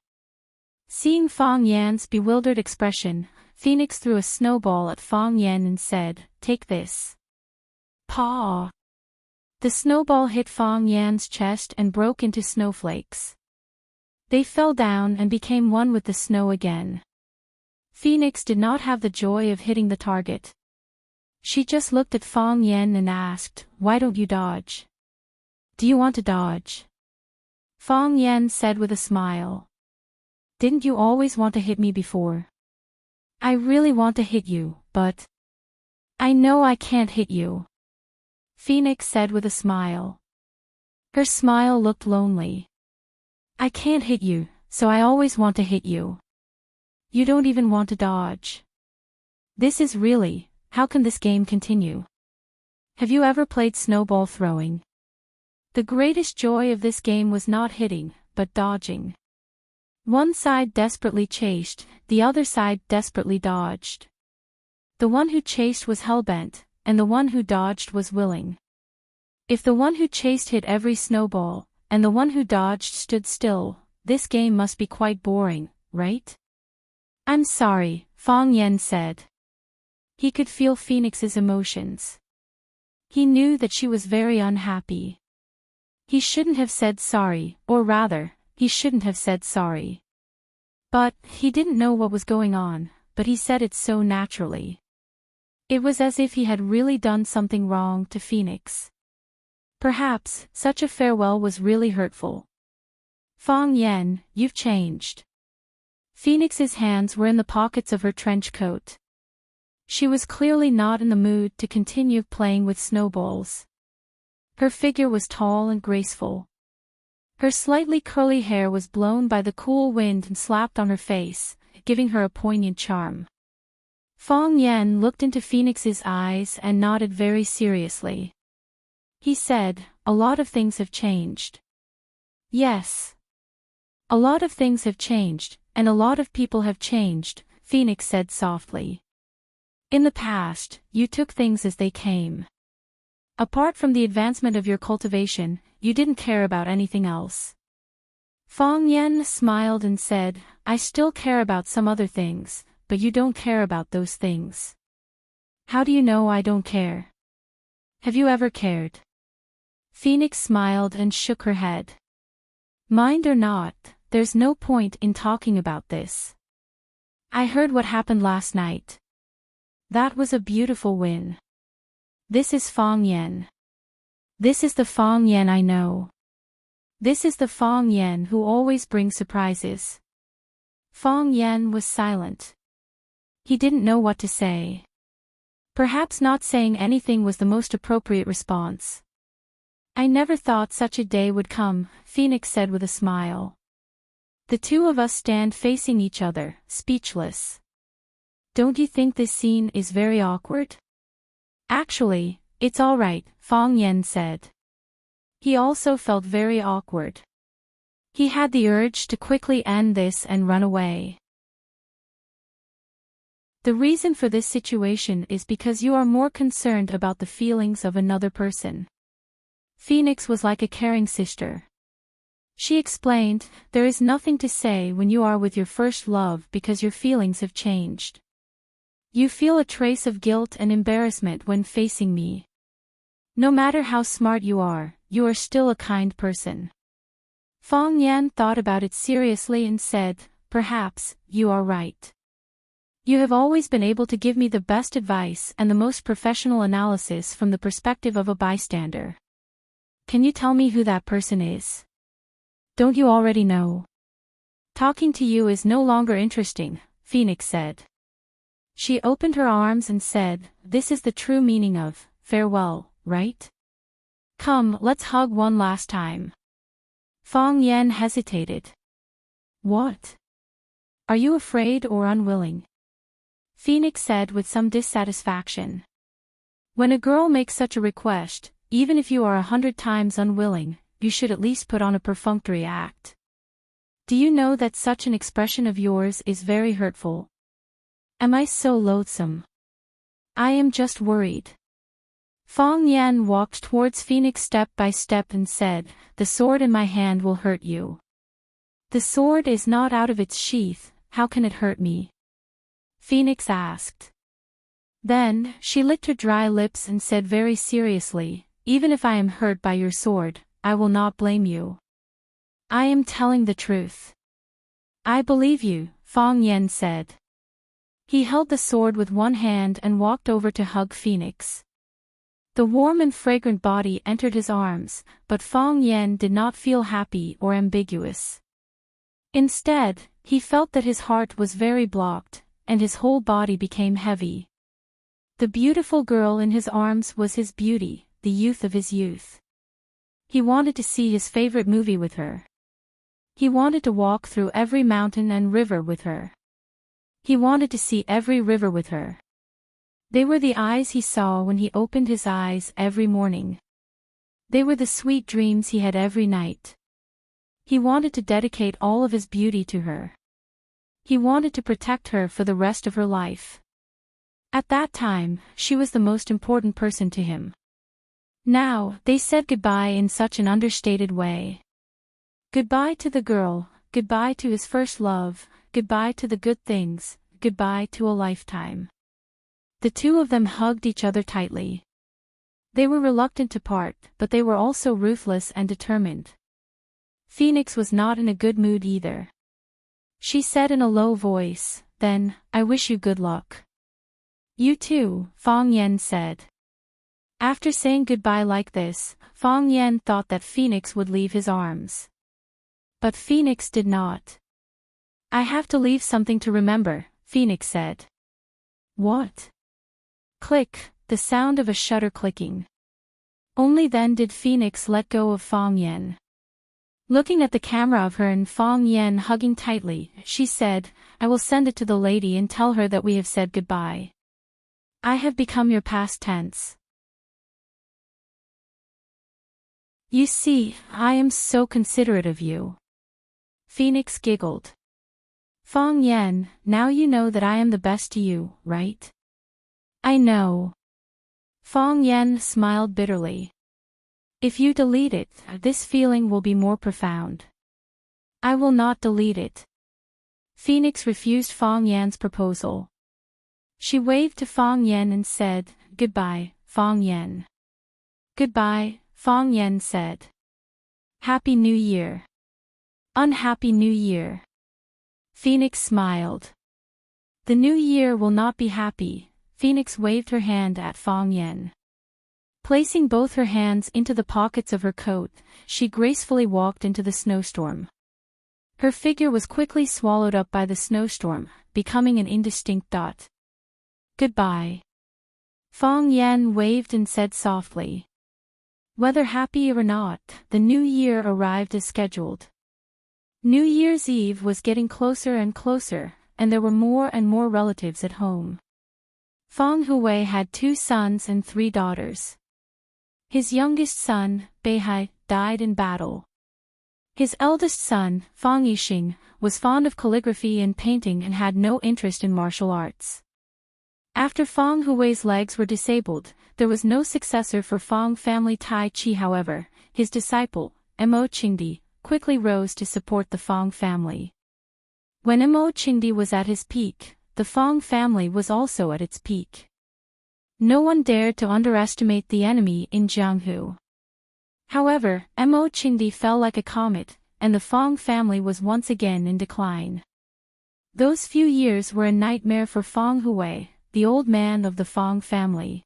Seeing Fong Yan's bewildered expression, Phoenix threw a snowball at Fong Yan and said, "Take this." Paw! The snowball hit Fong Yan's chest and broke into snowflakes. They fell down and became one with the snow again. Phoenix did not have the joy of hitting the target. She just looked at Fong Yan and asked, "Why don't you dodge?" "Do you want to dodge?" Fong Yan said with a smile. "Didn't you always want to hit me before?" "I really want to hit you, but I know I can't hit you," Phoenix said with a smile. Her smile looked lonely. "I can't hit you, so I always want to hit you. You don't even want to dodge. This is really, how can this game continue? Have you ever played snowball throwing? The greatest joy of this game was not hitting, but dodging. One side desperately chased, the other side desperately dodged. The one who chased was hellbent, and the one who dodged was willing. If the one who chased hit every snowball, and the one who dodged stood still, this game must be quite boring, right? "I'm sorry," Fong Yen said. He could feel Phoenix's emotions. He knew that she was very unhappy. He shouldn't have said sorry, or rather, he shouldn't have said sorry. But, he didn't know what was going on, but he said it so naturally. It was as if he had really done something wrong to Phoenix. Perhaps, such a farewell was really hurtful. "Fong Yen, you've changed." Phoenix's hands were in the pockets of her trench coat. She was clearly not in the mood to continue playing with snowballs. Her figure was tall and graceful. Her slightly curly hair was blown by the cool wind and slapped on her face, giving her a poignant charm. Fong Yen looked into Phoenix's eyes and nodded very seriously. He said, "A lot of things have changed." "Yes. A lot of things have changed, and a lot of people have changed," Phoenix said softly. "In the past, you took things as they came. Apart from the advancement of your cultivation, you didn't care about anything else." Fong Yen smiled and said, "I still care about some other things, but you don't care about those things." "How do you know I don't care? Have you ever cared?" Phoenix smiled and shook her head. "Mind or not, there's no point in talking about this. I heard what happened last night. That was a beautiful win. This is Fong Yen. This is the Fong Yen I know. This is the Fong Yen who always brings surprises." Fong Yen was silent. He didn't know what to say. Perhaps not saying anything was the most appropriate response. "I never thought such a day would come," Phoenix said with a smile. The two of us stand facing each other, speechless. "Don't you think this scene is very awkward?" "Actually, it's all right," Fong Yen said. He also felt very awkward. He had the urge to quickly end this and run away. "The reason for this situation is because you are more concerned about the feelings of another person." Phoenix was like a caring sister. She explained, "There is nothing to say when you are with your first love because your feelings have changed. You feel a trace of guilt and embarrassment when facing me. No matter how smart you are still a kind person." Fong Yan thought about it seriously and said, "Perhaps, you are right. You have always been able to give me the best advice and the most professional analysis from the perspective of a bystander. Can you tell me who that person is? Don't you already know?" "Talking to you is no longer interesting," Phoenix said. She opened her arms and said, "This is the true meaning of farewell, right? Come, let's hug one last time." Fong Yan hesitated. "What? Are you afraid or unwilling?" Phoenix said with some dissatisfaction. "When a girl makes such a request, even if you are 100 times unwilling, you should at least put on a perfunctory act. Do you know that such an expression of yours is very hurtful? Am I so loathsome? I am just worried." Fong Yan walked towards Phoenix step by step and said, "The sword in my hand will hurt you." "The sword is not out of its sheath, how can it hurt me?" Phoenix asked. Then, she licked her dry lips and said very seriously, "Even if I am hurt by your sword, I will not blame you. I am telling the truth." "I believe you," Fong Yan said. He held the sword with one hand and walked over to hug Phoenix. The warm and fragrant body entered his arms, but Fong Yan did not feel happy or ambiguous. Instead, he felt that his heart was very blocked, and his whole body became heavy. The beautiful girl in his arms was his beauty, the youth of his youth. He wanted to see his favorite movie with her. He wanted to walk through every mountain and river with her. He wanted to see every river with her. They were the eyes he saw when he opened his eyes every morning. They were the sweet dreams he had every night. He wanted to dedicate all of his beauty to her. He wanted to protect her for the rest of her life. At that time, she was the most important person to him. Now, they said goodbye in such an understated way. Goodbye to the girl, goodbye to his first love, goodbye to the good things, goodbye to a lifetime. The two of them hugged each other tightly. They were reluctant to part, but they were also ruthless and determined. Phoenix was not in a good mood either. She said in a low voice, "Then, I wish you good luck." "You too," Fong Yan said. After saying goodbye like this, Fong Yan thought that Phoenix would leave his arms. But Phoenix did not. "I have to leave something to remember," Phoenix said. "What?" Click, the sound of a shutter clicking. Only then did Phoenix let go of Fong Yan. Looking at the camera of her and Fong Yan hugging tightly, she said, "I will send it to the lady and tell her that we have said goodbye. I have become your past tense. You see, I am so considerate of you." Phoenix giggled. "Fong Yan, now you know that I am the best to you, right?" "I know." Fong Yan smiled bitterly. "If you delete it, this feeling will be more profound." "I will not delete it." Phoenix refused Fong Yan's proposal. She waved to Fong Yan and said, "Goodbye, Fong Yan." "Goodbye," Fong Yan said. "Happy New Year." "Unhappy New Year." Phoenix smiled. "The new year will not be happy." Phoenix waved her hand at Fong Yan. Placing both her hands into the pockets of her coat, she gracefully walked into the snowstorm. Her figure was quickly swallowed up by the snowstorm, becoming an indistinct dot. "Goodbye." Fong Yan waved and said softly. Whether happy or not, the new year arrived as scheduled. New Year's Eve was getting closer and closer, and there were more and more relatives at home. Fong Hui had 2 sons and 3 daughters. His youngest son, Beihai, died in battle. His eldest son, Fong Yixing, was fond of calligraphy and painting and had no interest in martial arts. After Fong Hui's legs were disabled, there was no successor for Fong family Tai Chi. However, his disciple, Mo Qingdi, quickly rose to support the Fong family. When Mo Qingdi was at his peak, the Fong family was also at its peak. No one dared to underestimate the enemy in Jianghu. However, Mo Qingdi fell like a comet, and the Fong family was once again in decline. Those few years were a nightmare for Fong Hui, the old man of the Fong family.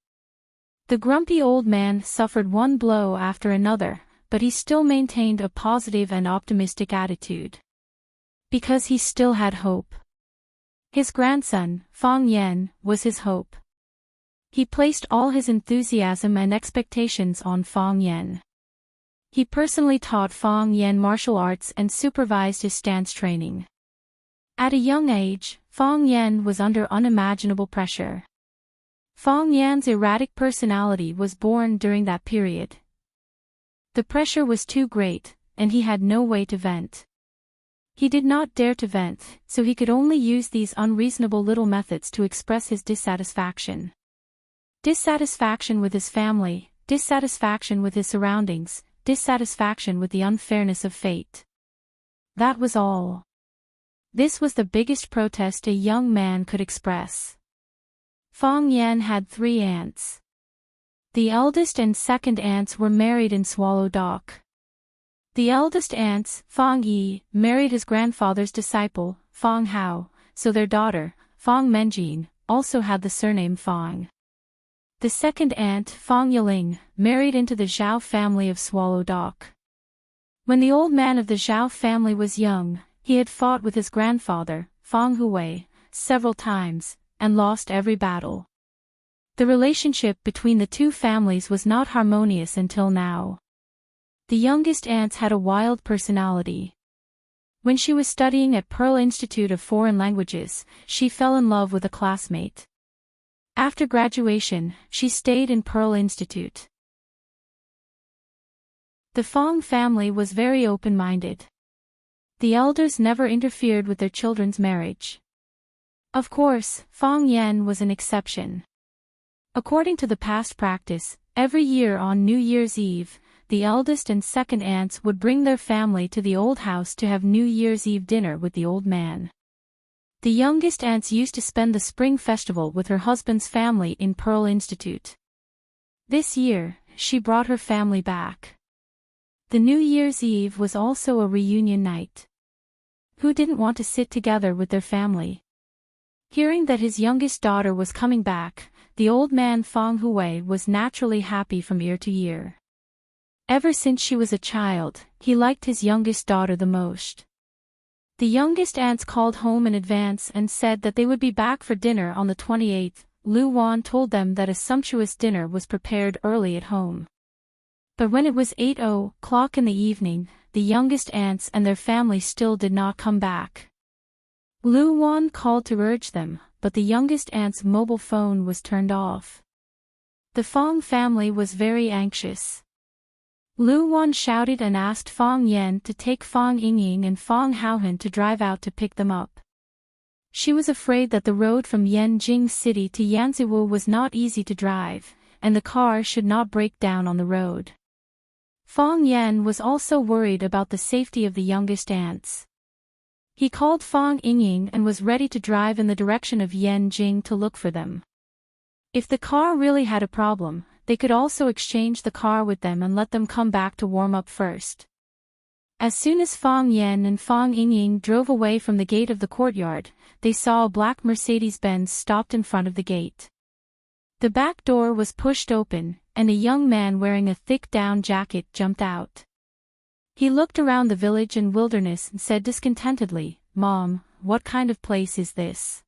The grumpy old man suffered one blow after another, but he still maintained a positive and optimistic attitude. Because he still had hope. His grandson, Fong Yan, was his hope. He placed all his enthusiasm and expectations on Fong Yan. He personally taught Fong Yan martial arts and supervised his stance training. At a young age, Fong Yan was under unimaginable pressure. Fong Yan's erratic personality was born during that period. The pressure was too great, and he had no way to vent. He did not dare to vent, so he could only use these unreasonable little methods to express his dissatisfaction. Dissatisfaction with his family, dissatisfaction with his surroundings, dissatisfaction with the unfairness of fate. That was all. This was the biggest protest a young man could express. Fong Yan had 3 aunts. The eldest and second aunts were married in Swallow Dock. The eldest aunts, Fong Yi, married his grandfather's disciple, Fong Hao, so their daughter, Fong Menjin, also had the surname Fong. The second aunt, Fong Yiling, married into the Zhao family of Swallow Dock. When the old man of the Zhao family was young, he had fought with his grandfather, Fong Hui, several times, and lost every battle. The relationship between the two families was not harmonious until now. The youngest aunt had a wild personality. When she was studying at Pearl Institute of Foreign Languages, she fell in love with a classmate. After graduation, she stayed in Pearl Institute. The Fong family was very open-minded. The elders never interfered with their children's marriage. Of course, Fong Yan was an exception. According to the past practice, every year on New Year's Eve, the eldest and second aunts would bring their family to the old house to have New Year's Eve dinner with the old man. The youngest aunts used to spend the spring festival with her husband's family in Pearl Institute. This year, she brought her family back. The New Year's Eve was also a reunion night. Who didn't want to sit together with their family? Hearing that his youngest daughter was coming back, the old man Fong Hui was naturally happy from ear to ear. Ever since she was a child, he liked his youngest daughter the most. The youngest aunts called home in advance and said that they would be back for dinner on the 28th. Lu Wan told them that a sumptuous dinner was prepared early at home. But when it was 8:00 in the evening, the youngest aunts and their family still did not come back. Lu Wan called to urge them, but the youngest aunt's mobile phone was turned off. The Fong family was very anxious. Lu Wan shouted and asked Fong Yan to take Fong Yingying and Fong Haohan to drive out to pick them up. She was afraid that the road from Yanjing City to Yanziwu was not easy to drive, and the car should not break down on the road. Fong Yan was also worried about the safety of the youngest aunts. He called Fong Yingying and was ready to drive in the direction of Yanjing to look for them. If the car really had a problem, they could also exchange the car with them and let them come back to warm up first. As soon as Fong Yan and Fong Yingying drove away from the gate of the courtyard, they saw a black Mercedes-Benz stopped in front of the gate. The back door was pushed open, and a young man wearing a thick down jacket jumped out. He looked around the village and wilderness and said discontentedly, "Mom, what kind of place is this?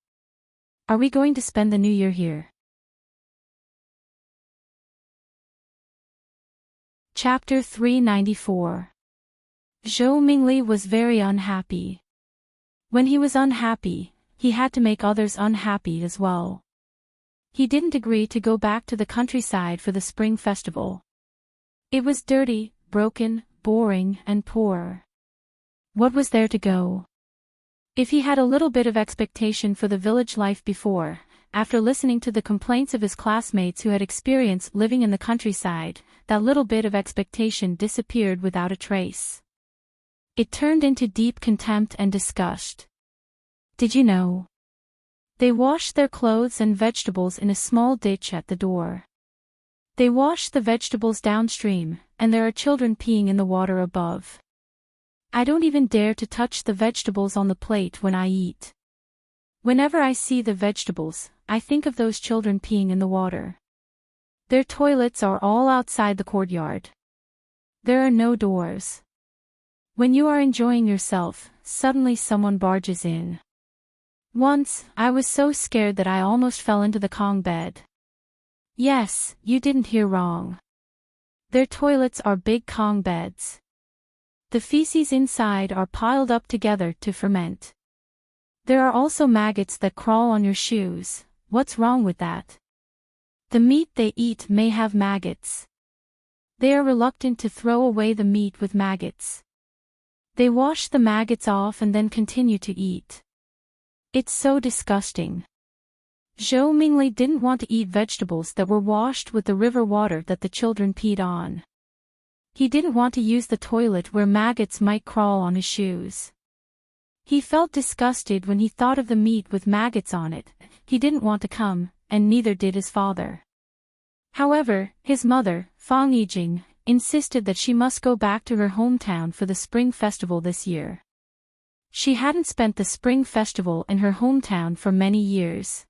Are we going to spend the New Year here?" Chapter 394. Zhou Mingli was very unhappy. When he was unhappy, he had to make others unhappy as well. He didn't agree to go back to the countryside for the spring festival. It was dirty, broken, boring, and poor. What was there to go? If he had a little bit of expectation for the village life before, after listening to the complaints of his classmates who had experienced living in the countryside, that little bit of expectation disappeared without a trace. It turned into deep contempt and disgust. Did you know? They washed their clothes and vegetables in a small ditch at the door. They wash the vegetables downstream, and there are children peeing in the water above. I don't even dare to touch the vegetables on the plate when I eat. Whenever I see the vegetables, I think of those children peeing in the water. Their toilets are all outside the courtyard. There are no doors. When you are enjoying yourself, suddenly someone barges in. Once, I was so scared that I almost fell into the Kong bed. Yes, you didn't hear wrong. Their toilets are big Kong beds. The feces inside are piled up together to ferment. There are also maggots that crawl on your shoes. What's wrong with that? The meat they eat may have maggots. They are reluctant to throw away the meat with maggots. They wash the maggots off and then continue to eat. It's so disgusting. Zhou Mingli didn't want to eat vegetables that were washed with the river water that the children peed on. He didn't want to use the toilet where maggots might crawl on his shoes. He felt disgusted when he thought of the meat with maggots on it. He didn't want to come, and neither did his father. However, his mother, Fang Yijing, insisted that she must go back to her hometown for the Spring Festival this year. She hadn't spent the Spring Festival in her hometown for many years.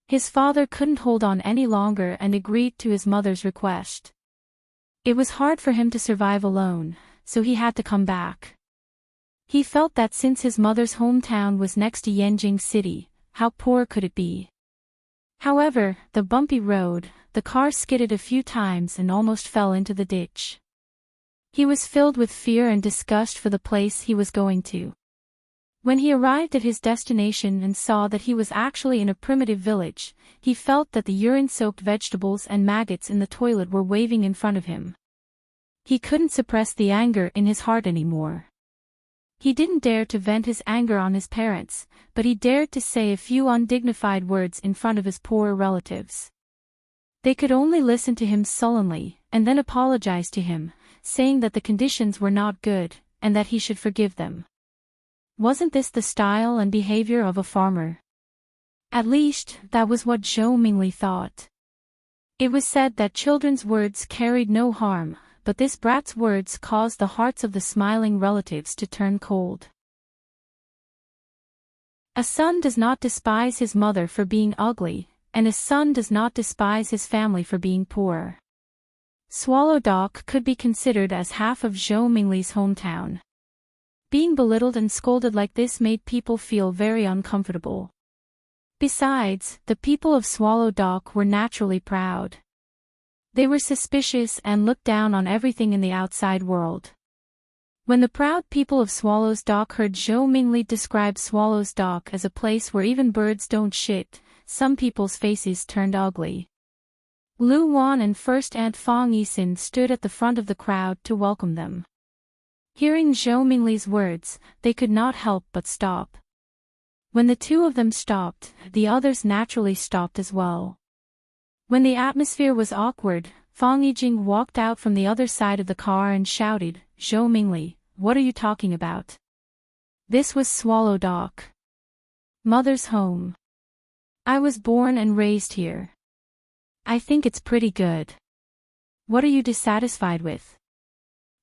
His father couldn't hold on any longer and agreed to his mother's request. It was hard for him to survive alone, so he had to come back. He felt that since his mother's hometown was next to Yanjing City, how poor could it be? However, the bumpy road, the car skidded a few times and almost fell into the ditch. He was filled with fear and disgust for the place he was going to. When he arrived at his destination and saw that he was actually in a primitive village, he felt that the urine-soaked vegetables and maggots in the toilet were waving in front of him. He couldn't suppress the anger in his heart anymore. He didn't dare to vent his anger on his parents, but he dared to say a few undignified words in front of his poorer relatives. They could only listen to him sullenly, and then apologize to him, saying that the conditions were not good, and that he should forgive them. Wasn't this the style and behavior of a farmer? At least, that was what Zhou Mingli thought. It was said that children's words carried no harm, but this brat's words caused the hearts of the smiling relatives to turn cold. A son does not despise his mother for being ugly, and a son does not despise his family for being poor. Swallow Dock could be considered as half of Zhou Mingli's hometown. Being belittled and scolded like this made people feel very uncomfortable. Besides, the people of Swallow Dock were naturally proud. They were suspicious and looked down on everything in the outside world. When the proud people of Swallow's Dock heard Zhou Mingli describe Swallow's Dock as a place where even birds don't shit, some people's faces turned ugly. Lu Wan and First Aunt Fang Yisin stood at the front of the crowd to welcome them. Hearing Zhou Mingli's words, they could not help but stop. When the two of them stopped, the others naturally stopped as well. When the atmosphere was awkward, Fang Yijing walked out from the other side of the car and shouted, "Zhou Mingli, what are you talking about? This was Swallow Dock. Mother's home. I was born and raised here. I think it's pretty good. What are you dissatisfied with?"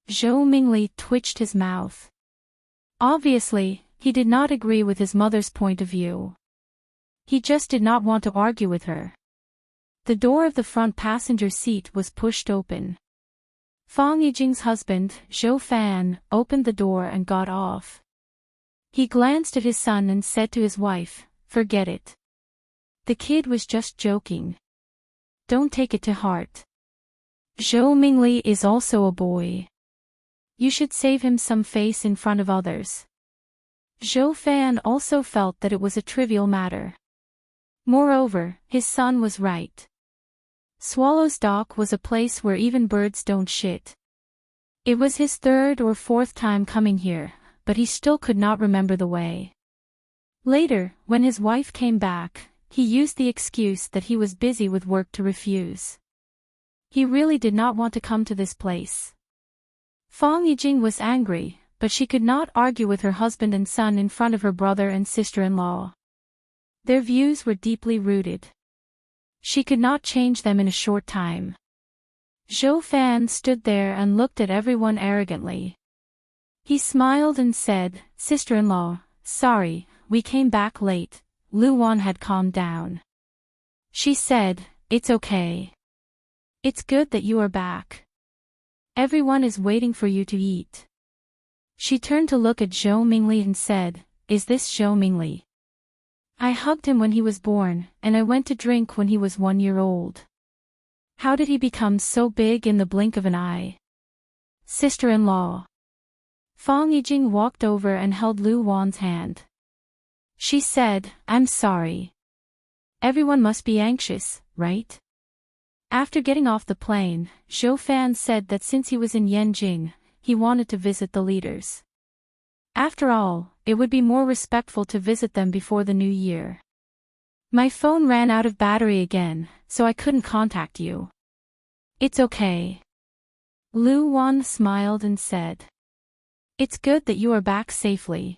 Zhou Mingli twitched his mouth. Obviously, he did not agree with his mother's point of view. He just did not want to argue with her. The door of the front passenger seat was pushed open. Fang Yijing's husband, Zhou Fan, opened the door and got off. He glanced at his son and said to his wife, "Forget it. The kid was just joking. Don't take it to heart. Zhou Mingli is also a boy. You should save him some face in front of others." Zhou Fan also felt that it was a trivial matter. Moreover, his son was right. Swallow's Dock was a place where even birds don't shit. It was his third or fourth time coming here, but he still could not remember the way. Later, when his wife came back, he used the excuse that he was busy with work to refuse. He really did not want to come to this place. Fang Yijing was angry, but she could not argue with her husband and son in front of her brother and sister-in-law. Their views were deeply rooted. She could not change them in a short time. Zhou Fan stood there and looked at everyone arrogantly. He smiled and said, "Sister-in-law, sorry, we came back late." Luan had calmed down. She said, "It's okay. It's good that you are back. Everyone is waiting for you to eat." She turned to look at Zhou Mingli and said, "Is this Zhou Mingli? I hugged him when he was born, and I went to drink when he was 1 year old. How did he become so big in the blink of an eye?" "Sister-in-law." Fang Yijing walked over and held Lu Wan's hand. She said, "I'm sorry. Everyone must be anxious, right?" After getting off the plane, Zhou Fan said that since he was in Yanjing, he wanted to visit the leaders. After all, it would be more respectful to visit them before the new year. "My phone ran out of battery again, so I couldn't contact you." "It's okay." Lu Wan smiled and said, "It's good that you are back safely.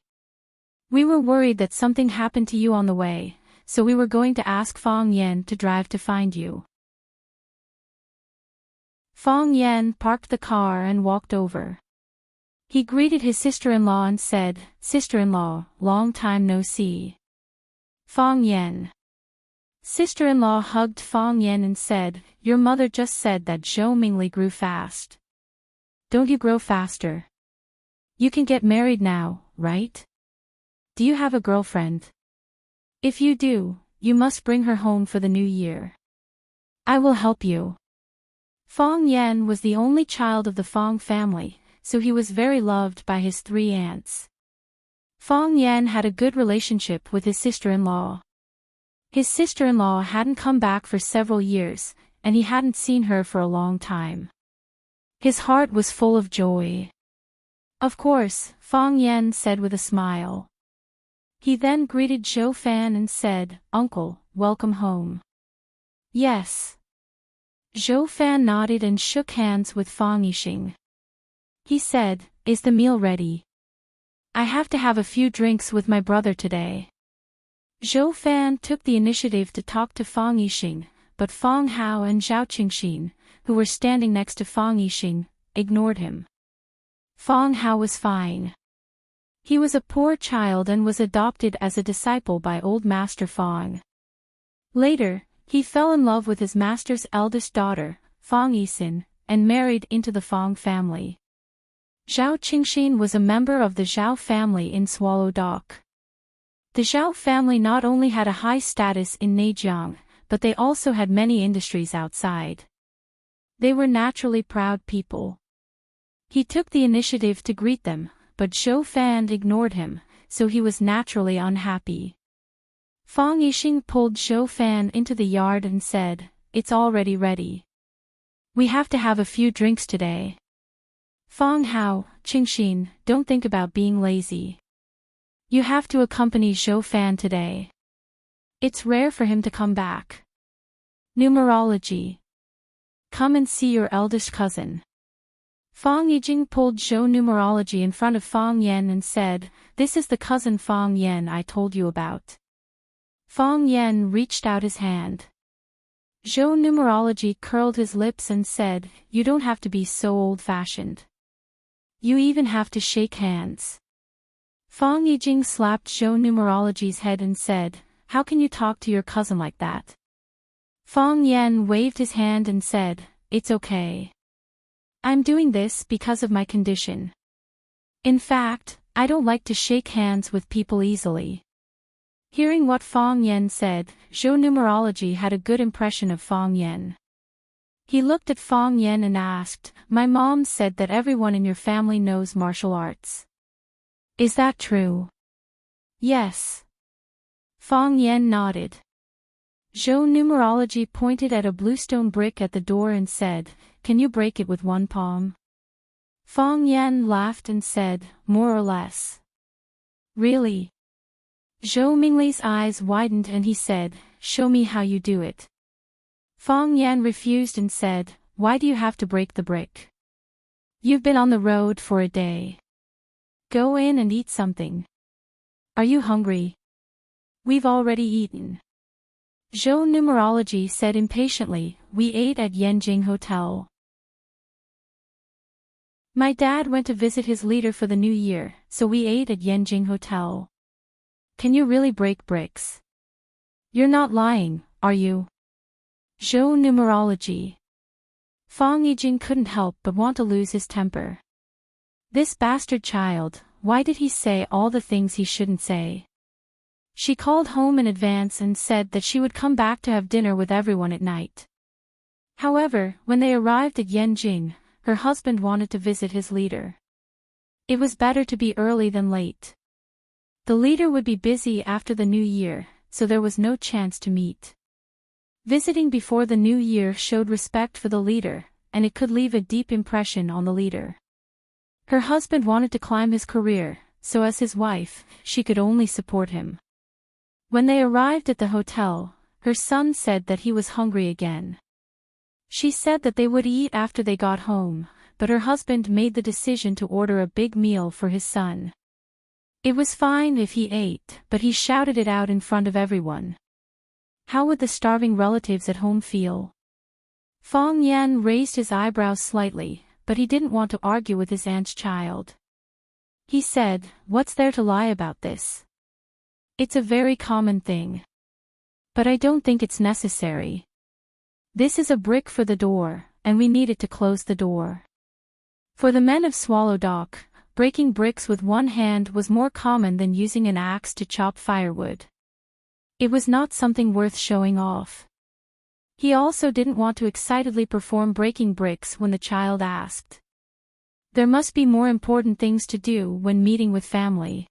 We were worried that something happened to you on the way, so we were going to ask Fang Yan to drive to find you." Fang Yan parked the car and walked over. He greeted his sister-in-law and said, "Sister-in-law, long time no see." Fang Yan. Sister-in-law hugged Fang Yan and said, "Your mother just said that Zhou Mingli grew fast. Don't you grow faster? You can get married now, right? Do you have a girlfriend? If you do, you must bring her home for the new year. I will help you." Fang Yan was the only child of the Fang family, so he was very loved by his 3 aunts. Fang Yan had a good relationship with his sister-in-law. His sister-in-law hadn't come back for several years, and he hadn't seen her for a long time. His heart was full of joy. "Of course," Fang Yan said with a smile. He then greeted Zhou Fan and said, "Uncle, welcome home." "Yes." Zhou Fan nodded and shook hands with Fang Yixing. He said, "Is the meal ready? I have to have a few drinks with my brother today." Zhou Fan took the initiative to talk to Fang Yixing, but Fang Hao and Zhao Qingxin, who were standing next to Fang Yixing, ignored him. Fang Hao was fine. He was a poor child and was adopted as a disciple by old Master Fang. Later, he fell in love with his master's eldest daughter, Fang Yixin, and married into the Fang family. Zhao Qingxin was a member of the Zhao family in Swallow Dock. The Zhao family not only had a high status in Neijiang, but they also had many industries outside. They were naturally proud people. He took the initiative to greet them, but Zhou Fan ignored him, so he was naturally unhappy. Fang Yixing pulled Zhou Fan into the yard and said, "It's already ready. We have to have a few drinks today. Fang Hao, Qingxin, don't think about being lazy. You have to accompany Zhou Fan today. It's rare for him to come back. Numerology. Come and see your eldest cousin." Fang Yijing pulled Zhou Numerology in front of Fang Yan and said, "This is the cousin Fang Yan I told you about." Fang Yan reached out his hand. Zhou Numerology curled his lips and said, "You don't have to be so old-fashioned. You even have to shake hands." Fang Yijing slapped Zhou Numerology's head and said, "How can you talk to your cousin like that?" Fang Yan waved his hand and said, "It's okay. I'm doing this because of my condition. In fact, I don't like to shake hands with people easily." Hearing what Fang Yan said, Zhou Numerology had a good impression of Fang Yan. He looked at Fang Yan and asked, "My mom said that everyone in your family knows martial arts. Is that true?" "Yes." Fang Yan nodded. Zhou Numerology pointed at a bluestone brick at the door and said, "Can you break it with one palm?" Fang Yan laughed and said, "More or less." "Really?" Zhou Mingli's eyes widened and he said, "Show me how you do it." Fang Yan refused and said, "Why do you have to break the brick? You've been on the road for a day. Go in and eat something. Are you hungry?" "We've already eaten." Zhou Numerology said impatiently, "We ate at Yanjing Hotel." My dad went to visit his leader for the new year, so we ate at Yenjing Hotel. Can you really break bricks? You're not lying, are you? Zhou numerology. Fang Yijing couldn't help but want to lose his temper. This bastard child, why did he say all the things he shouldn't say? She called home in advance and said that she would come back to have dinner with everyone at night. However, when they arrived at Yenjing, her husband wanted to visit his leader. It was better to be early than late. The leader would be busy after the new year, so there was no chance to meet. Visiting before the new year showed respect for the leader, and it could leave a deep impression on the leader. Her husband wanted to climb his career, so as his wife, she could only support him. When they arrived at the hotel, her son said that he was hungry again. She said that they would eat after they got home, but her husband made the decision to order a big meal for his son. It was fine if he ate, but he shouted it out in front of everyone. How would the starving relatives at home feel? Fang Yan raised his eyebrows slightly, but he didn't want to argue with his aunt's child. He said, "What's there to lie about this? It's a very common thing. But I don't think it's necessary. This is a brick for the door, and we need it to close the door." For the men of Swallow Dock, breaking bricks with one hand was more common than using an axe to chop firewood. It was not something worth showing off. He also didn't want to excitedly perform breaking bricks when the child asked. There must be more important things to do when meeting with family.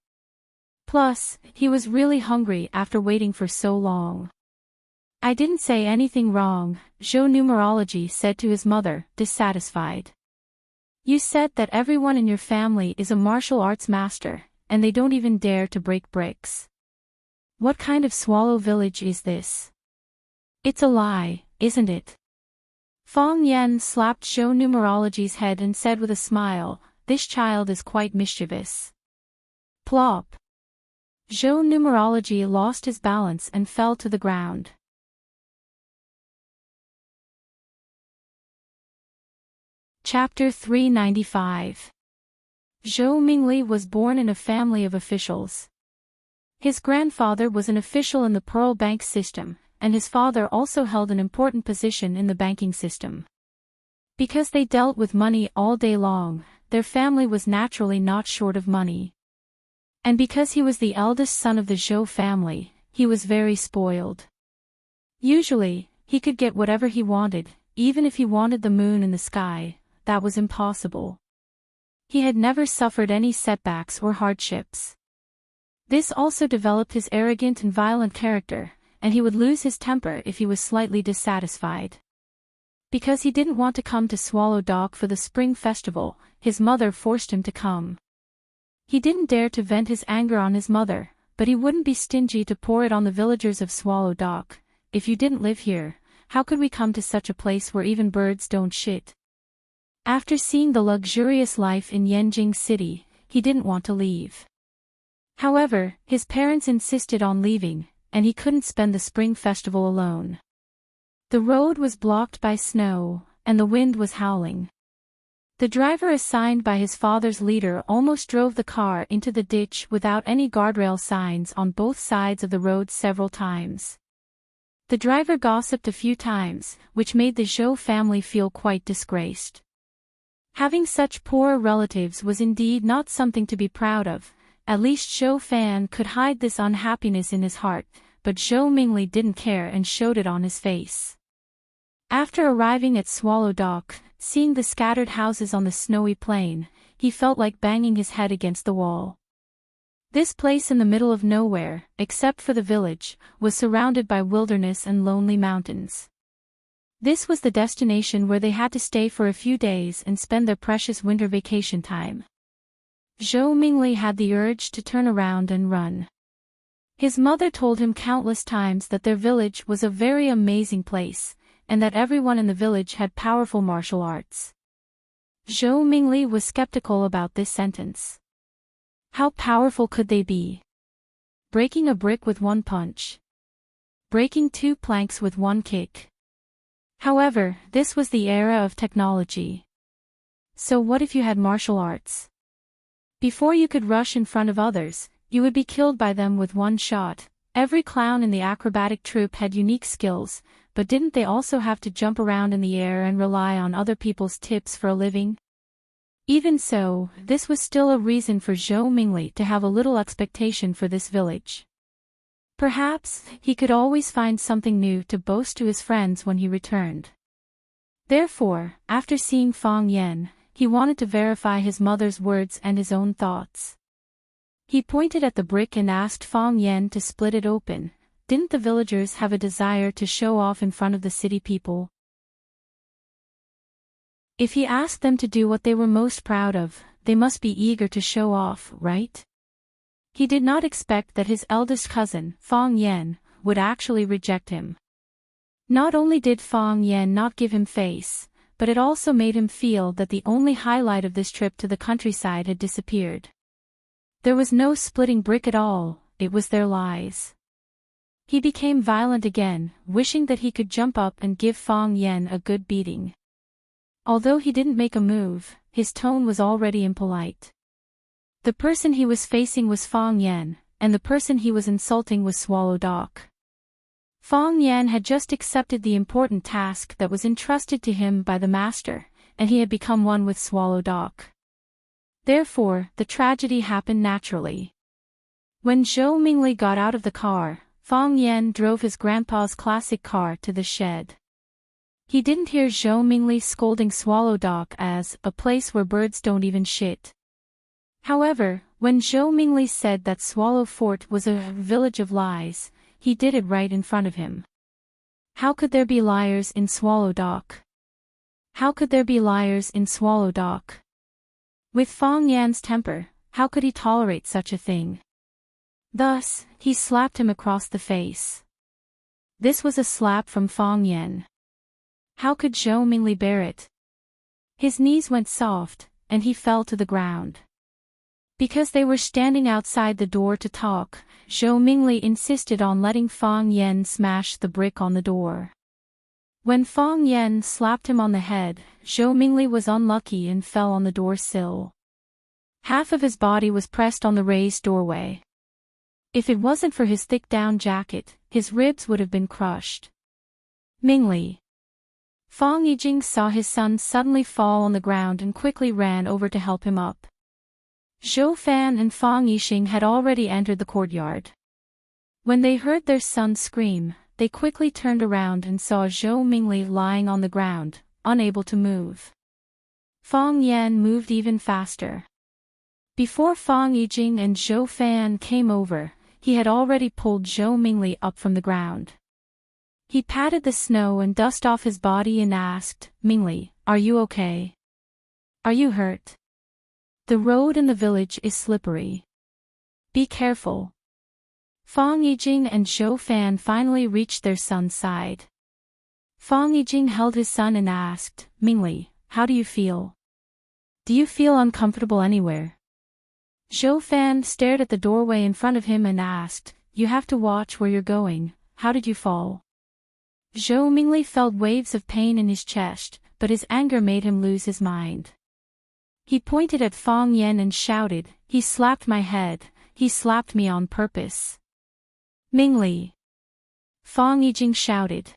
Plus, he was really hungry after waiting for so long. "I didn't say anything wrong," Zhou Numerology said to his mother, dissatisfied. "You said that everyone in your family is a martial arts master, and they don't even dare to break bricks. What kind of swallow village is this? It's a lie, isn't it?" Fang Yan slapped Zhou Numerology's head and said with a smile, "This child is quite mischievous." Plop. Zhou Numerology lost his balance and fell to the ground. Chapter 395. Zhou Mingli was born in a family of officials. His grandfather was an official in the Pearl Bank system, and his father also held an important position in the banking system. Because they dealt with money all day long, their family was naturally not short of money. And because he was the eldest son of the Zhou family, he was very spoiled. Usually, he could get whatever he wanted, even if he wanted the moon in the sky. That was impossible. He had never suffered any setbacks or hardships. This also developed his arrogant and violent character, and he would lose his temper if he was slightly dissatisfied. Because he didn't want to come to Swallow Dock for the spring festival, his mother forced him to come. He didn't dare to vent his anger on his mother, but he wouldn't be stingy to pour it on the villagers of Swallow Dock. "If you didn't live here, how could we come to such a place where even birds don't shit?" After seeing the luxurious life in Yenjing City, he didn't want to leave. However, his parents insisted on leaving, and he couldn't spend the spring festival alone. The road was blocked by snow, and the wind was howling. The driver assigned by his father's leader almost drove the car into the ditch without any guardrail signs on both sides of the road several times. The driver gossiped a few times, which made the Zhou family feel quite disgraced. Having such poor relatives was indeed not something to be proud of. At least Zhou Fan could hide this unhappiness in his heart, but Zhou Mingli didn't care and showed it on his face. After arriving at Swallow Dock, seeing the scattered houses on the snowy plain, he felt like banging his head against the wall. This place in the middle of nowhere, except for the village, was surrounded by wilderness and lonely mountains. This was the destination where they had to stay for a few days and spend their precious winter vacation time. Zhou Mingli had the urge to turn around and run. His mother told him countless times that their village was a very amazing place, and that everyone in the village had powerful martial arts. Zhou Mingli was skeptical about this sentence. How powerful could they be? Breaking a brick with one punch. Breaking 2 planks with one kick. However, this was the era of technology. So what if you had martial arts? Before you could rush in front of others, you would be killed by them with one shot. Every clown in the acrobatic troupe had unique skills, but didn't they also have to jump around in the air and rely on other people's tips for a living? Even so, this was still a reason for Zhou Mingli to have a little expectation for this village. Perhaps, he could always find something new to boast to his friends when he returned. Therefore, after seeing Fang Yan, he wanted to verify his mother's words and his own thoughts. He pointed at the brick and asked Fang Yan to split it open. Didn't the villagers have a desire to show off in front of the city people? If he asked them to do what they were most proud of, they must be eager to show off, right? He did not expect that his eldest cousin, Fang Yan, would actually reject him. Not only did Fang Yan not give him face, but it also made him feel that the only highlight of this trip to the countryside had disappeared. There was no splitting brick at all, it was their lies. He became violent again, wishing that he could jump up and give Fang Yan a good beating. Although he didn't make a move, his tone was already impolite. The person he was facing was Fang Yan, and the person he was insulting was Swallow Dog. Fang Yan had just accepted the important task that was entrusted to him by the master, and he had become one with Swallow Dog. Therefore, the tragedy happened naturally. When Zhou Mingli got out of the car, Fang Yan drove his grandpa's classic car to the shed. He didn't hear Zhou Mingli scolding Swallow Dog as a place where birds don't even shit. However, when Zhou Mingli said that Swallow Fort was a village of lies, he did it right in front of him. How could there be liars in Swallow Dog? How could there be liars in Swallow Dog? With Fang Yan's temper, how could he tolerate such a thing? Thus, he slapped him across the face. This was a slap from Fang Yan. How could Zhou Mingli bear it? His knees went soft, and he fell to the ground. Because they were standing outside the door to talk, Zhou Mingli insisted on letting Fang Yan smash the brick on the door. When Fang Yan slapped him on the head, Zhou Mingli was unlucky and fell on the door sill. Half of his body was pressed on the raised doorway. If it wasn't for his thick down jacket, his ribs would have been crushed. Mingli. Fang Yijing saw his son suddenly fall on the ground and quickly ran over to help him up. Zhou Fan and Fang Yixing had already entered the courtyard. When they heard their son scream, they quickly turned around and saw Zhou Mingli lying on the ground, unable to move. Fang Yan moved even faster. Before Fang Yijing and Zhou Fan came over, he had already pulled Zhou Mingli up from the ground. He patted the snow and dust off his body and asked, "Mingli, are you okay? Are you hurt? The road in the village is slippery. Be careful." Fang Yijing and Zhou Fan finally reached their son's side. Fang Yijing held his son and asked, "Mingli, how do you feel? Do you feel uncomfortable anywhere?" Zhou Fan stared at the doorway in front of him and asked, "You have to watch where you're going, how did you fall?" Zhou Mingli felt waves of pain in his chest, but his anger made him lose his mind. He pointed at Fang Yan and shouted, "He slapped my head, he slapped me on purpose." "Mingli!" Fang Yijing shouted.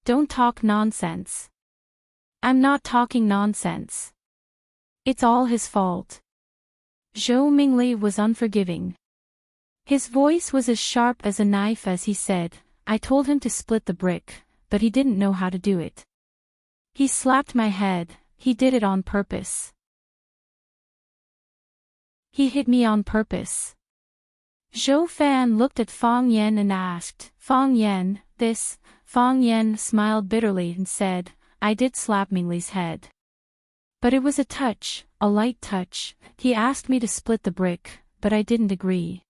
"Don't talk nonsense." "I'm not talking nonsense. It's all his fault." Zhou Mingli was unforgiving. His voice was as sharp as a knife as he said, "I told him to split the brick, but he didn't know how to do it. He slapped my head, he did it on purpose. He hit me on purpose." Zhou Fan looked at Fang Yan and asked, "Fang Yan, this?" Fang Yan smiled bitterly and said, "I did slap Mingli's head. But it was a touch, a light touch. He asked me to split the brick, but I didn't agree.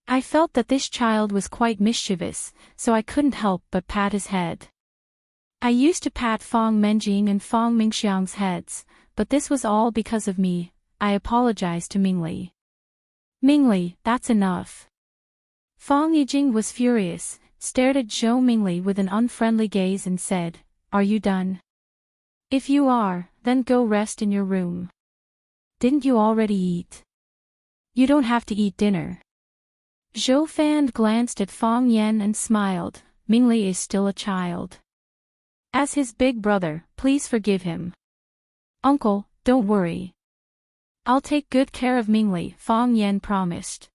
I felt that this child was quite mischievous, so I couldn't help but pat his head. I used to pat Fang Menjing and Fang Mingxiang's heads, but this was all because of me. I apologized to Mingli." "Mingli, that's enough." Fang Yijing was furious, stared at Zhou Mingli with an unfriendly gaze and said, "Are you done? If you are, then go rest in your room. Didn't you already eat? You don't have to eat dinner. Zhou Fan glanced at Fang Yan and smiled. Mingli is still a child. As his big brother, please forgive him. Uncle, don't worry. I'll take good care of Mingli, Fang Yan promised.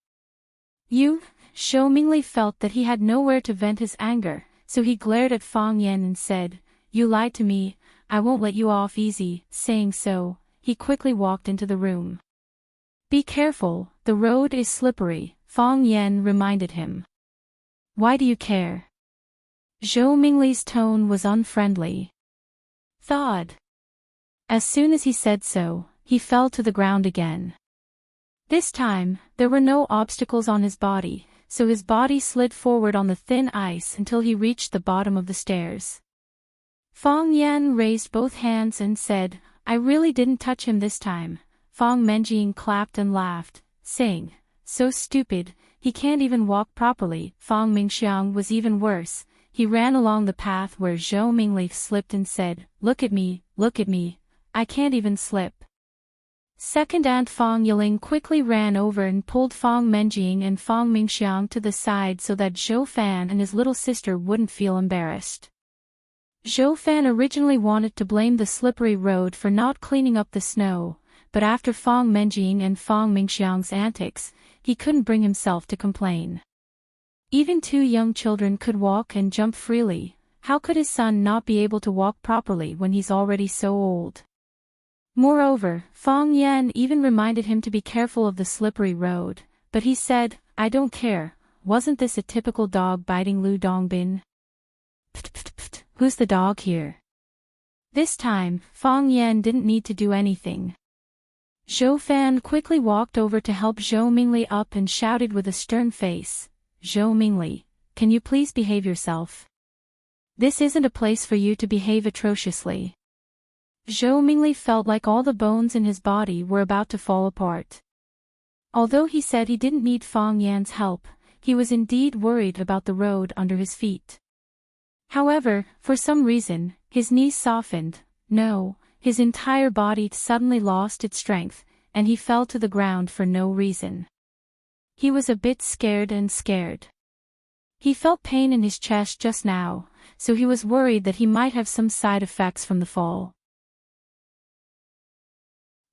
You? Zhou Mingli felt that he had nowhere to vent his anger, so he glared at Fang Yan and said, You lied to me, I won't let you off easy. Saying so, he quickly walked into the room. Be careful, the road is slippery, Fang Yan reminded him. Why do you care? Zhou Mingli's tone was unfriendly. Thawed. As soon as he said so, he fell to the ground again. This time, there were no obstacles on his body, so his body slid forward on the thin ice until he reached the bottom of the stairs. Fang Yan raised both hands and said, I really didn't touch him this time. Fang Menjing clapped and laughed, saying, So stupid, he can't even walk properly. Fang Mingxiang was even worse. He ran along the path where Zhou Mingli slipped and said, Look at me, I can't even slip. Second Aunt Fang Yiling quickly ran over and pulled Fang Menjing and Fang Mingxiang to the side so that Zhou Fan and his little sister wouldn't feel embarrassed. Zhou Fan originally wanted to blame the slippery road for not cleaning up the snow, but after Fang Menjing and Fang Mingxiang's antics, he couldn't bring himself to complain. Even two young children could walk and jump freely. How could his son not be able to walk properly when he's already so old? Moreover, Fang Yan even reminded him to be careful of the slippery road, but he said, I don't care, wasn't this a typical dog biting Lu Dongbin? Pft pft pft, who's the dog here? This time, Fang Yan didn't need to do anything. Zhou Fan quickly walked over to help Zhou Mingli up and shouted with a stern face, Zhou Mingli, can you please behave yourself? This isn't a place for you to behave atrociously. Zhou Mingli felt like all the bones in his body were about to fall apart. Although he said he didn't need Fang Yan's help, he was indeed worried about the road under his feet. However, for some reason, his knees softened, his entire body suddenly lost its strength, and he fell to the ground for no reason. He was a bit scared. He felt pain in his chest just now, so he was worried that he might have some side effects from the fall.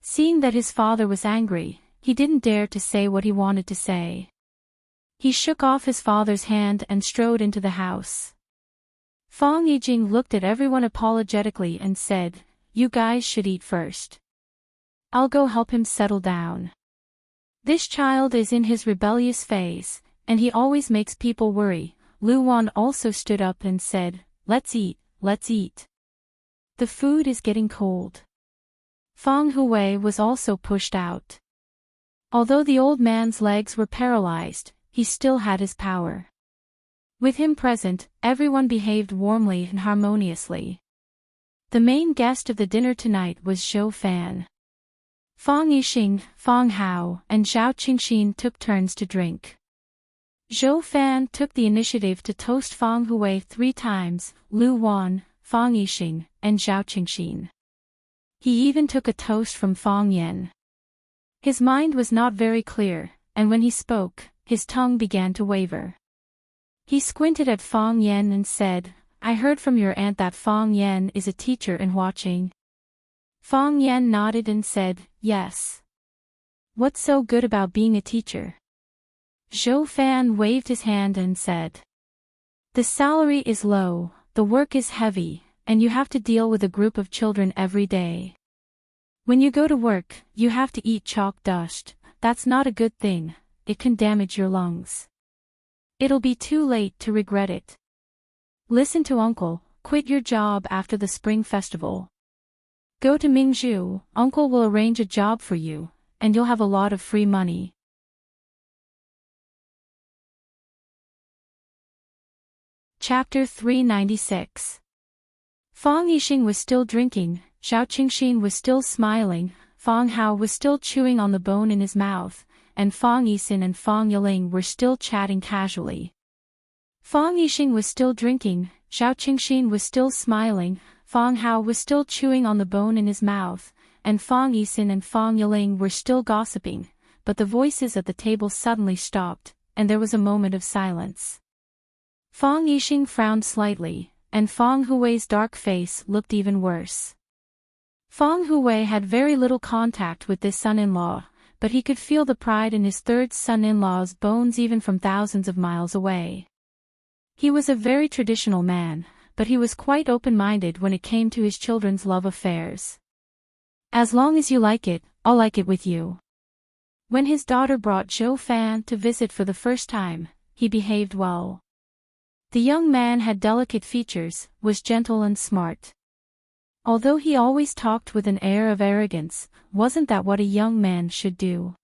Seeing that his father was angry, he didn't dare to say what he wanted to say. He shook off his father's hand and strode into the house. Fang Yijing looked at everyone apologetically and said, You guys should eat first. I'll go help him settle down. This child is in his rebellious phase, and he always makes people worry. Lu Wan also stood up and said, Let's eat. The food is getting cold. Fang Hui was also pushed out. Although the old man's legs were paralyzed, he still had his power. With him present, everyone behaved warmly and harmoniously. The main guest of the dinner tonight was Zhou Fan. Fang Yixing, Fang Hao, and Zhao Qingxin took turns to drink. Zhou Fan took the initiative to toast Fang Hui 3 times, Lu Wan, Fang Yixing, and Zhao Qingxin. He even took a toast from Fang Yan. His mind was not very clear, and when he spoke, his tongue began to waver. He squinted at Fang Yan and said, I heard from your aunt that Fang Yan is a teacher in Huaqing. Fang Yan nodded and said, Yes. What's so good about being a teacher? Zhou Fan waved his hand and said, The salary is low, the work is heavy, and you have to deal with a group of children every day. When you go to work, you have to eat chalk dust. That's not a good thing, it can damage your lungs. It'll be too late to regret it. Listen to Uncle, quit your job after the Spring Festival. Go to Mingzhu, Uncle will arrange a job for you, and you'll have a lot of free money. Chapter 396. Fang Yixing was still drinking, Zhao Qingxin was still smiling, Fang Hao was still chewing on the bone in his mouth, and Fang Yixin and Fang Yiling were still chatting casually. Fang Yixing was still drinking, Zhao Qingxin was still smiling, Fang Hao was still chewing on the bone in his mouth, and Fang Yixin and Fang Yiling were still gossiping, but the voices at the table suddenly stopped, and there was a moment of silence. Fang Yixing frowned slightly, and Fang Hui's dark face looked even worse. Fang Hui had very little contact with this son-in-law, but he could feel the pride in his third son-in-law's bones even from thousands of miles away. He was a very traditional man, but he was quite open-minded when it came to his children's love affairs. As long as you like it, I'll like it with you. When his daughter brought Zhou Fan to visit for the first time, he behaved well. The young man had delicate features, was gentle and smart. Although he always talked with an air of arrogance, wasn't that what a young man should do?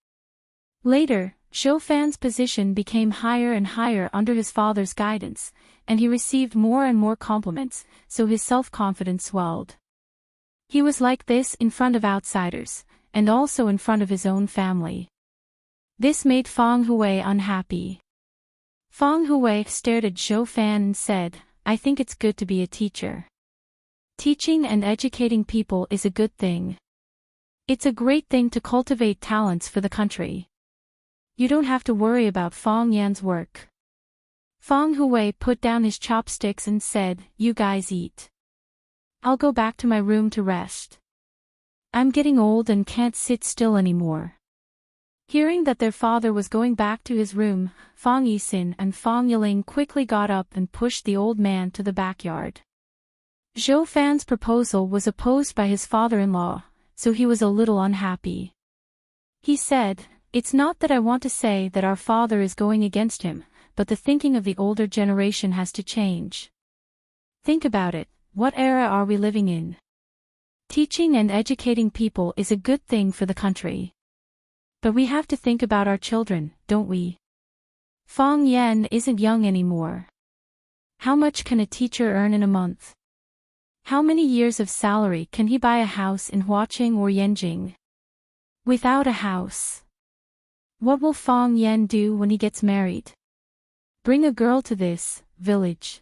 Later, Zhou Fan's position became higher and higher under his father's guidance, and he received more and more compliments, so his self-confidence swelled. He was like this in front of outsiders, and also in front of his own family. This made Fang Hui unhappy. Fang Hui stared at Zhou Fan and said, I think it's good to be a teacher. Teaching and educating people is a good thing. It's a great thing to cultivate talents for the country. You don't have to worry about Fang Yan's work. Fang Hui put down his chopsticks and said, You guys eat. I'll go back to my room to rest. I'm getting old and can't sit still anymore. Hearing that their father was going back to his room, Fang Yixin and Fang Yiling quickly got up and pushed the old man to the backyard. Zhou Fan's proposal was opposed by his father-in-law, so he was a little unhappy. He said, It's not that I want to say that our father is going against him, but the thinking of the older generation has to change. Think about it, what era are we living in? Teaching and educating people is a good thing for the country. But we have to think about our children, don't we? Fang Yan isn't young anymore. How much can a teacher earn in a month? How many years of salary can he buy a house in Huaqing or Yanjing? Without a house. What will Fang Yan do when he gets married? Bring a girl to this village.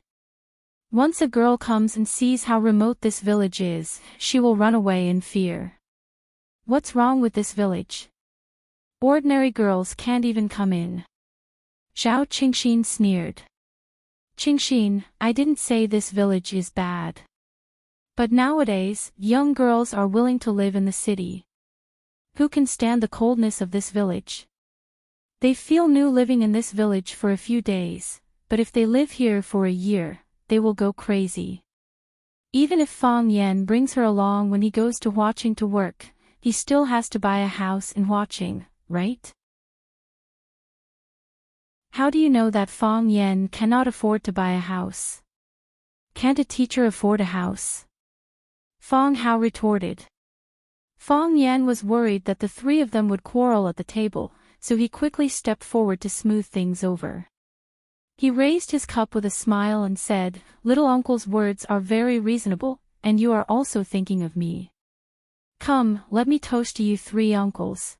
Once a girl comes and sees how remote this village is, she will run away in fear. What's wrong with this village? Ordinary girls can't even come in. Zhao Qingxin sneered. Qingxin, I didn't say this village is bad. But nowadays, young girls are willing to live in the city. Who can stand the coldness of this village? They feel new living in this village for a few days, but if they live here for a year, they will go crazy. Even if Fang Yan brings her along when he goes to Huaqing to work, he still has to buy a house in Huaqing, right? How do you know that Fang Yan cannot afford to buy a house? Can't a teacher afford a house? Fang Hao retorted. Fang Yan was worried that the three of them would quarrel at the table, so he quickly stepped forward to smooth things over. He raised his cup with a smile and said, Little uncle's words are very reasonable, and you are also thinking of me. Come, let me toast to you three uncles.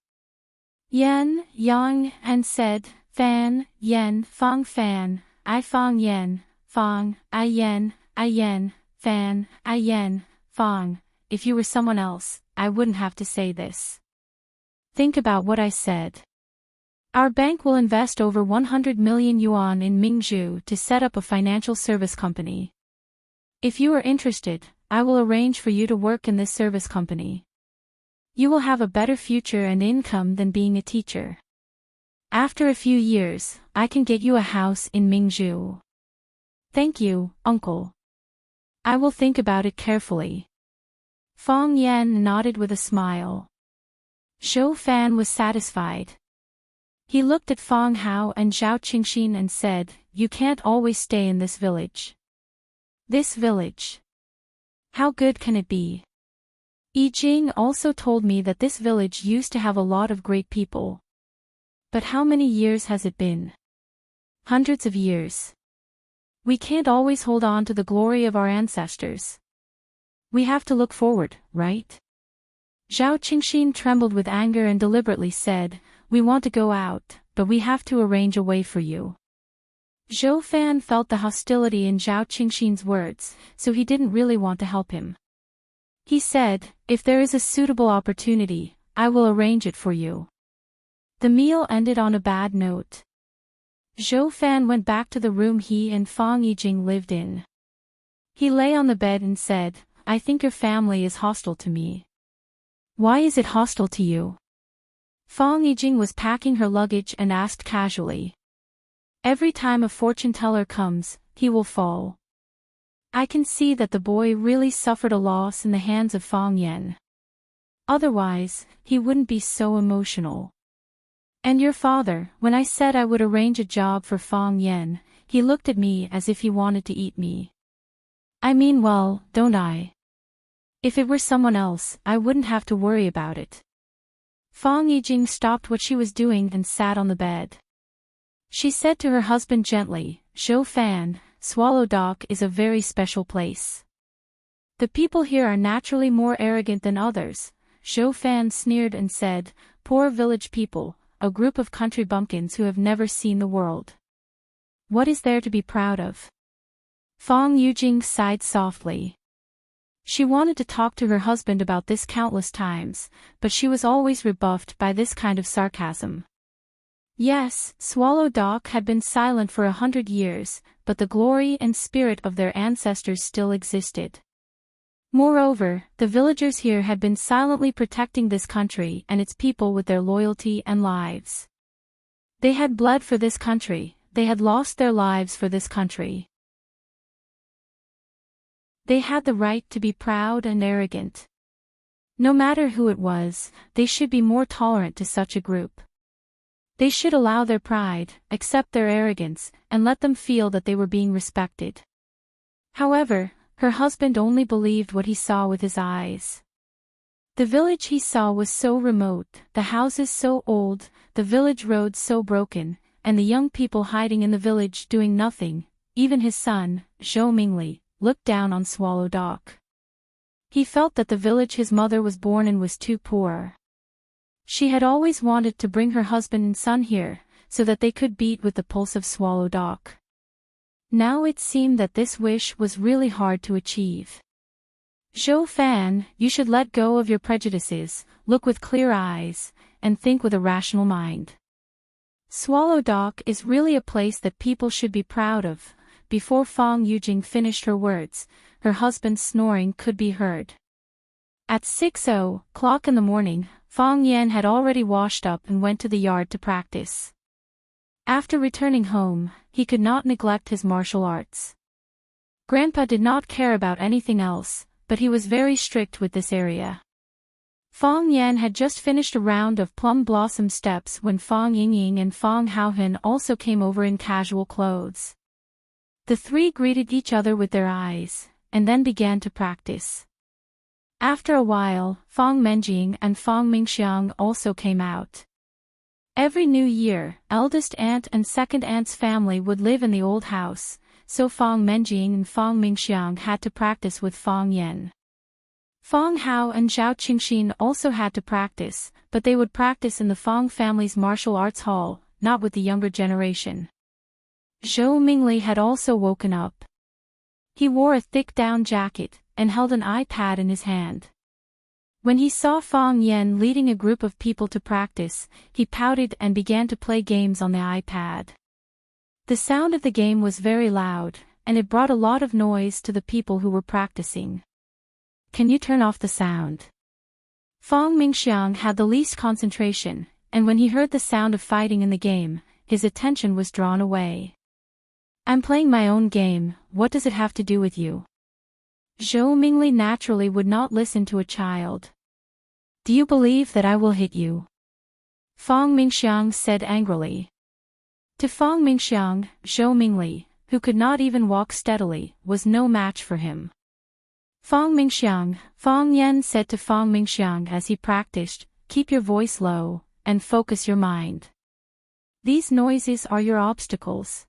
Yan, Yang, and said, Fan, Yan, Fang Fan, I Fang Yan, Fang, I Yan, Fan, I Yan, Fang. If you were someone else, I wouldn't have to say this. Think about what I said. Our bank will invest over 100 million yuan in Mingzhu to set up a financial service company. If you are interested, I will arrange for you to work in this service company. You will have a better future and income than being a teacher. After a few years, I can get you a house in Mingzhu. Thank you, uncle. I will think about it carefully. Fang Yan nodded with a smile. Zhou Fan was satisfied. He looked at Fang Hao and Zhao Qingxin and said, You can't always stay in this village. This village. How good can it be? Yi Jing also told me that this village used to have a lot of great people. But how many years has it been? Hundreds of years. We can't always hold on to the glory of our ancestors. We have to look forward, right? Zhao Qingxin trembled with anger and deliberately said, We want to go out, but we have to arrange a way for you. Zhou Fan felt the hostility in Zhao Qingxin's words, so he didn't really want to help him. He said, "If there is a suitable opportunity, I will arrange it for you." The meal ended on a bad note. Zhou Fan went back to the room he and Fang Yijing lived in. He lay on the bed and said, "I think your family is hostile to me." "Why is it hostile to you?" Fang Yijing was packing her luggage and asked casually. "Every time a fortune teller comes, he will fall." I can see that the boy really suffered a loss in the hands of Fang Yan. Otherwise, he wouldn't be so emotional. "And your father, when I said I would arrange a job for Fang Yan, he looked at me as if he wanted to eat me. I mean well, don't I? If it were someone else, I wouldn't have to worry about it." Fang Yijing stopped what she was doing and sat on the bed. She said to her husband gently, "Zhou Fan, Swallow Dock is a very special place. The people here are naturally more arrogant than others." Zhou Fan sneered and said, "Poor village people, a group of country bumpkins who have never seen the world. What is there to be proud of?" Fang Yijing sighed softly. She wanted to talk to her husband about this countless times, but she was always rebuffed by this kind of sarcasm. Yes, Swallow Dock had been silent for 100 years, but the glory and spirit of their ancestors still existed. Moreover, the villagers here had been silently protecting this country and its people with their loyalty and lives. They had bled for this country, they had lost their lives for this country. They had the right to be proud and arrogant. No matter who it was, they should be more tolerant to such a group. They should allow their pride, accept their arrogance, and let them feel that they were being respected. However, her husband only believed what he saw with his eyes. The village he saw was so remote, the houses so old, the village roads so broken, and the young people hiding in the village doing nothing. Even his son, Zhou Mingli, looked down on Swallow Dock. He felt that the village his mother was born in was too poor. She had always wanted to bring her husband and son here, so that they could beat with the pulse of Swallow Dock. Now it seemed that this wish was really hard to achieve. "Zhou Fan, you should let go of your prejudices, look with clear eyes, and think with a rational mind. Swallow Dock is really a place that people should be proud of." Before Fang Yijing finished her words, her husband's snoring could be heard. At 6:00 in the morning, Fang Yan had already washed up and went to the yard to practice. After returning home, he could not neglect his martial arts. Grandpa did not care about anything else, but he was very strict with this area. Fang Yan had just finished a round of plum blossom steps when Fang Yingying and Fang Haohen also came over in casual clothes. The three greeted each other with their eyes, and then began to practice. After a while, Fang Menjing and Fang Mingxiang also came out. Every new year, eldest aunt and second aunt's family would live in the old house, so Fang Menjing and Fang Mingxiang had to practice with Fang Yan. Fang Hao and Zhao Qingxin also had to practice, but they would practice in the Fang family's martial arts hall, not with the younger generation. Zhou Mingli had also woken up. He wore a thick down jacket, and held an iPad in his hand. When he saw Fang Yan leading a group of people to practice, he pouted and began to play games on the iPad. The sound of the game was very loud, and it brought a lot of noise to the people who were practicing. "Can you turn off the sound?" Fang Mingxiang had the least concentration, and when he heard the sound of fighting in the game, his attention was drawn away. "I'm playing my own game, what does it have to do with you?" Zhou Mingli naturally would not listen to a child. "Do you believe that I will hit you?" Fang Mingxiang said angrily. To Fang Mingxiang, Zhou Mingli, who could not even walk steadily, was no match for him. Fang Mingxiang, Fang Yan said to Fang Mingxiang as he practiced, "Keep your voice low, and focus your mind. These noises are your obstacles.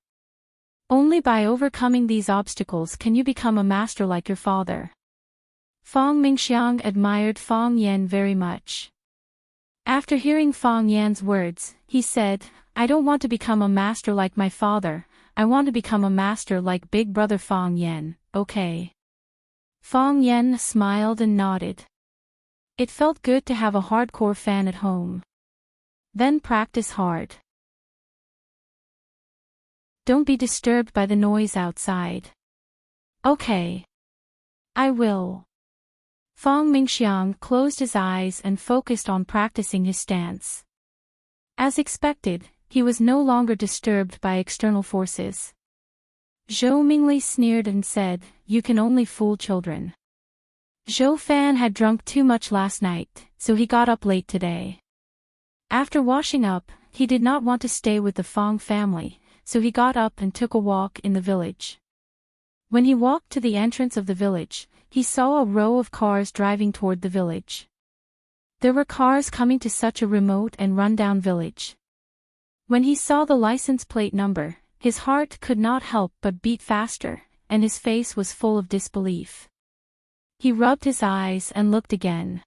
Only by overcoming these obstacles can you become a master like your father." Fang Mingxiang admired Fang Yan very much. After hearing Fang Yan's words, he said, "I don't want to become a master like my father, I want to become a master like Big Brother Fong Yen, okay? Fong Yen smiled and nodded. It felt good to have a hardcore fan at home. Then practice hard. Don't be disturbed by the noise outside. Okay. I will. Fong Mingxiang closed his eyes and focused on practicing his stance. As expected, he was no longer disturbed by external forces. Zhou Mingli sneered and said, "You can only fool children." Zhou Fan had drunk too much last night, so he got up late today. After washing up, he did not want to stay with the Fong family, so he got up and took a walk in the village. When he walked to the entrance of the village, he saw a row of cars driving toward the village. There were cars coming to such a remote and run-down village. When he saw the license plate number, his heart could not help but beat faster, and his face was full of disbelief. He rubbed his eyes and looked again.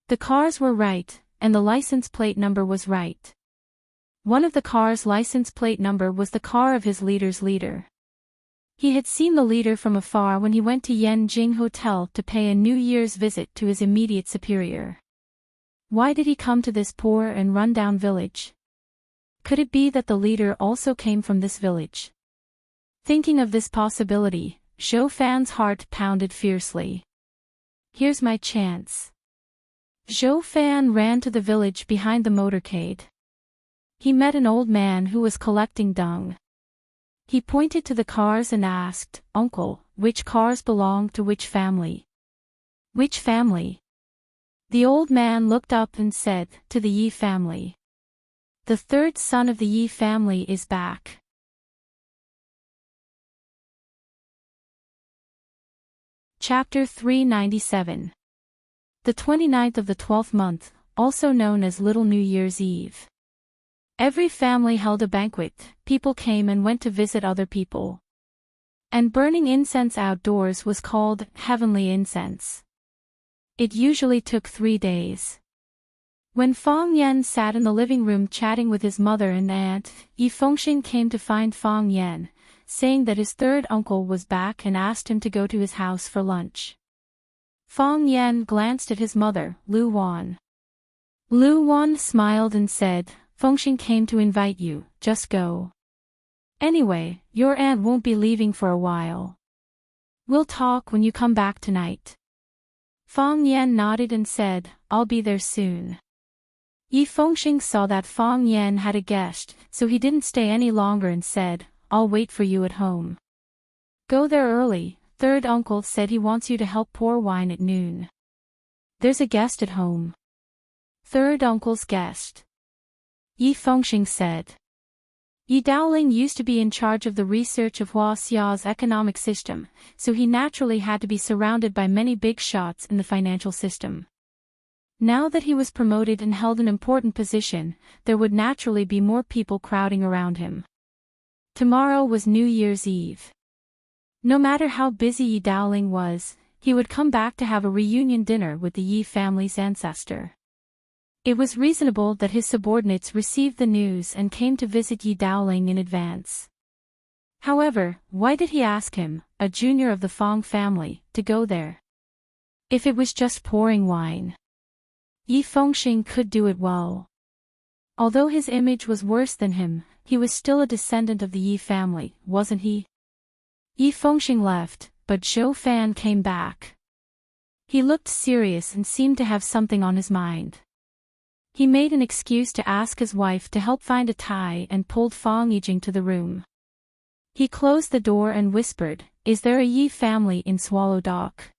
The cars were right, and the license plate number was right. One of the cars' license plate number was the car of his leader's leader. He had seen the leader from afar when he went to Yanjing Hotel to pay a New Year's visit to his immediate superior. Why did he come to this poor and run-down village? Could it be that the leader also came from this village? Thinking of this possibility, Zhou Fan's heart pounded fiercely. Here's my chance. Zhou Fan ran to the village behind the motorcade. He met an old man who was collecting dung. He pointed to the cars and asked, "Uncle, which cars belong to which family?" "Which family?" The old man looked up and said, "To the Yi family. The third son of the Yi family is back." Chapter 397. The 29th of the 12th month, also known as Little New Year's Eve. Every family held a banquet, people came and went to visit other people. And burning incense outdoors was called heavenly incense. It usually took 3 days. When Fong Yen sat in the living room chatting with his mother and aunt, Yi Fengxing came to find Fong Yen, saying that his third uncle was back and asked him to go to his house for lunch. Fong Yen glanced at his mother, Lu Wan. Lu Wan smiled and said, "Fengxing came to invite you, just go. Anyway, your aunt won't be leaving for a while. We'll talk when you come back tonight." Fong Yen nodded and said, "I'll be there soon." Yi Fengxing saw that Fong Yen had a guest, so he didn't stay any longer and said, "I'll wait for you at home. Go there early, third uncle said he wants you to help pour wine at noon." "There's a guest at home." "Third uncle's guest," Yi Fengxing said. Yi Daoling used to be in charge of the research of Hua Xia's economic system, so he naturally had to be surrounded by many big shots in the financial system. Now that he was promoted and held an important position, there would naturally be more people crowding around him. Tomorrow was New Year's Eve. No matter how busy Yi Daoling was, he would come back to have a reunion dinner with the Yi family's ancestor. It was reasonable that his subordinates received the news and came to visit Yi Daoling in advance. However, why did he ask him, a junior of the Fong family, to go there? If it was just pouring wine, Yi Fengxing could do it well. Although his image was worse than him, he was still a descendant of the Yi family, wasn't he? Yi Fengxing left, but Zhou Fan came back. He looked serious and seemed to have something on his mind. He made an excuse to ask his wife to help find a tie and pulled Fong Yijing to the room. He closed the door and whispered, "Is there a Yi family in Swallow Dock?"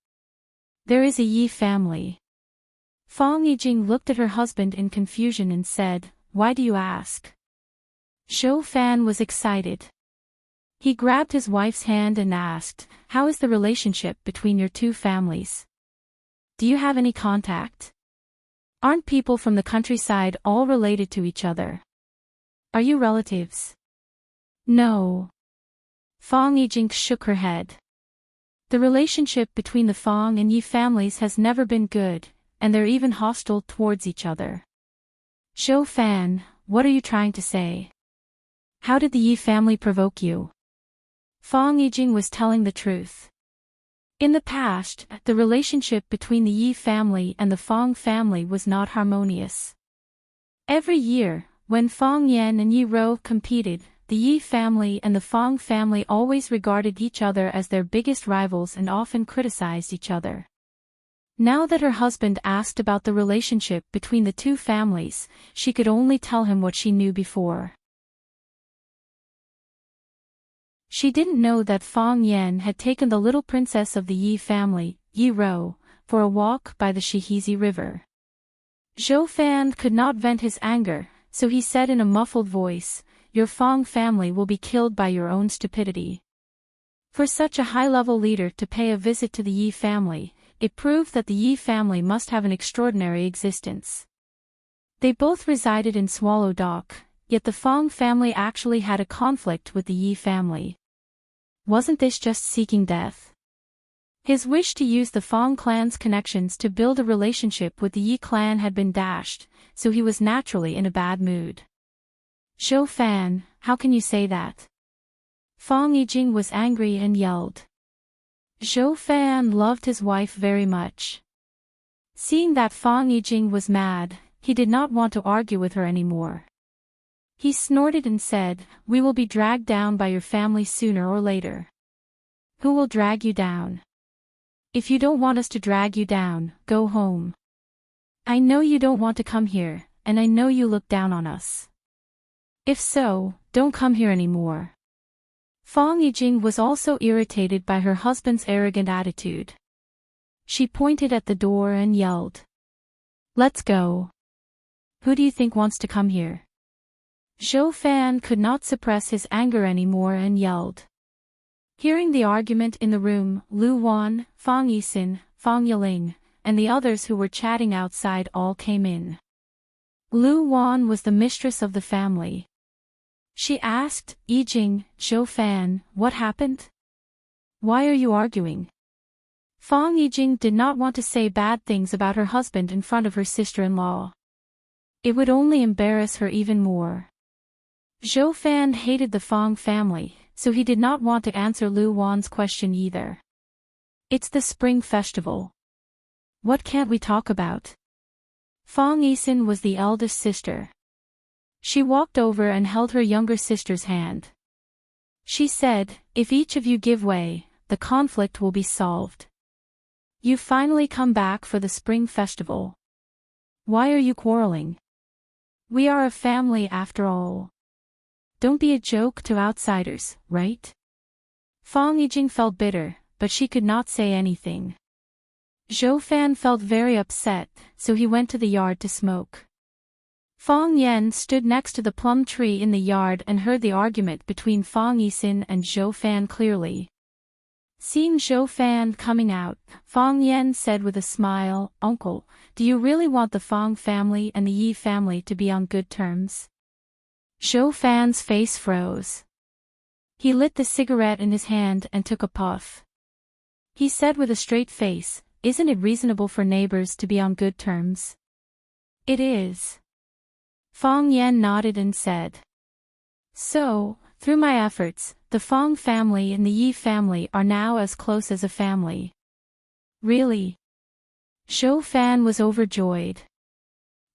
"There is a Yi family." Fong Yijing looked at her husband in confusion and said, "Why do you ask?" Zhou Fan was excited. He grabbed his wife's hand and asked, "How is the relationship between your two families? Do you have any contact? Aren't people from the countryside all related to each other? Are you relatives?" "No." Fong Yijing shook her head. The relationship between the Fong and Yi families has never been good, and they're even hostile towards each other. "Zhou Fan, what are you trying to say? How did the Yi family provoke you? Fang Yijing was telling the truth. In the past, the relationship between the Yi family and the Fang family was not harmonious. Every year, when Fang Yan and Yi Rou competed, the Yi family and the Fang family always regarded each other as their biggest rivals and often criticized each other. Now that her husband asked about the relationship between the two families, she could only tell him what she knew before. She didn't know that Fang Yan had taken the little princess of the Yi family, Yi Rou, for a walk by the Shihizi River. Zhou Fan could not vent his anger, so he said in a muffled voice, "Your Fang family will be killed by your own stupidity." For such a high-level leader to pay a visit to the Yi family, it proved that the Yi family must have an extraordinary existence. They both resided in Swallow Dock, yet the Fang family actually had a conflict with the Yi family. Wasn't this just seeking death? His wish to use the Fang clan's connections to build a relationship with the Yi clan had been dashed, so he was naturally in a bad mood. "Zhou Fan, how can you say that?" Fang Yijing was angry and yelled. Zhou Fan loved his wife very much. Seeing that Fang Yijing was mad, he did not want to argue with her anymore. He snorted and said, "We will be dragged down by your family sooner or later." "Who will drag you down?" "If you don't want us to drag you down, go home. I know you don't want to come here, and I know you look down on us. If so, don't come here anymore." Fang Yijing was also irritated by her husband's arrogant attitude. She pointed at the door and yelled, "Let's go. Who do you think wants to come here?" Zhou Fan could not suppress his anger anymore and yelled. Hearing the argument in the room, Lu Wan, Fang Yixin, Fang Yiling, and the others who were chatting outside all came in. Lu Wan was the mistress of the family. She asked, "Yijing, Zhou Fan, what happened? Why are you arguing?" Fang Yijing did not want to say bad things about her husband in front of her sister-in-law. It would only embarrass her even more. Zhou Fan hated the Fang family, so he did not want to answer Lu Wan's question either. "It's the Spring Festival. What can't we talk about?" Fang Yixin was the eldest sister. She walked over and held her younger sister's hand. She said, "If each of you give way, the conflict will be solved. You finally come back for the Spring Festival. Why are you quarreling? We are a family after all. Don't be a joke to outsiders, right?" Fang Yijing felt bitter, but she could not say anything. Zhou Fan felt very upset, so he went to the yard to smoke. Fang Yan stood next to the plum tree in the yard and heard the argument between Fang Yixin and Zhou Fan clearly. Seeing Zhou Fan coming out, Fang Yan said with a smile, "Uncle, do you really want the Fang family and the Yi family to be on good terms?" Zhou Fan's face froze. He lit the cigarette in his hand and took a puff. He said with a straight face, "Isn't it reasonable for neighbors to be on good terms?" "It is." Fang Yan nodded and said, "So, through my efforts, the Fang family and the Yi family are now as close as a family." "Really?" Zhou Fan was overjoyed.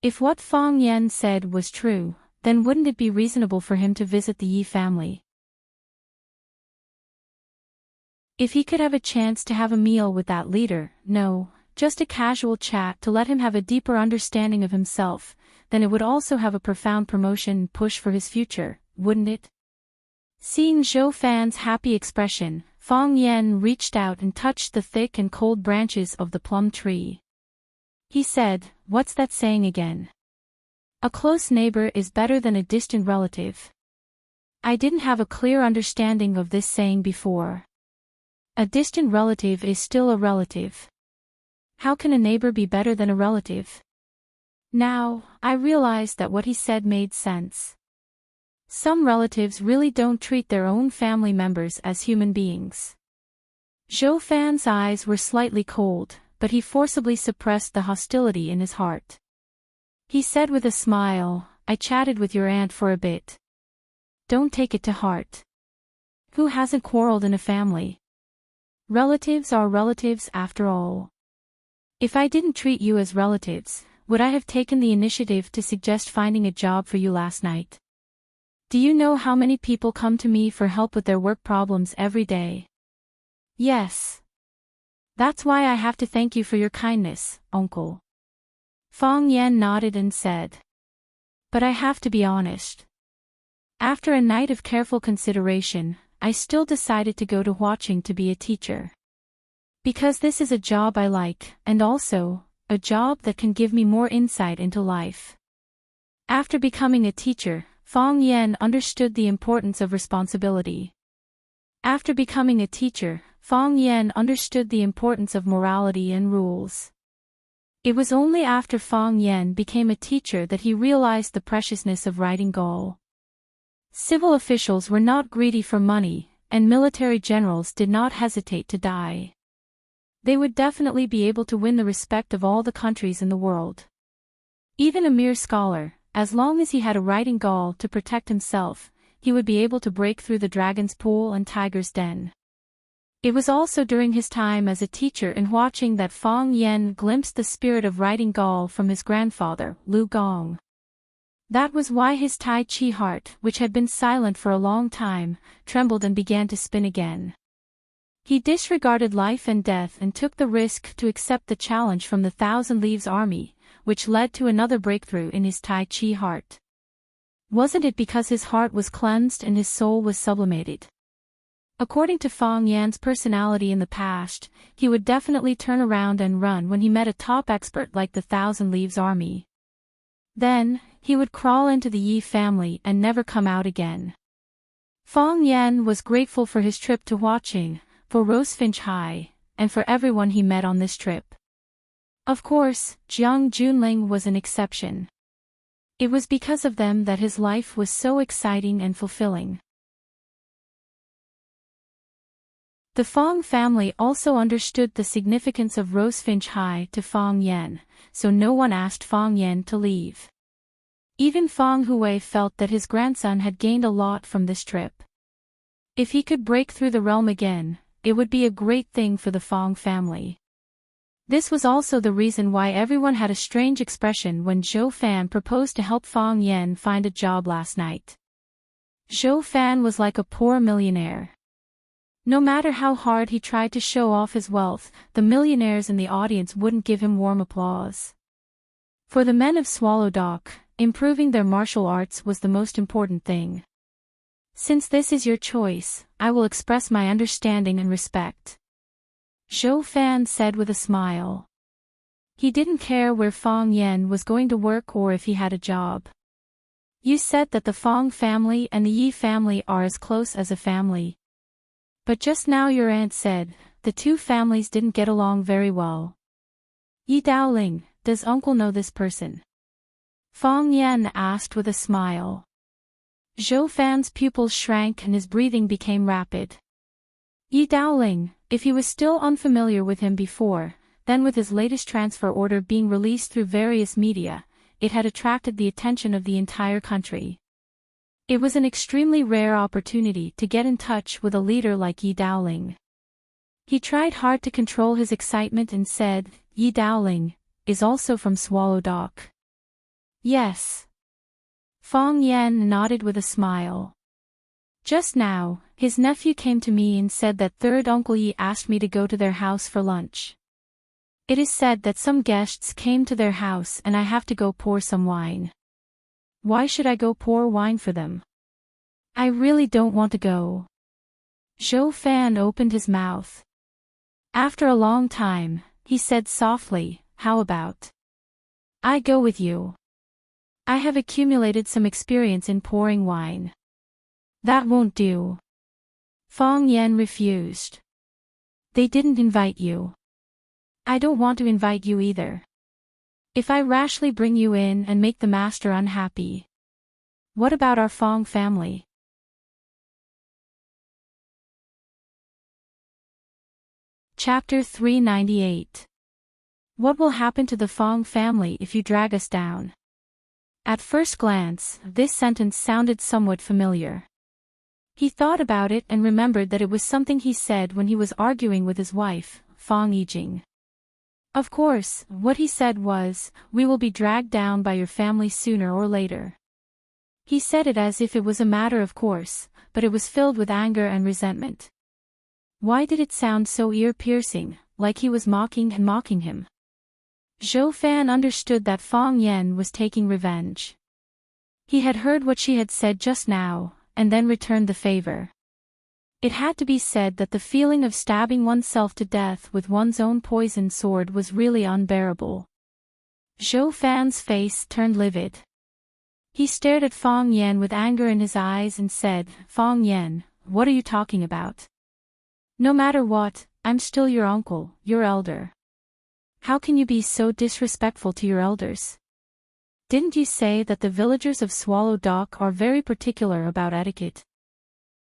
If what Fang Yan said was true, then wouldn't it be reasonable for him to visit the Yi family? If he could have a chance to have a meal with that leader, no, just a casual chat to let him have a deeper understanding of himself, then it would also have a profound promotion push for his future, wouldn't it? Seeing Zhou Fan's happy expression, Fang Yan reached out and touched the thick and cold branches of the plum tree. He said, "What's that saying again? A close neighbor is better than a distant relative." I didn't have a clear understanding of this saying before. A distant relative is still a relative. How can a neighbor be better than a relative? Now, I realized that what he said made sense. Some relatives really don't treat their own family members as human beings. Zhou Fan's eyes were slightly cold, but he forcibly suppressed the hostility in his heart. He said with a smile, "I chatted with your aunt for a bit. don't take it to heart. Who hasn't quarreled in a family? Relatives are relatives after all. If I didn't treat you as relatives, would I have taken the initiative to suggest finding a job for you last night? Do you know how many people come to me for help with their work problems every day? Yes. That's why I have to thank you for your kindness, uncle. Fong Yan nodded and said. But I have to be honest. After a night of careful consideration, I still decided to go to watching to be a teacher. Because this is a job I like, and also, a job that can give me more insight into life. After becoming a teacher, Fong Yan understood the importance of responsibility. After becoming a teacher, Fong Yan understood the importance of morality and rules. It was only after Fong Yan became a teacher that he realized the preciousness of writing Gaul. Civil officials were not greedy for money, and military generals did not hesitate to die. They would definitely be able to win the respect of all the countries in the world. Even a mere scholar, as long as he had a writing Gaul to protect himself, he would be able to break through the dragon's pool and tiger's den. It was also during his time as a teacher and watching that Fong Yan glimpsed the spirit of writing Gaul from his grandfather, Lu Gong. That was why his Tai Chi heart, which had been silent for a long time, trembled and began to spin again. He disregarded life and death and took the risk to accept the challenge from the Thousand Leaves army, which led to another breakthrough in his Tai Chi heart. Wasn't it because his heart was cleansed and his soul was sublimated? According to Fong Yan's personality in the past, he would definitely turn around and run when he met a top expert like the Thousand Leaves army. Then, he would crawl into the Yi family and never come out again. Fong Yan was grateful for his trip to watching, for Rosefinch High, and for everyone he met on this trip. Of course, Jiang Junling was an exception. It was because of them that his life was so exciting and fulfilling. The Fong family also understood the significance of Rosefinch High to Fong Yan, so no one asked Fong Yan to leave. Even Fong Hui felt that his grandson had gained a lot from this trip. If he could break through the realm again, it would be a great thing for the Fong family. This was also the reason why everyone had a strange expression when Zhou Fan proposed to help Fong Yan find a job last night. Zhou Fan was like a poor millionaire. No matter how hard he tried to show off his wealth, the millionaires in the audience wouldn't give him warm applause. For the men of Swallow Dock, improving their martial arts was the most important thing. Since this is your choice, I will express my understanding and respect. Zhou Fan said with a smile. He didn't care where Fong Yan was going to work or if he had a job. You said that the Fong family and the Yi family are as close as a family. But just now your aunt said, the two families didn't get along very well. Yi Daoling, does uncle know this person? Fong Yan asked with a smile. Zhou Fan's pupils shrank and his breathing became rapid. Yi Daoling, if he was still unfamiliar with him before, then with his latest transfer order being released through various media, it had attracted the attention of the entire country. It was an extremely rare opportunity to get in touch with a leader like Yi Daoling. He tried hard to control his excitement and said, Yi Daoling is also from Swallow Dock. Yes. Fong Yan nodded with a smile. Just now, his nephew came to me and said that third Uncle Yi asked me to go to their house for lunch. It is said that some guests came to their house and I have to go pour some wine. Why should I go pour wine for them? I really don't want to go. Zhou Fan opened his mouth. After a long time, he said softly, how about I go with you? I have accumulated some experience in pouring wine. That won't do. Fong Yan refused. They didn't invite you. I don't want to invite you either. If I rashly bring you in and make the master unhappy. What about our Fong family? Chapter 398. What will happen to the Fong family if you drag us down? At first glance, this sentence sounded somewhat familiar. He thought about it and remembered that it was something he said when he was arguing with his wife, Fang Yijing. Of course, what he said was, "We will be dragged down by your family sooner or later." He said it as if it was a matter of course, but it was filled with anger and resentment. Why did it sound so ear-piercing, like he was mocking him? Zhou Fan understood that Fang Yan was taking revenge. He had heard what she had said just now, and then returned the favor. It had to be said that the feeling of stabbing oneself to death with one's own poisoned sword was really unbearable. Zhou Fan's face turned livid. He stared at Fang Yan with anger in his eyes and said, "Fang Yan, what are you talking about? No matter what, I'm still your uncle, your elder. How can you be so disrespectful to your elders? Didn't you say that the villagers of Swallow Dock are very particular about etiquette?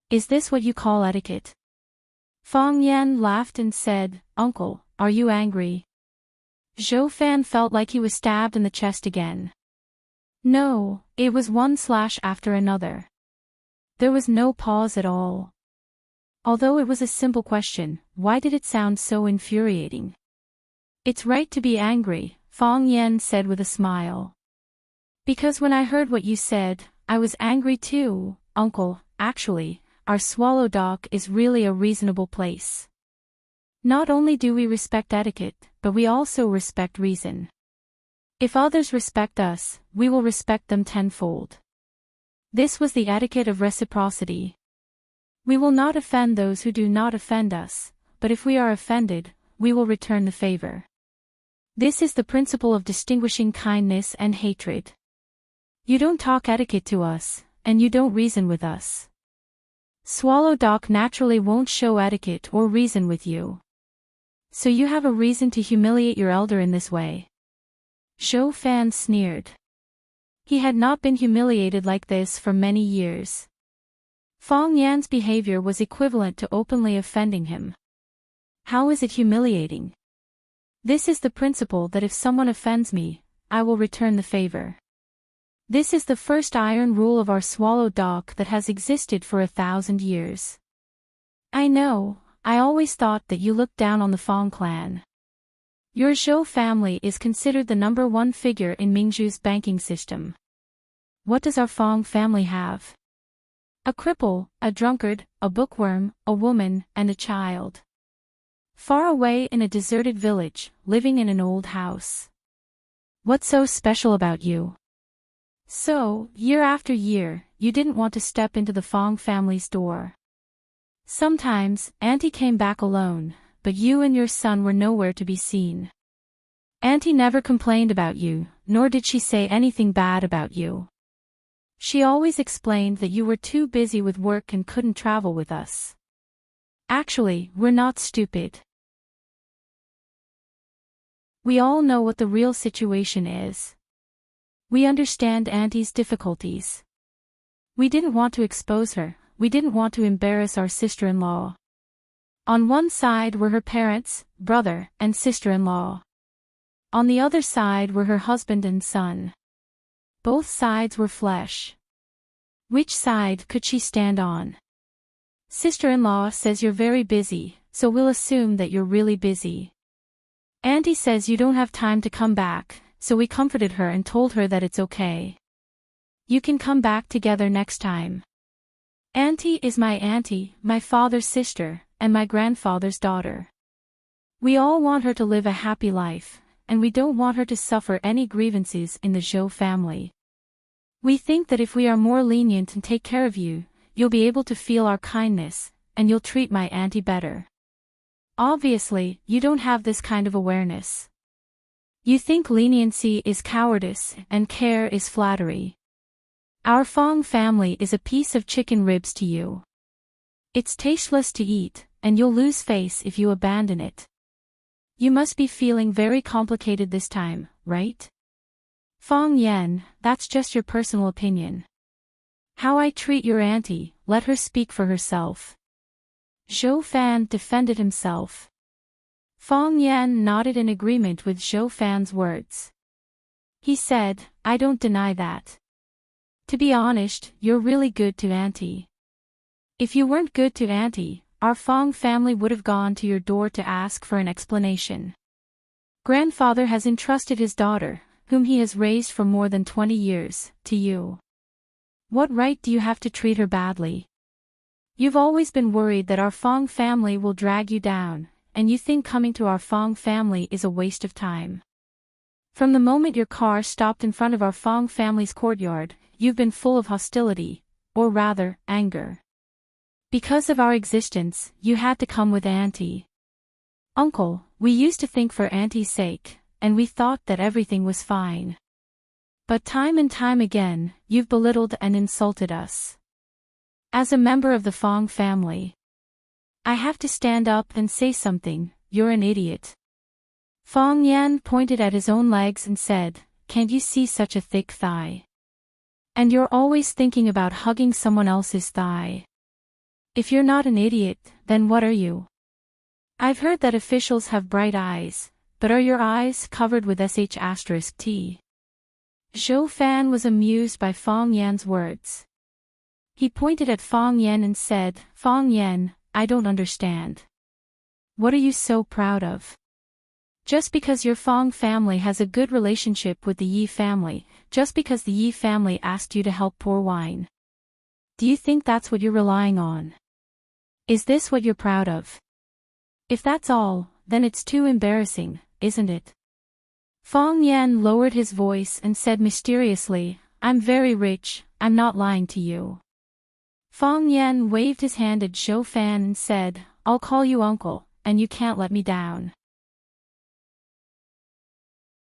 Is this what you call etiquette?" Fang Yan laughed and said, "Uncle, are you angry?" Zhou Fan felt like he was stabbed in the chest again. No, it was one slash after another. There was no pause at all. Although it was a simple question, why did it sound so infuriating? "It's right to be angry," Fang Yan said with a smile. "Because when I heard what you said, I was angry too, Uncle. Actually, our Swallow Dock is really a reasonable place. Not only do we respect etiquette, but we also respect reason. If others respect us, we will respect them tenfold. This was the etiquette of reciprocity. We will not offend those who do not offend us, but if we are offended, we will return the favor. This is the principle of distinguishing kindness and hatred. You don't talk etiquette to us, and you don't reason with us. Swallow Dock naturally won't show etiquette or reason with you. So you have a reason to humiliate your elder in this way." Zhou Fan sneered. He had not been humiliated like this for many years. Fang Yan's behavior was equivalent to openly offending him. How is it humiliating? This is the principle that if someone offends me, I will return the favor. This is the first iron rule of our Swallow Dock that has existed for 1,000 years. I know, I always thought that you looked down on the Fang clan. Your Zhou family is considered the #1 figure in Mingzhu's banking system. What does our Fang family have? A cripple, a drunkard, a bookworm, a woman, and a child. Far away in a deserted village, living in an old house. What's so special about you? So, year after year, you didn't want to step into the Fang family's door. Sometimes, Auntie came back alone, but you and your son were nowhere to be seen. Auntie never complained about you, nor did she say anything bad about you. She always explained that you were too busy with work and couldn't travel with us. Actually, we're not stupid. We all know what the real situation is. We understand Auntie's difficulties. We didn't want to expose her, we didn't want to embarrass our sister-in-law. On one side were her parents, brother, and sister-in-law. On the other side were her husband and son. Both sides were flesh. Which side could she stand on? Sister-in-law says you're very busy, so we'll assume that you're really busy. Auntie says you don't have time to come back, so we comforted her and told her that it's okay. You can come back together next time. Auntie is my auntie, my father's sister, and my grandfather's daughter. We all want her to live a happy life, and we don't want her to suffer any grievances in the Zhou family. We think that if we are more lenient and take care of you, you'll be able to feel our kindness, and you'll treat my auntie better. Obviously, you don't have this kind of awareness. You think leniency is cowardice and care is flattery. Our Fang family is a piece of chicken ribs to you. It's tasteless to eat, and you'll lose face if you abandon it. You must be feeling very complicated this time, right? Fang Yan, that's just your personal opinion. How I treat your auntie, let her speak for herself. Zhou Fan defended himself. Fang Yan nodded in agreement with Zhou Fan's words. He said, I don't deny that. To be honest, you're really good to auntie. If you weren't good to Auntie, our Fong family would have gone to your door to ask for an explanation. Grandfather has entrusted his daughter, whom he has raised for more than 20 years, to you. What right do you have to treat her badly? You've always been worried that our Fong family will drag you down, and you think coming to our Fong family is a waste of time. From the moment your car stopped in front of our Fong family's courtyard, you've been full of hostility, or rather, anger. Because of our existence, you had to come with Auntie. Uncle, we used to think for Auntie's sake, and we thought that everything was fine. But time and time again, you've belittled and insulted us. As a member of the Fong family, I have to stand up and say something. You're an idiot. Fong Yan pointed at his own legs and said, "Can't you see such a thick thigh? And you're always thinking about hugging someone else's thigh. If you're not an idiot, then what are you? I've heard that officials have bright eyes, but are your eyes covered with sh*t? Zhou Fan was amused by Fong Yan's words. He pointed at Fong Yan and said, "Fong Yan, I don't understand. What are you so proud of? Just because your Fong family has a good relationship with the Yi family, just because the Yi family asked you to help pour wine. Do you think that's what you're relying on? Is this what you're proud of? If that's all, then it's too embarrassing, isn't it?" Fong Yan lowered his voice and said mysteriously, "I'm very rich, I'm not lying to you." Fong Yan waved his hand at Zhou Fan and said, "I'll call you uncle, and you can't let me down.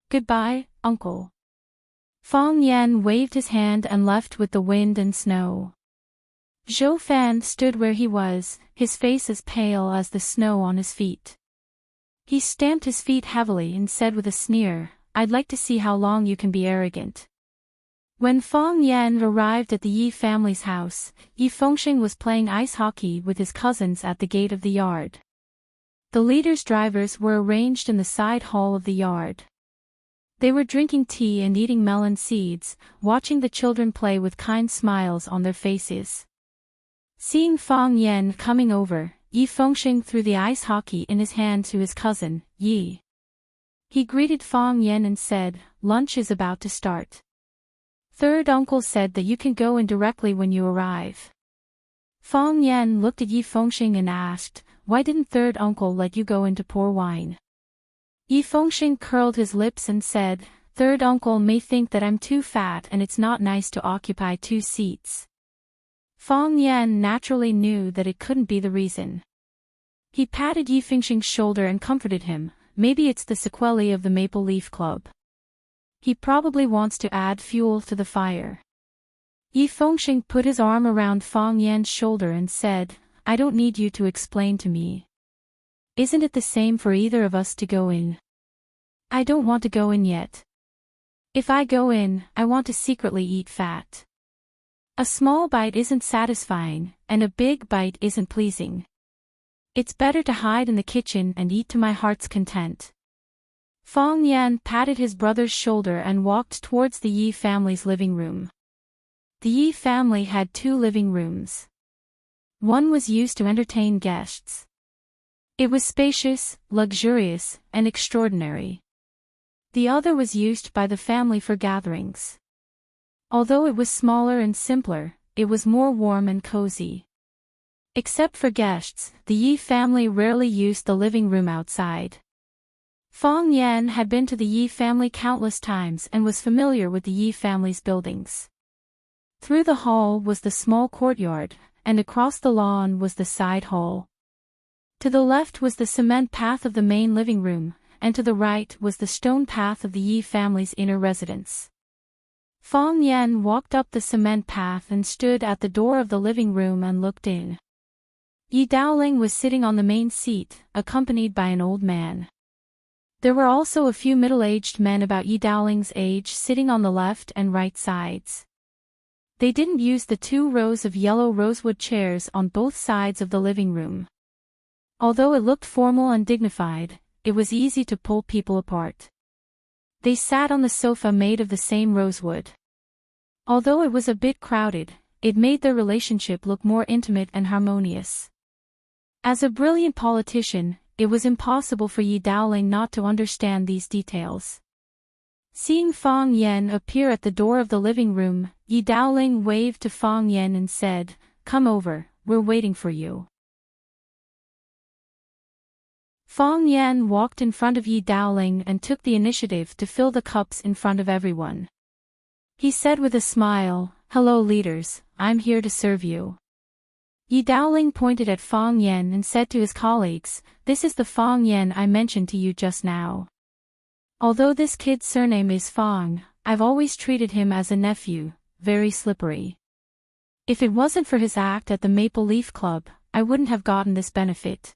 Goodbye, uncle." Fong Yan waved his hand and left with the wind and snow. Zhou Fan stood where he was, his face as pale as the snow on his feet. He stamped his feet heavily and said with a sneer, "I'd like to see how long you can be arrogant." When Fong Yan arrived at the Yi family's house, Yi Fengxing was playing ice hockey with his cousins at the gate of the yard. The leader's drivers were arranged in the side hall of the yard. They were drinking tea and eating melon seeds, watching the children play with kind smiles on their faces. Seeing Fong Yan coming over, Yi Fengxing threw the ice hockey in his hand to his cousin, Yi. He greeted Fong Yan and said, "Lunch is about to start. Third uncle said that you can go in directly when you arrive." Fong Yan looked at Yi Fengxing and asked, "Why didn't third uncle let you go in to pour wine?" Yi Fengxing curled his lips and said, "Third uncle may think that I'm too fat and it's not nice to occupy 2 seats. Fong Yan naturally knew that it couldn't be the reason. He patted Yi Fengxing's shoulder and comforted him, "Maybe it's the sequelae of the Maple Leaf Club. He probably wants to add fuel to the fire." Yi Fengxing put his arm around Fong Yan's shoulder and said, "I don't need you to explain to me. Isn't it the same for either of us to go in? I don't want to go in yet. If I go in, I want to secretly eat fat. A small bite isn't satisfying, and a big bite isn't pleasing. It's better to hide in the kitchen and eat to my heart's content." Fong Yan patted his brother's shoulder and walked towards the Yi family's living room. The Yi family had 2 living rooms. One was used to entertain guests. It was spacious, luxurious, and extraordinary. The other was used by the family for gatherings. Although it was smaller and simpler, it was more warm and cozy. Except for guests, the Yi family rarely used the living room outside. Fong Yan had been to the Yi family countless times and was familiar with the Yi family's buildings. Through the hall was the small courtyard, and across the lawn was the side hall. To the left was the cement path of the main living room, and to the right was the stone path of the Yi family's inner residence. Fong Yan walked up the cement path and stood at the door of the living room and looked in. Yi Dowling was sitting on the main seat, accompanied by an old man. There were also a few middle-aged men about Yi Dowling's age sitting on the left and right sides. They didn't use the 2 rows of yellow rosewood chairs on both sides of the living room. Although it looked formal and dignified, it was easy to pull people apart. They sat on the sofa made of the same rosewood. Although it was a bit crowded, it made their relationship look more intimate and harmonious. As a brilliant politician, it was impossible for Yi Daoling not to understand these details. Seeing Fang Yan appear at the door of the living room, Yi Daoling waved to Fang Yan and said, "Come over, we're waiting for you." Fang Yan walked in front of Yi Daoling and took the initiative to fill the cups in front of everyone. He said with a smile, "Hello leaders, I'm here to serve you." Yi Daoling pointed at Fang Yan and said to his colleagues, "This is the Fang Yan I mentioned to you just now. Although this kid's surname is Fang, I've always treated him as a nephew, very slippery. If it wasn't for his act at the Maple Leaf Club, I wouldn't have gotten this benefit."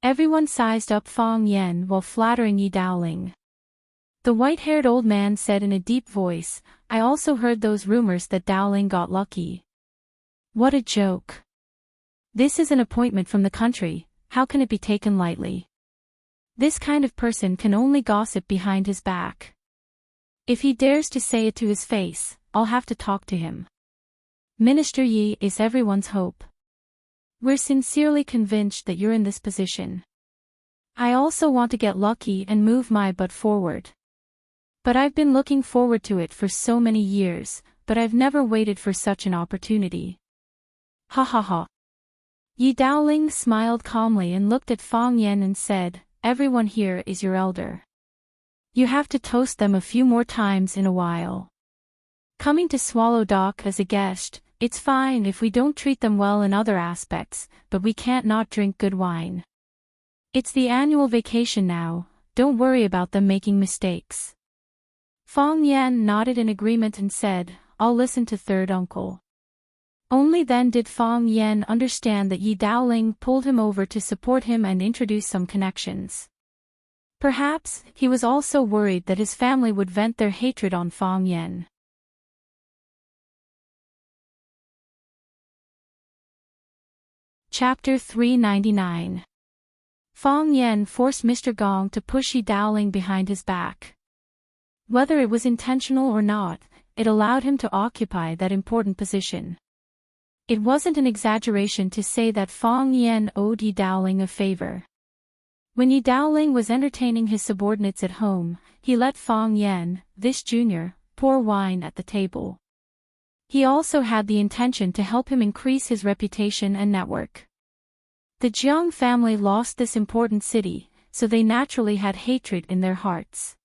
Everyone sized up Fang Yan while flattering Yi Daoling. The white-haired old man said in a deep voice, "I also heard those rumors that Daoling got lucky. What a joke. This is an appointment from the country, how can it be taken lightly? This kind of person can only gossip behind his back. If he dares to say it to his face, I'll have to talk to him. Minister Yi is everyone's hope. We're sincerely convinced that you're in this position. I also want to get lucky and move my butt forward. But I've been looking forward to it for so many years, but I've never waited for such an opportunity." Ha ha ha. Yi Daoling smiled calmly and looked at Fang Yan and said, "Everyone here is your elder. You have to toast them a few more times in a while. Coming to Swallow Dock as a guest, it's fine if we don't treat them well in other aspects, but we can't not drink good wine. It's the annual vacation now, don't worry about them making mistakes." Fang Yan nodded in agreement and said, "I'll listen to third uncle." Only then did Fang Yan understand that Yi Daoling pulled him over to support him and introduce some connections. Perhaps, he was also worried that his family would vent their hatred on Fang Yan. Chapter 399. Fang Yan forced Mr. Gong to push Yi Daoling behind his back. Whether it was intentional or not, it allowed him to occupy that important position. It wasn't an exaggeration to say that Fang Yan owed Yi Daoling a favor. When Yi Daoling was entertaining his subordinates at home, he let Fang Yan, this junior, pour wine at the table. He also had the intention to help him increase his reputation and network. The Jiang family lost this important city, so they naturally had hatred in their hearts.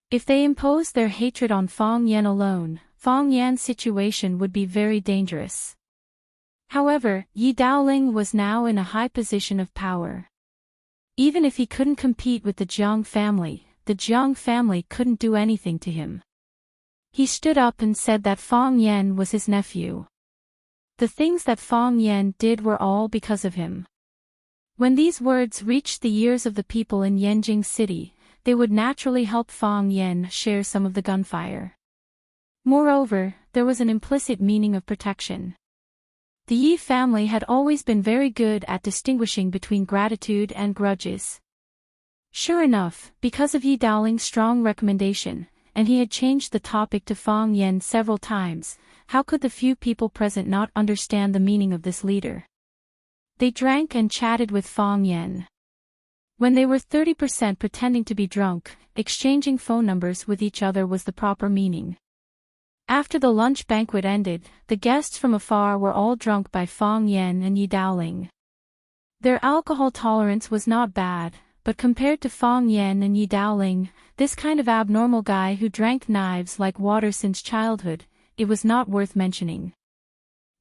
If they imposed their hatred on Fang Yan alone, Fang Yan's situation would be very dangerous. However, Yi Daoling was now in a high position of power. Even if he couldn't compete with the Jiang family couldn't do anything to him. He stood up and said that Fang Yan was his nephew. The things that Fang Yan did were all because of him. When these words reached the ears of the people in Yanjing City, they would naturally help Fang Yan share some of the gunfire. Moreover, there was an implicit meaning of protection. The Yi family had always been very good at distinguishing between gratitude and grudges. Sure enough, because of Yi Daoling's strong recommendation, and he had changed the topic to Fang Yan several times, how could the few people present not understand the meaning of this leader? They drank and chatted with Fang Yan. When they were 30% pretending to be drunk, exchanging phone numbers with each other was the proper meaning. After the lunch banquet ended, the guests from afar were all drunk by Fang Yan and Yi Daoling. Their alcohol tolerance was not bad, but compared to Fang Yan and Yi Daoling, this kind of abnormal guy who drank knives like water since childhood, it was not worth mentioning.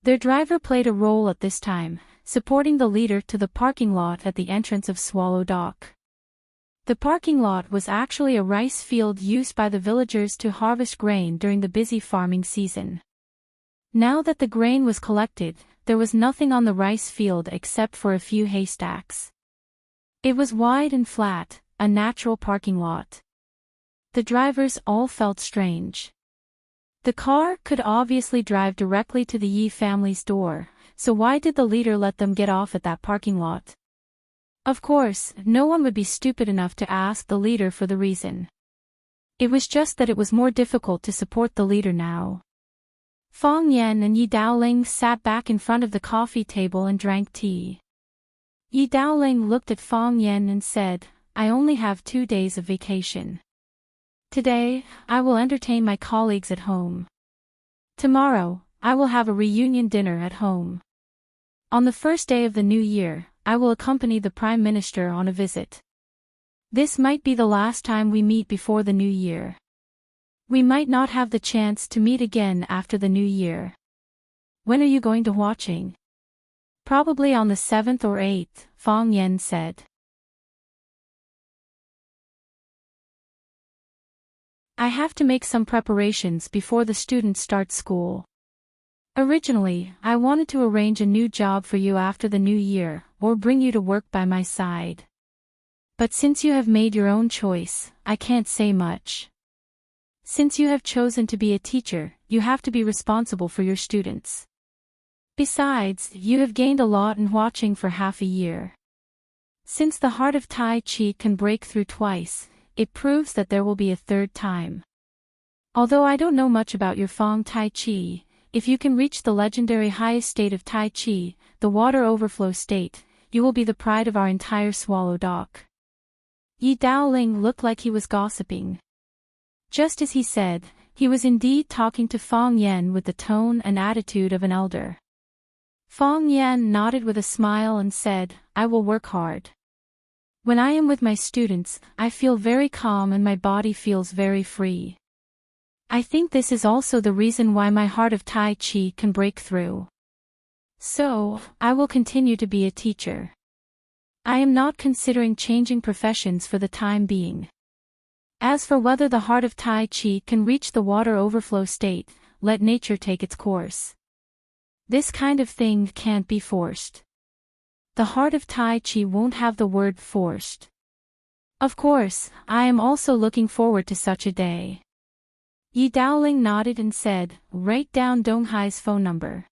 Their driver played a role at this time, supporting the leader to the parking lot at the entrance of Swallow Dock. The parking lot was actually a rice field used by the villagers to harvest grain during the busy farming season. Now that the grain was collected, there was nothing on the rice field except for a few haystacks. It was wide and flat, a natural parking lot. The drivers all felt strange. The car could obviously drive directly to the Yi family's door, so why did the leader let them get off at that parking lot? Of course, no one would be stupid enough to ask the leader for the reason. It was just that it was more difficult to support the leader now. Fong Yan and Yi Daoling sat back in front of the coffee table and drank tea. Yi Daoling looked at Fong Yan and said, I only have 2 days of vacation. Today, I will entertain my colleagues at home. Tomorrow, I will have a reunion dinner at home. On the first day of the new year, I will accompany the Prime Minister on a visit. This might be the last time we meet before the new year. We might not have the chance to meet again after the new year. When are you going to watching? Probably on the 7th or 8th, Fong Yan said. I have to make some preparations before the students start school. Originally, I wanted to arrange a new job for you after the new year, or bring you to work by my side. But since you have made your own choice, I can't say much. Since you have chosen to be a teacher, you have to be responsible for your students. Besides, you have gained a lot in watching for half a year. Since the heart of Tai Chi can break through twice, it proves that there will be a third time. Although I don't know much about your Fong Tai Chi, if you can reach the legendary highest state of Tai Chi, the water overflow state, you will be the pride of our entire Swallow Dock. Yi Daoling looked like he was gossiping. Just as he said, he was indeed talking to Fong Yan with the tone and attitude of an elder. Fong Yan nodded with a smile and said, I will work hard. When I am with my students, I feel very calm and my body feels very free. I think this is also the reason why my heart of Tai Chi can break through. So, I will continue to be a teacher. I am not considering changing professions for the time being. As for whether the heart of Tai Chi can reach the water overflow state, let nature take its course. This kind of thing can't be forced. The heart of Tai Chi won't have the word forced. Of course, I am also looking forward to such a day. Yi Daoling nodded and said, write down Dong Hai's phone number.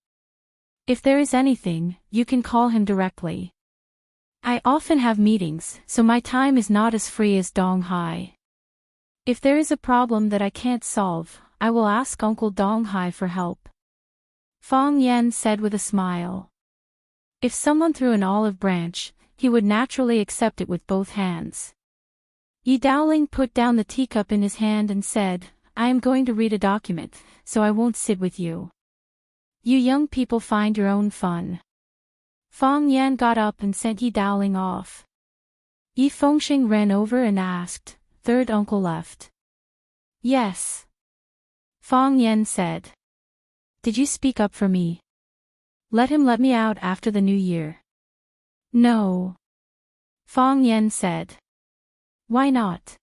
If there is anything, you can call him directly. I often have meetings, so my time is not as free as Dong Hai. If there is a problem that I can't solve, I will ask Uncle Dong Hai for help. Fong Yan said with a smile. If someone threw an olive branch, he would naturally accept it with both hands. Yi Daoling put down the teacup in his hand and said, I am going to read a document, so I won't sit with you. You young people find your own fun. Fong Yan got up and sent Yi Daoling off. Yi Fengxing ran over and asked, third uncle left? Yes. Fong Yan said. Did you speak up for me? Let him let me out after the new year. No. Fong Yan said. Why not?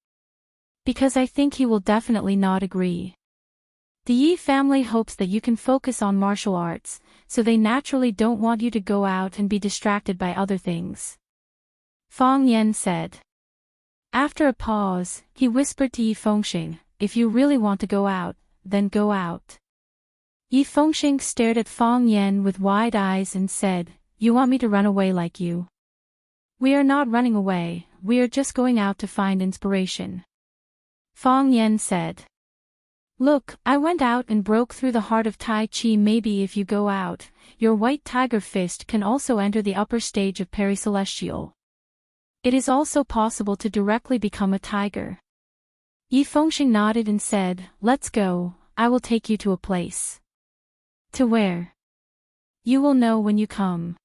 Because I think he will definitely not agree. The Yi family hopes that you can focus on martial arts, so they naturally don't want you to go out and be distracted by other things. Fong Yan said. After a pause, he whispered to Yi Fengxing, if you really want to go out, then go out. Yi Fengxing stared at Fong Yan with wide eyes and said, you want me to run away like you? We are not running away, we are just going out to find inspiration. Fong Yan said. Look, I went out and broke through the heart of Tai Chi. Maybe if you go out, your white tiger fist can also enter the upper stage of Pericelestial. It is also possible to directly become a tiger. Yi Fengxing nodded and said, let's go, I will take you to a place. To where? You will know when you come.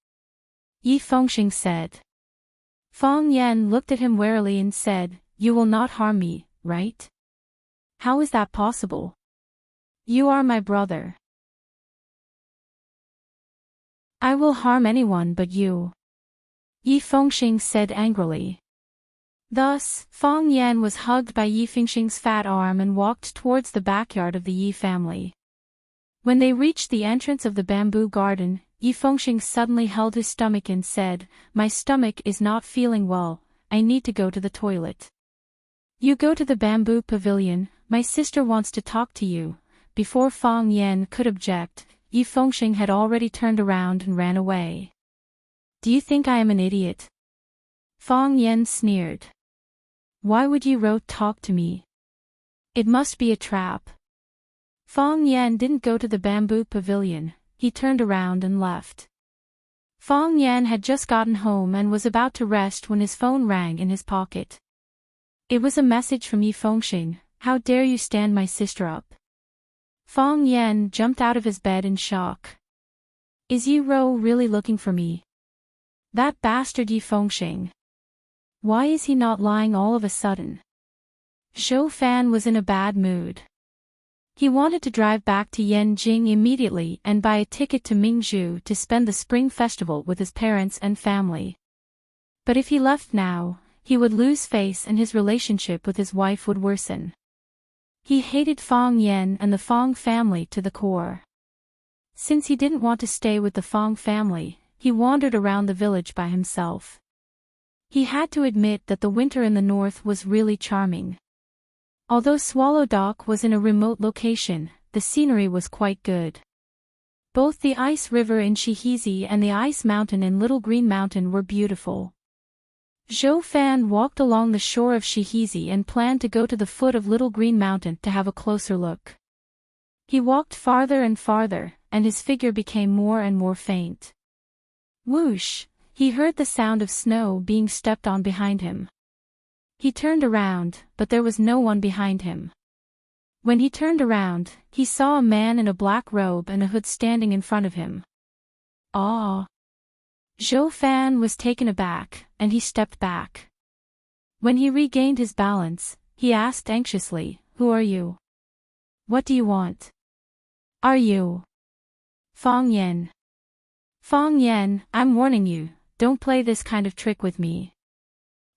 Yi Fengxing said. Fong Yan looked at him warily and said, you will not harm me, right? How is that possible? You are my brother. I will harm anyone but you. Yi Fengxing said angrily. Thus, Fong Yan was hugged by Yi Fengxing's fat arm and walked towards the backyard of the Yi family. When they reached the entrance of the bamboo garden, Yi Fengxing suddenly held his stomach and said, my stomach is not feeling well, I need to go to the toilet. You go to the bamboo pavilion, my sister wants to talk to you. Before Fong Yan could object, Yi Fengxing had already turned around and ran away. Do you think I am an idiot? Fong Yan sneered. Why would Yi Ro talk to me? It must be a trap. Fong Yan didn't go to the bamboo pavilion, he turned around and left. Fong Yan had just gotten home and was about to rest when his phone rang in his pocket. It was a message from Yi Fengxing. How dare you stand my sister up? Fong Yan jumped out of his bed in shock. Is Yi Ro really looking for me? That bastard Yi Fengxing. Why is he not lying all of a sudden? Zhou Fan was in a bad mood. He wanted to drive back to Yanjing immediately and buy a ticket to Mingzhu to spend the Spring Festival with his parents and family. But if he left now, he would lose face and his relationship with his wife would worsen. He hated Fong Yan and the Fong family to the core. Since he didn't want to stay with the Fong family, he wandered around the village by himself. He had to admit that the winter in the north was really charming. Although Swallow Dock was in a remote location, the scenery was quite good. Both the ice river in Shihizi and the ice mountain in Little Green Mountain were beautiful. Zhou Fan walked along the shore of Shihizi and planned to go to the foot of Little Green Mountain to have a closer look. He walked farther and farther, and his figure became more and more faint. Whoosh! He heard the sound of snow being stepped on behind him. He turned around, but there was no one behind him. When he turned around, he saw a man in a black robe and a hood standing in front of him. Ah! Zhou Fan was taken aback, and he stepped back. When he regained his balance, he asked anxiously, "Who are you? What do you want? Are you Fong Yan?" "Fong Yan, I'm warning you, don't play this kind of trick with me."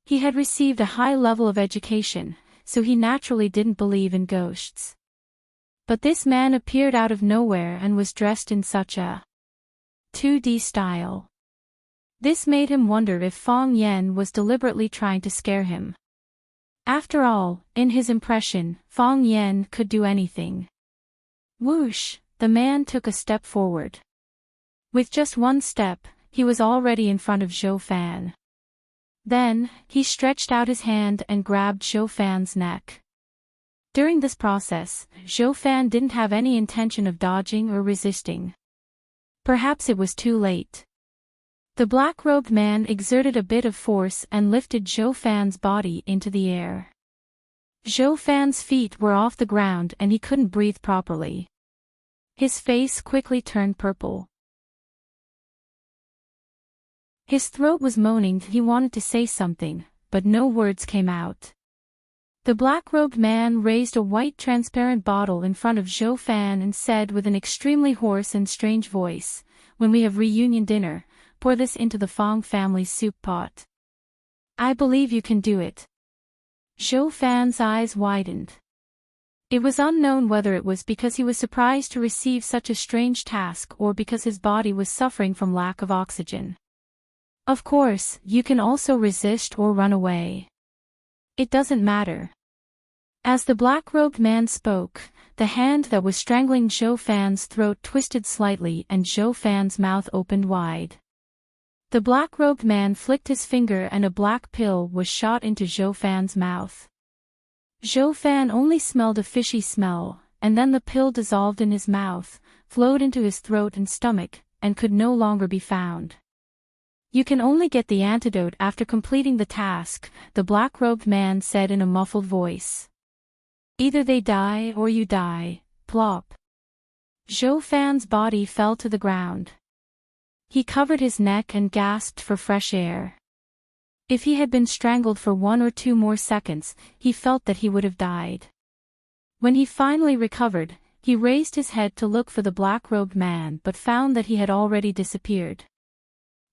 He had received a high level of education, so he naturally didn't believe in ghosts. But this man appeared out of nowhere and was dressed in such a 2D style. This made him wonder if Fong Yan was deliberately trying to scare him. After all, in his impression, Fong Yan could do anything. Whoosh! The man took a step forward. With just one step, he was already in front of Zhou Fan. Then, he stretched out his hand and grabbed Zhou Fan's neck. During this process, Zhou Fan didn't have any intention of dodging or resisting. Perhaps it was too late. The black-robed man exerted a bit of force and lifted Zhou Fan's body into the air. Zhou Fan's feet were off the ground and he couldn't breathe properly. His face quickly turned purple. His throat was moaning. He wanted to say something, but no words came out. The black-robed man raised a white transparent bottle in front of Zhou Fan and said with an extremely hoarse and strange voice, "When we have reunion dinner, pour this into the Fong family's soup pot. I believe you can do it." Zhou Fan's eyes widened. It was unknown whether it was because he was surprised to receive such a strange task or because his body was suffering from lack of oxygen. Of course, you can also resist or run away. It doesn't matter. As the black-robed man spoke, the hand that was strangling Zhou Fan's throat twisted slightly and Zhou Fan's mouth opened wide. The black-robed man flicked his finger and a black pill was shot into Zhou Fan's mouth. Zhou Fan only smelled a fishy smell, and then the pill dissolved in his mouth, flowed into his throat and stomach, and could no longer be found. "You can only get the antidote after completing the task," the black-robed man said in a muffled voice. "Either they die or you die." Plop. Zhou Fan's body fell to the ground. He covered his neck and gasped for fresh air. If he had been strangled for 1 or 2 more seconds, he felt that he would have died. When he finally recovered, he raised his head to look for the black-robed man but found that he had already disappeared.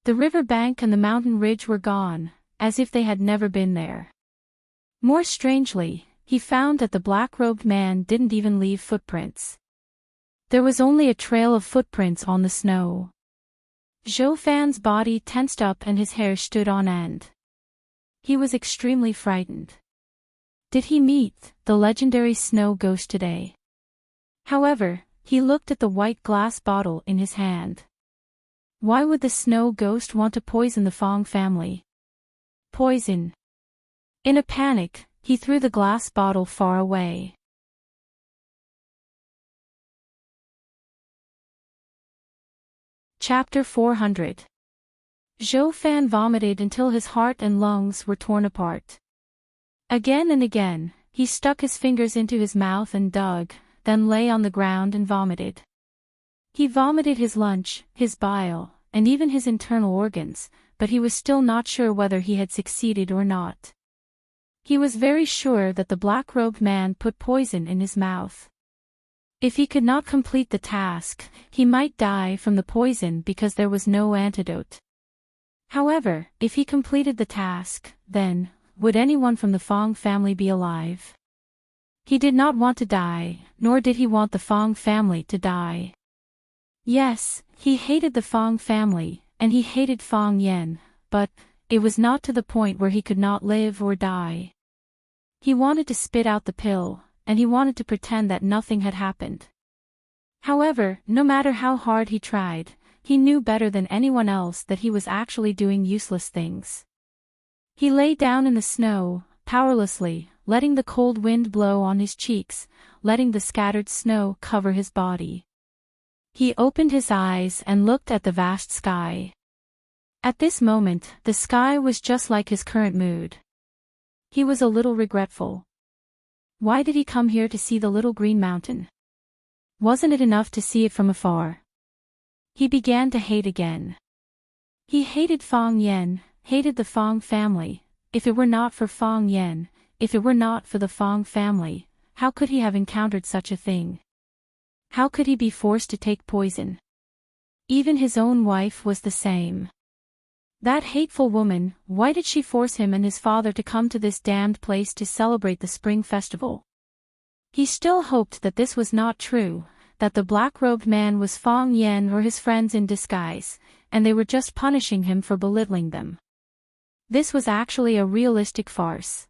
The river bank and the mountain ridge were gone, as if they had never been there. More strangely, he found that the black-robed man didn't even leave footprints. There was only a trail of footprints on the snow. Zhou Fan's body tensed up and his hair stood on end. He was extremely frightened. Did he meet the legendary snow ghost today? However, he looked at the white glass bottle in his hand. Why would the snow ghost want to poison the Fong family? Poison. In a panic, he threw the glass bottle far away. Chapter 400. Zhou Fan vomited until his heart and lungs were torn apart. Again and again, he stuck his fingers into his mouth and dug, then lay on the ground and vomited. He vomited his lunch, his bile, and even his internal organs, but he was still not sure whether he had succeeded or not. He was very sure that the black-robed man put poison in his mouth. If he could not complete the task, he might die from the poison because there was no antidote. However, if he completed the task, then, would anyone from the Fong family be alive? He did not want to die, nor did he want the Fong family to die. Yes, he hated the Fong family, and he hated Fong Yen, but it was not to the point where he could not live or die. He wanted to spit out the pill, and he wanted to pretend that nothing had happened. However, no matter how hard he tried, he knew better than anyone else that he was actually doing useless things. He lay down in the snow, powerlessly, letting the cold wind blow on his cheeks, letting the scattered snow cover his body. He opened his eyes and looked at the vast sky. At this moment, the sky was just like his current mood. He was a little regretful. Why did he come here to see the little green mountain? Wasn't it enough to see it from afar? He began to hate again. He hated Fong Yen, hated the Fong family. If it were not for Fong Yen, if it were not for the Fong family, how could he have encountered such a thing? How could he be forced to take poison? Even his own wife was the same. That hateful woman, why did she force him and his father to come to this damned place to celebrate the spring festival? He still hoped that this was not true, that the black-robed man was Fong Yen or his friends in disguise, and they were just punishing him for belittling them. This was actually a realistic farce.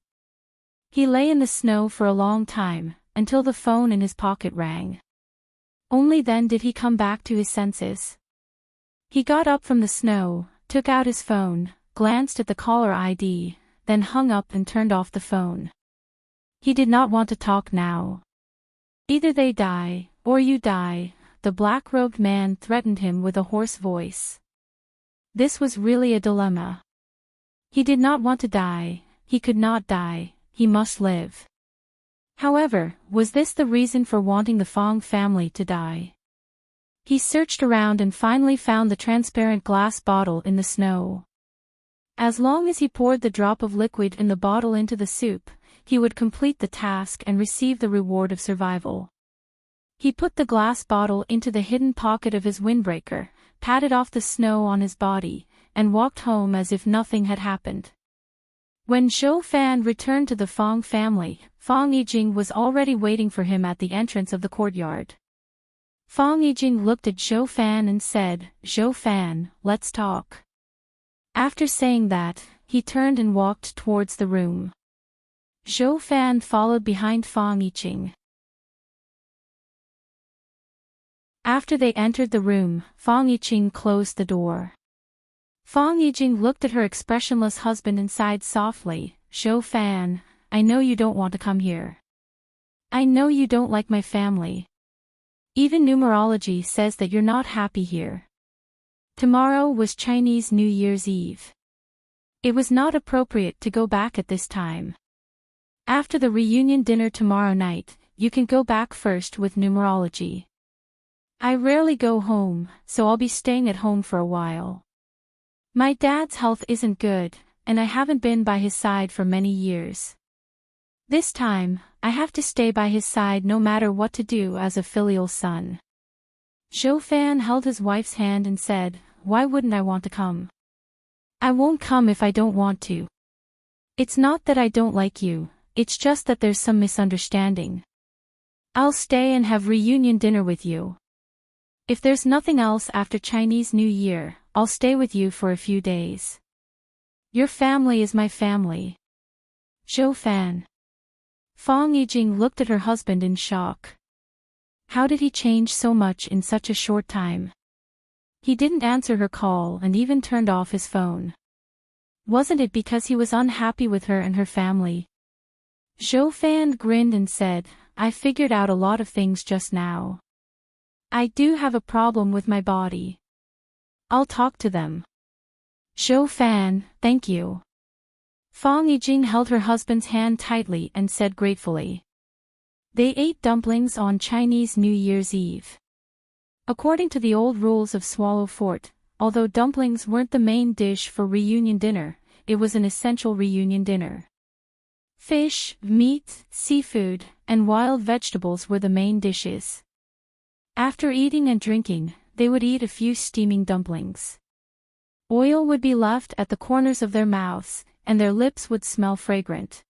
He lay in the snow for a long time, until the phone in his pocket rang. Only then did he come back to his senses. He got up from the snow, took out his phone, glanced at the caller ID, then hung up and turned off the phone. He did not want to talk now. Either they die, or you die, the black-robed man threatened him with a hoarse voice. This was really a dilemma. He did not want to die, he could not die, he must live. However, was this the reason for wanting the Fong family to die? He searched around and finally found the transparent glass bottle in the snow. As long as he poured the drop of liquid in the bottle into the soup, he would complete the task and receive the reward of survival. He put the glass bottle into the hidden pocket of his windbreaker, patted off the snow on his body, and walked home as if nothing had happened. When Zhou Fan returned to the Fong family, Fong Yijing was already waiting for him at the entrance of the courtyard. Fong Yijing looked at Zhou Fan and said, "Zhou Fan, let's talk." After saying that, he turned and walked towards the room. Zhou Fan followed behind Fong Yijing. After they entered the room, Fong Yijing closed the door. Fong Yijing looked at her expressionless husband and sighed softly, "Zhou Fan, I know you don't want to come here. I know you don't like my family. Even numerology says that you're not happy here. Tomorrow was Chinese New Year's Eve. It was not appropriate to go back at this time. After the reunion dinner tomorrow night, you can go back first with numerology. I rarely go home, so I'll be staying at home for a while. My dad's health isn't good, and I haven't been by his side for many years. This time, I have to stay by his side no matter what to do as a filial son." Zhou Fan held his wife's hand and said, "Why wouldn't I want to come? I won't come if I don't want to. It's not that I don't like you, it's just that there's some misunderstanding. I'll stay and have reunion dinner with you. If there's nothing else after Chinese New Year, I'll stay with you for a few days. Your family is my family." Zhou Fan. Fong Yijing looked at her husband in shock. How did he change so much in such a short time? He didn't answer her call and even turned off his phone. Wasn't it because he was unhappy with her and her family? Zhou Fan grinned and said, "I figured out a lot of things just now. I do have a problem with my body. I'll talk to them. Zhou Fan, thank you. Fang Yijing held her husband's hand tightly and said gratefully. They ate dumplings on Chinese New Year's Eve. According to the old rules of Swallow Fort, although dumplings weren't the main dish for reunion dinner, it was an essential reunion dinner. Fish, meat, seafood, and wild vegetables were the main dishes. After eating and drinking, they would eat a few steaming dumplings. Oil would be left at the corners of their mouths, and their lips would smell fragrant.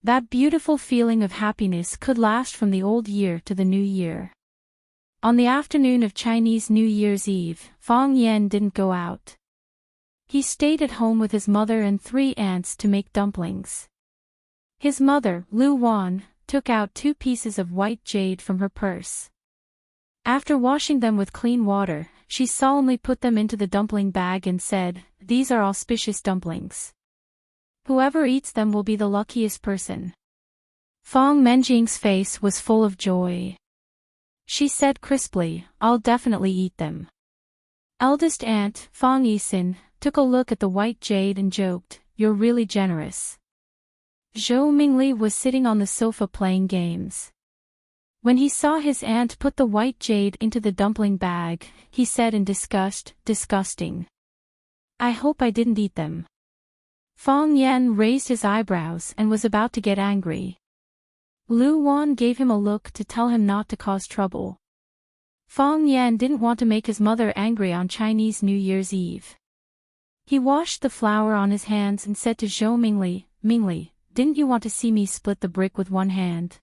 That beautiful feeling of happiness could last from the old year to the new year. On the afternoon of Chinese New Year's Eve, Fang Yan didn't go out. He stayed at home with his mother and 3 aunts to make dumplings. His mother, Lu Wan, took out 2 pieces of white jade from her purse. After washing them with clean water, she solemnly put them into the dumpling bag and said, "These are auspicious dumplings. Whoever eats them will be the luckiest person." Fang Menjing's face was full of joy. She said crisply, "I'll definitely eat them." Eldest aunt, Fang Yisin, took a look at the white jade and joked, "You're really generous." Zhou Mingli was sitting on the sofa playing games. When he saw his aunt put the white jade into the dumpling bag, he said in disgust, "Disgusting. I hope I didn't eat them." Fang Yan raised his eyebrows and was about to get angry. Lu Wan gave him a look to tell him not to cause trouble. Fang Yan didn't want to make his mother angry on Chinese New Year's Eve. He washed the flour on his hands and said to Zhou Mingli, "Mingli, didn't you want to see me split the brick with one hand?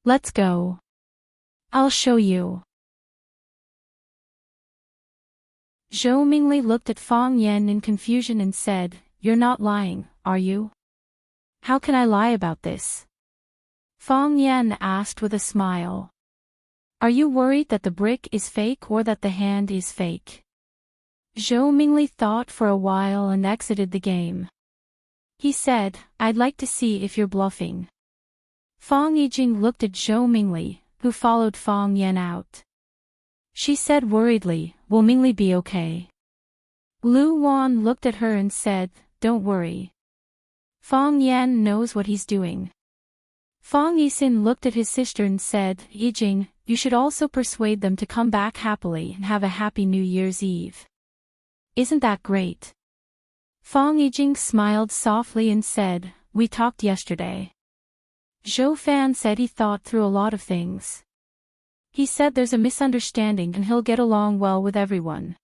Let's go. I'll show you." Zhou Mingli looked at Fang Yan in confusion and said, "You're not lying, are you?" "How can I lie about this?" Fang Yan asked with a smile. "Are you worried that the brick is fake or that the hand is fake?" Zhou Mingli thought for a while and exited the game. He said, "I'd like to see if you're bluffing." Fang Yijing looked at Zhou Mingli, who followed Fang Yan out. She said worriedly, "Will Mingli be okay?" Lu Wan looked at her and said, "Don't worry. Fang Yan knows what he's doing." Fang Yisin looked at his sister and said, "Yijing, you should also persuade them to come back happily and have a happy New Year's Eve. Isn't that great?" Fang Yijing smiled softly and said, "We talked yesterday." Zhou Fan said he thought through a lot of things. He said there's a misunderstanding and he'll get along well with everyone.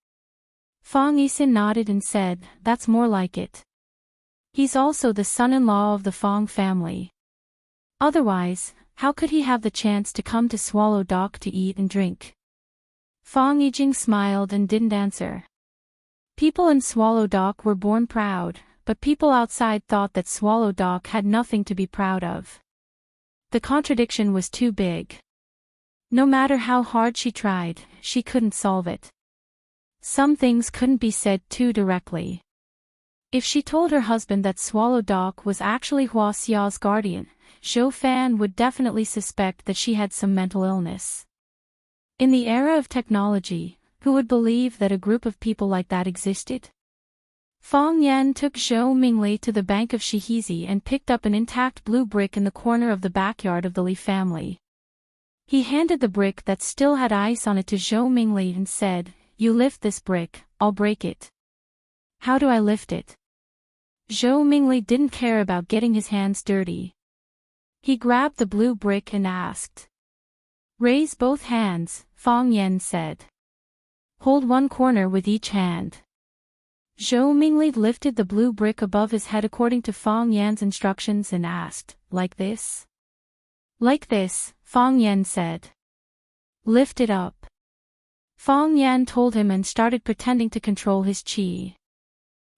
Fang Yisin nodded and said, "That's more like it. He's also the son-in-law of the Fang family. Otherwise, how could he have the chance to come to Swallow Dock to eat and drink?" Fang Yijing smiled and didn't answer. People in Swallow Dock were born proud, but people outside thought that Swallow Dock had nothing to be proud of. The contradiction was too big. No matter how hard she tried, she couldn't solve it. Some things couldn't be said too directly. If she told her husband that Swallow Dock was actually Hua Xiao's guardian, Zhou Fan would definitely suspect that she had some mental illness. In the era of technology, who would believe that a group of people like that existed? Fang Yan took Zhou Mingli to the bank of Shihizi and picked up an intact blue brick in the corner of the backyard of the Li family. He handed the brick that still had ice on it to Zhou Mingli and said, "You lift this brick, I'll break it." "How do I lift it?" Zhou Mingli didn't care about getting his hands dirty. He grabbed the blue brick and asked. "Raise both hands," Fang Yan said. "Hold one corner with each hand." Zhou Mingli lifted the blue brick above his head according to Fang Yan's instructions and asked, "Like this?" "Like this," Fang Yan said. "Lift it up." Fang Yan told him and started pretending to control his qi.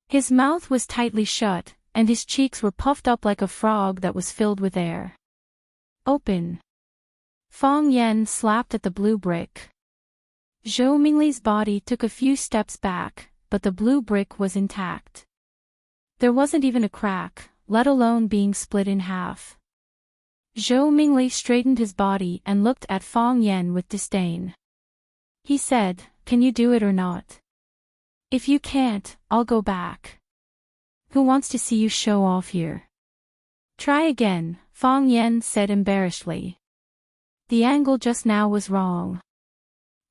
His mouth was tightly shut, and his cheeks were puffed up like a frog that was filled with air. "Open." Fang Yan slapped at the blue brick. Zhou Mingli's body took a few steps back, but the blue brick was intact. There wasn't even a crack, let alone being split in half. Zhou Mingli straightened his body and looked at Fang Yan with disdain. He said, "Can you do it or not?" If you can't, I'll go back. Who wants to see you show off here? Try again, Fong Yen said embarrassedly. The angle just now was wrong.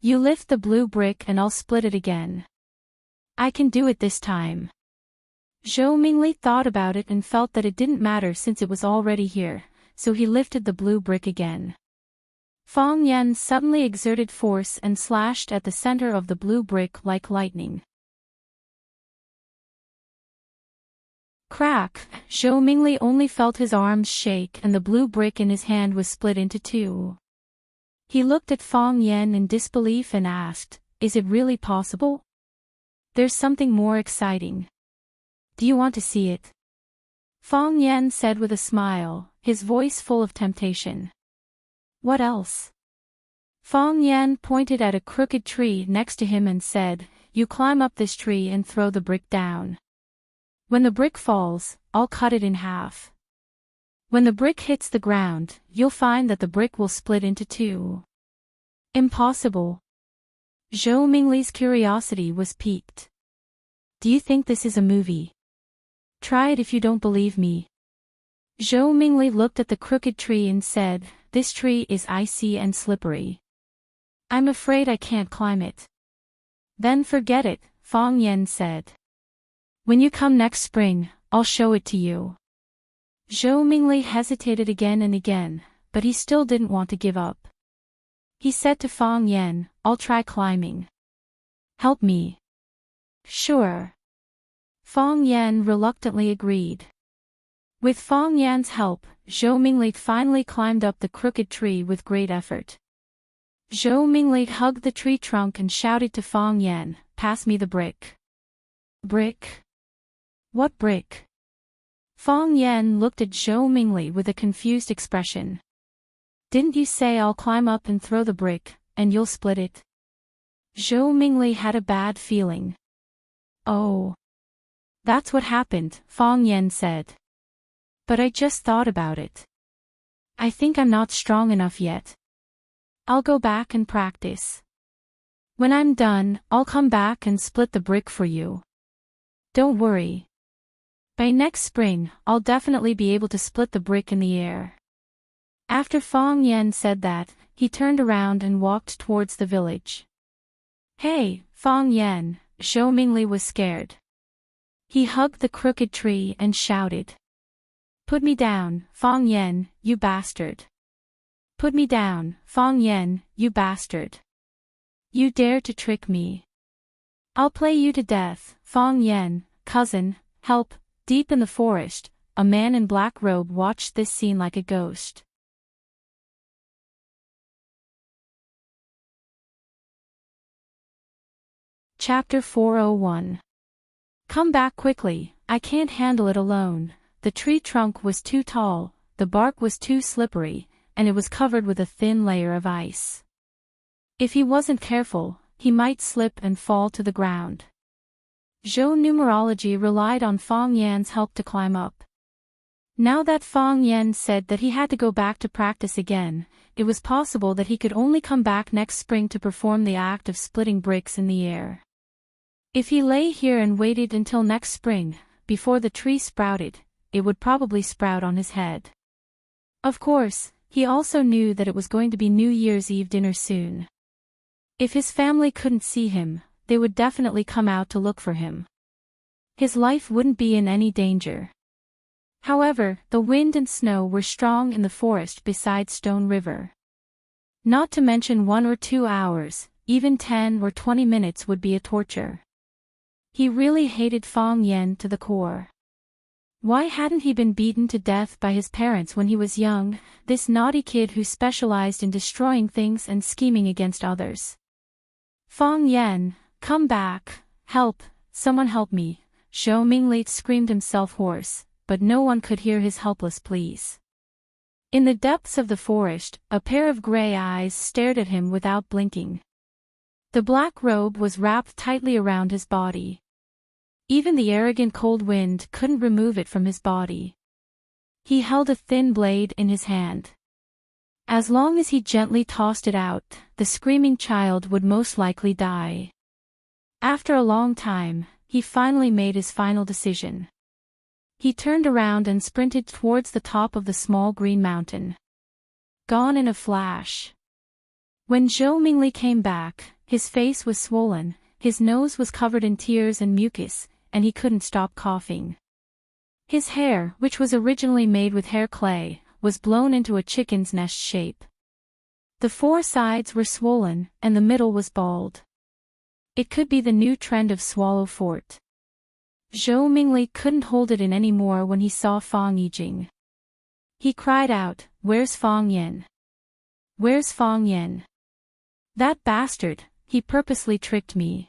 You lift the blue brick and I'll split it again. I can do it this time. Zhou Mingli thought about it and felt that it didn't matter since it was already here, so he lifted the blue brick again. Fong Yen suddenly exerted force and slashed at the center of the blue brick like lightning. Crack! Zhou Mingli only felt his arms shake and the blue brick in his hand was split into two. He looked at Fong Yen in disbelief and asked, "Is it really possible? There's something more exciting. Do you want to see it?" Fong Yen said with a smile, his voice full of temptation. What else? Fong Yen pointed at a crooked tree next to him and said, "You climb up this tree and throw the brick down. When the brick falls, I'll cut it in half. When the brick hits the ground, you'll find that the brick will split into two." Impossible. Zhou Mingli's curiosity was piqued. Do you think this is a movie? Try it if you don't believe me. Zhou Mingli looked at the crooked tree and said, "This tree is icy and slippery. I'm afraid I can't climb it." Then forget it, Fong Yen said. When you come next spring, I'll show it to you. Zhou Mingli hesitated again and again, but he still didn't want to give up. He said to Fong Yen, "I'll try climbing. Help me." Sure. Fong Yen reluctantly agreed. With Fong Yan's help, Zhou Mingli finally climbed up the crooked tree with great effort. Zhou Mingli hugged the tree trunk and shouted to Fong Yen, "Pass me the brick." Brick? What brick? Fong Yen looked at Zhou Mingli with a confused expression. Didn't you say I'll climb up and throw the brick, and you'll split it? Zhou Mingli had a bad feeling. Oh. That's what happened, Fong Yen said. But I just thought about it. I think I'm not strong enough yet. I'll go back and practice. When I'm done, I'll come back and split the brick for you. Don't worry. By next spring, I'll definitely be able to split the brick in the air. After Fong Yen said that, he turned around and walked towards the village. Hey, Fong Yen, Zhou Mingli was scared. He hugged the crooked tree and shouted. Put me down, Fong Yen, you bastard. Put me down, Fong Yen, you bastard. You dare to trick me. I'll play you to death, Fong Yen, cousin, help. Deep in the forest, a man in black robe watched this scene like a ghost. Chapter 401. Come back quickly, I can't handle it alone. The tree trunk was too tall, the bark was too slippery, and it was covered with a thin layer of ice. If he wasn't careful, he might slip and fall to the ground. Zhou numerology relied on Fong Yan's help to climb up. Now that Fong Yen said that he had to go back to practice again, it was possible that he could only come back next spring to perform the act of splitting bricks in the air. If he lay here and waited until next spring, before the tree sprouted, it would probably sprout on his head. Of course, he also knew that it was going to be New Year's Eve dinner soon. If his family couldn't see him, they would definitely come out to look for him. His life wouldn't be in any danger. However, the wind and snow were strong in the forest beside Stone River. Not to mention 1 or 2 hours, even 10 or 20 minutes would be a torture. He really hated Fong Yen to the core. Why hadn't he been beaten to death by his parents when he was young, this naughty kid who specialized in destroying things and scheming against others? Fong Yen, come back, help, someone help me, Zhou Mingli screamed himself hoarse, but no one could hear his helpless pleas. In the depths of the forest, a pair of gray eyes stared at him without blinking. The black robe was wrapped tightly around his body. Even the arrogant cold wind couldn't remove it from his body. He held a thin blade in his hand. As long as he gently tossed it out, the screaming child would most likely die. After a long time, he finally made his final decision. He turned around and sprinted towards the top of the small green mountain. Gone in a flash. When Zhou Mingli came back, his face was swollen, his nose was covered in tears and mucus, and he couldn't stop coughing. His hair, which was originally made with hair clay, was blown into a chicken's nest shape. The four sides were swollen, and the middle was bald. It could be the new trend of swallow fort. Zhou Mingli couldn't hold it in anymore when he saw Fang Yijing. He cried out, "Where's Fang Yan? Where's Fang Yan? That bastard, he purposely tricked me.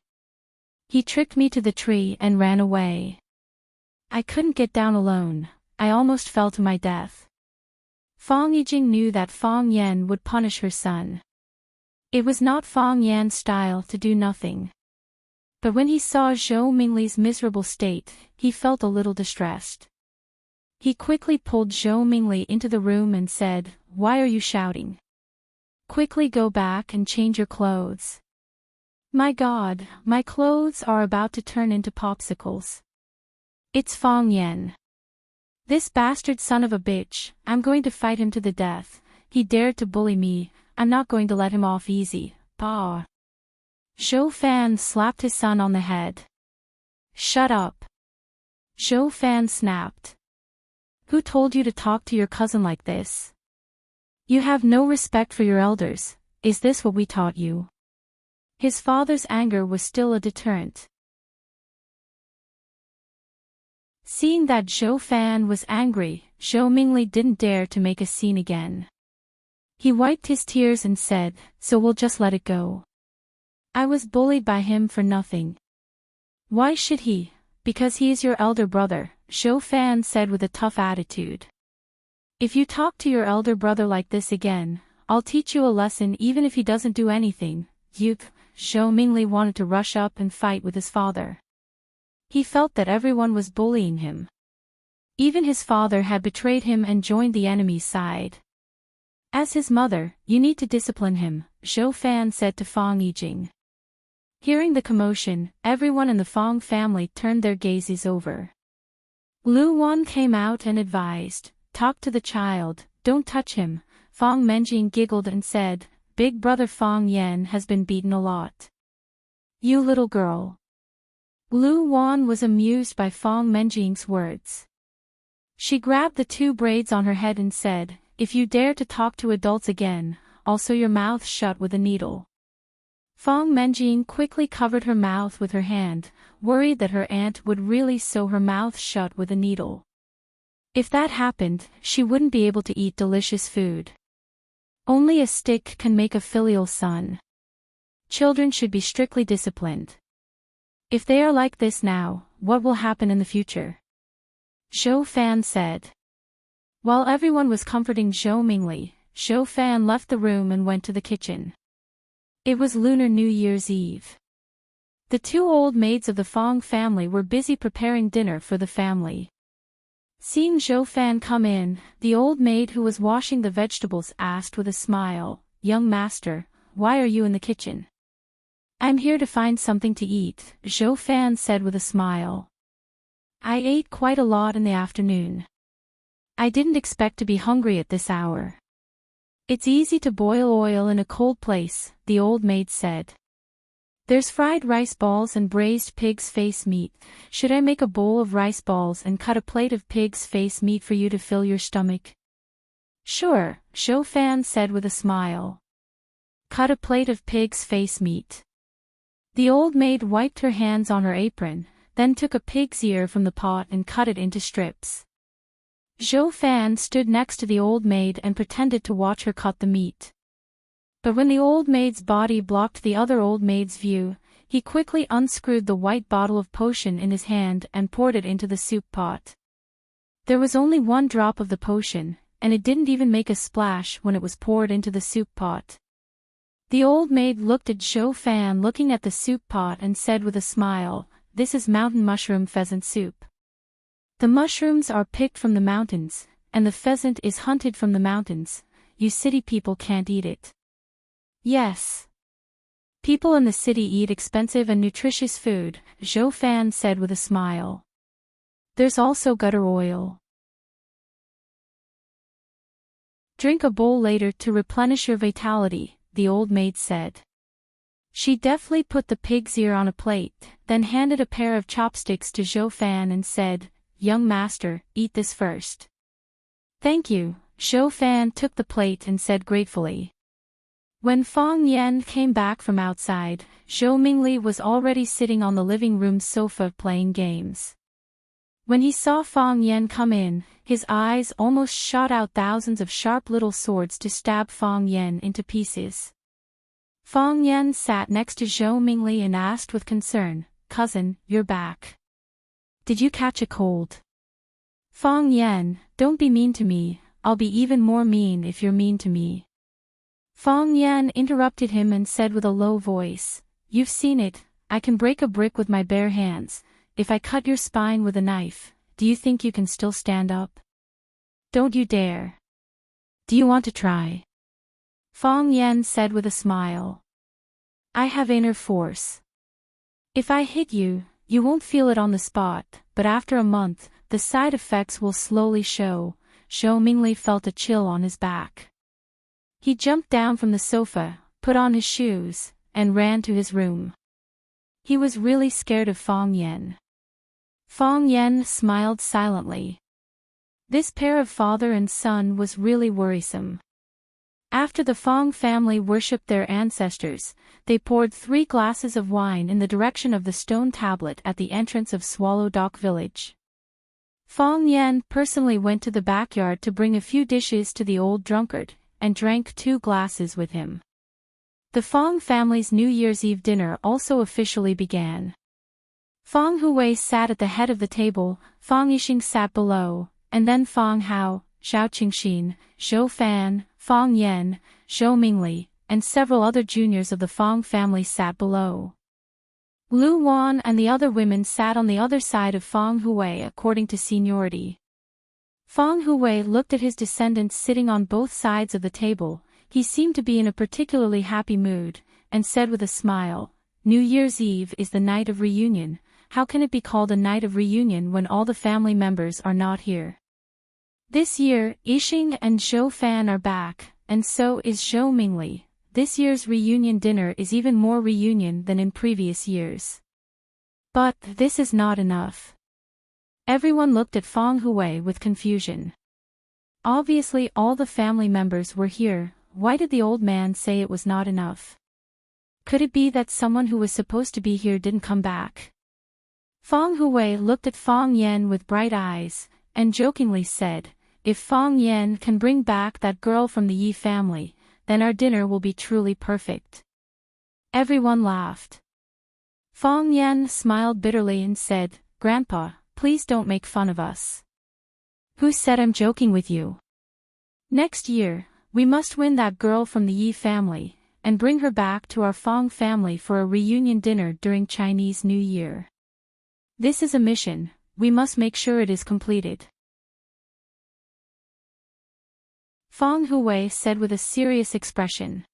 He tricked me to the tree and ran away. I couldn't get down alone, I almost fell to my death." Fang Yijing knew that Fang Yan would punish her son. It was not Fang Yan's style to do nothing. But when he saw Zhou Mingli's miserable state, he felt a little distressed. He quickly pulled Zhou Mingli into the room and said, "Why are you shouting? Quickly go back and change your clothes. My God, my clothes are about to turn into popsicles. It's Fang Yan. This bastard son of a bitch, I'm going to fight him to the death. He dared to bully me, I'm not going to let him off easy, bah." Zhou Fan slapped his son on the head. "Shut up." Zhou Fan snapped. "Who told you to talk to your cousin like this? You have no respect for your elders, is this what we taught you?" His father's anger was still a deterrent. Seeing that Zhou Fan was angry, Zhou Mingli didn't dare to make a scene again. He wiped his tears and said, "So we'll just let it go. I was bullied by him for nothing." "Why should he? Because he is your elder brother," Zhou Fan said with a tough attitude. "If you talk to your elder brother like this again, I'll teach you a lesson even if he doesn't do anything." Zhou Mingli wanted to rush up and fight with his father. He felt that everyone was bullying him. Even his father had betrayed him and joined the enemy's side. "As his mother, you need to discipline him," Zhou Fan said to Fang Yijing. Hearing the commotion, everyone in the Fang family turned their gazes over. Lu Wan came out and advised, "Talk to the child, don't touch him." Fang Menjing giggled and said, "Big brother Fang Yan has been beaten a lot. You little girl." Lu Wan was amused by Fang Menjing's words. She grabbed the two braids on her head and said, "If you dare to talk to adults again, I'll sew your mouth shut with a needle." Fang Menjing quickly covered her mouth with her hand, worried that her aunt would really sew her mouth shut with a needle. If that happened, she wouldn't be able to eat delicious food. Only a stick can make a filial son. Children should be strictly disciplined. If they are like this now, what will happen in the future? Zhou Fan said. While everyone was comforting Zhou Mingli, Zhou Fan left the room and went to the kitchen. It was Lunar New Year's Eve. The two old maids of the Fang family were busy preparing dinner for the family. Seeing Zhou Fan come in, the old maid who was washing the vegetables asked with a smile, "Young master, why are you in the kitchen?" "I'm here to find something to eat," Zhou Fan said with a smile. "I ate quite a lot in the afternoon. I didn't expect to be hungry at this hour." "It's easy to boil oil in a cold place," the old maid said. "There's fried rice balls and braised pig's face meat. Should I make a bowl of rice balls and cut a plate of pig's face meat for you to fill your stomach?" "Sure," Zhou Fan said with a smile. Cut a plate of pig's face meat. The old maid wiped her hands on her apron, then took a pig's ear from the pot and cut it into strips. Zhou Fan stood next to the old maid and pretended to watch her cut the meat. But when the old maid's body blocked the other old maid's view, he quickly unscrewed the white bottle of potion in his hand and poured it into the soup pot. There was only one drop of the potion, and it didn't even make a splash when it was poured into the soup pot. The old maid looked at Zhou Fan looking at the soup pot and said with a smile, "This is mountain mushroom pheasant soup. The mushrooms are picked from the mountains, and the pheasant is hunted from the mountains. You city people can't eat it." "Yes. People in the city eat expensive and nutritious food, Zhou Fan said with a smile. There's also gutter oil. Drink a bowl later to replenish your vitality, the old maid said. She deftly put the pig's ear on a plate, then handed a pair of chopsticks to Zhou Fan and said, Young master, eat this first. Thank you, Zhou Fan took the plate and said gratefully. When Fang Yan came back from outside, Zhou Mingli was already sitting on the living room sofa playing games. When he saw Fang Yan come in, his eyes almost shot out thousands of sharp little swords to stab Fang Yan into pieces. Fang Yan sat next to Zhou Mingli and asked with concern, Cousin, you're back. Did you catch a cold? Fang Yan, don't be mean to me, I'll be even more mean if you're mean to me. Fang Yan interrupted him and said with a low voice, You've seen it, I can break a brick with my bare hands. If I cut your spine with a knife, do you think you can still stand up? Don't you dare. Do you want to try? Fang Yan said with a smile. I have inner force. If I hit you, you won't feel it on the spot, but after a month, the side effects will slowly show. Zhou Mingli felt a chill on his back. He jumped down from the sofa, put on his shoes, and ran to his room. He was really scared of Fang Yan. Fang Yan smiled silently. This pair of father and son was really worrisome. After the Fang family worshipped their ancestors, they poured 3 glasses of wine in the direction of the stone tablet at the entrance of Swallow Dock village. Fang Yan personally went to the backyard to bring a few dishes to the old drunkard, and drank 2 glasses with him. The Fang family's New Year's Eve dinner also officially began. Fang Huwei sat at the head of the table, Fang Yixing sat below, and then Fang Hao, Zhao Qingxin, Zhou Fan, Fang Yan, Zhou Mingli, and several other juniors of the Fang family sat below. Lu Wan and the other women sat on the other side of Fang Huwei according to seniority. Fang Huwei looked at his descendants sitting on both sides of the table. He seemed to be in a particularly happy mood, and said with a smile, New Year's Eve is the night of reunion. How can it be called a night of reunion when all the family members are not here? This year, Yixing and Zhou Fan are back, and so is Zhou Mingli. This year's reunion dinner is even more reunion than in previous years. But this is not enough. Everyone looked at Fang Huwei with confusion. Obviously all the family members were here. Why did the old man say it was not enough? Could it be that someone who was supposed to be here didn't come back? Fang Huwei looked at Fang Yan with bright eyes, and jokingly said, If Fang Yan can bring back that girl from the Yi family, then our dinner will be truly perfect. Everyone laughed. Fang Yan smiled bitterly and said, Grandpa, please don't make fun of us. Who said I'm joking with you? Next year, we must win that girl from the Yi family, and bring her back to our Fang family for a reunion dinner during Chinese New Year. This is a mission, we must make sure it is completed. Fang Huwei said with a serious expression.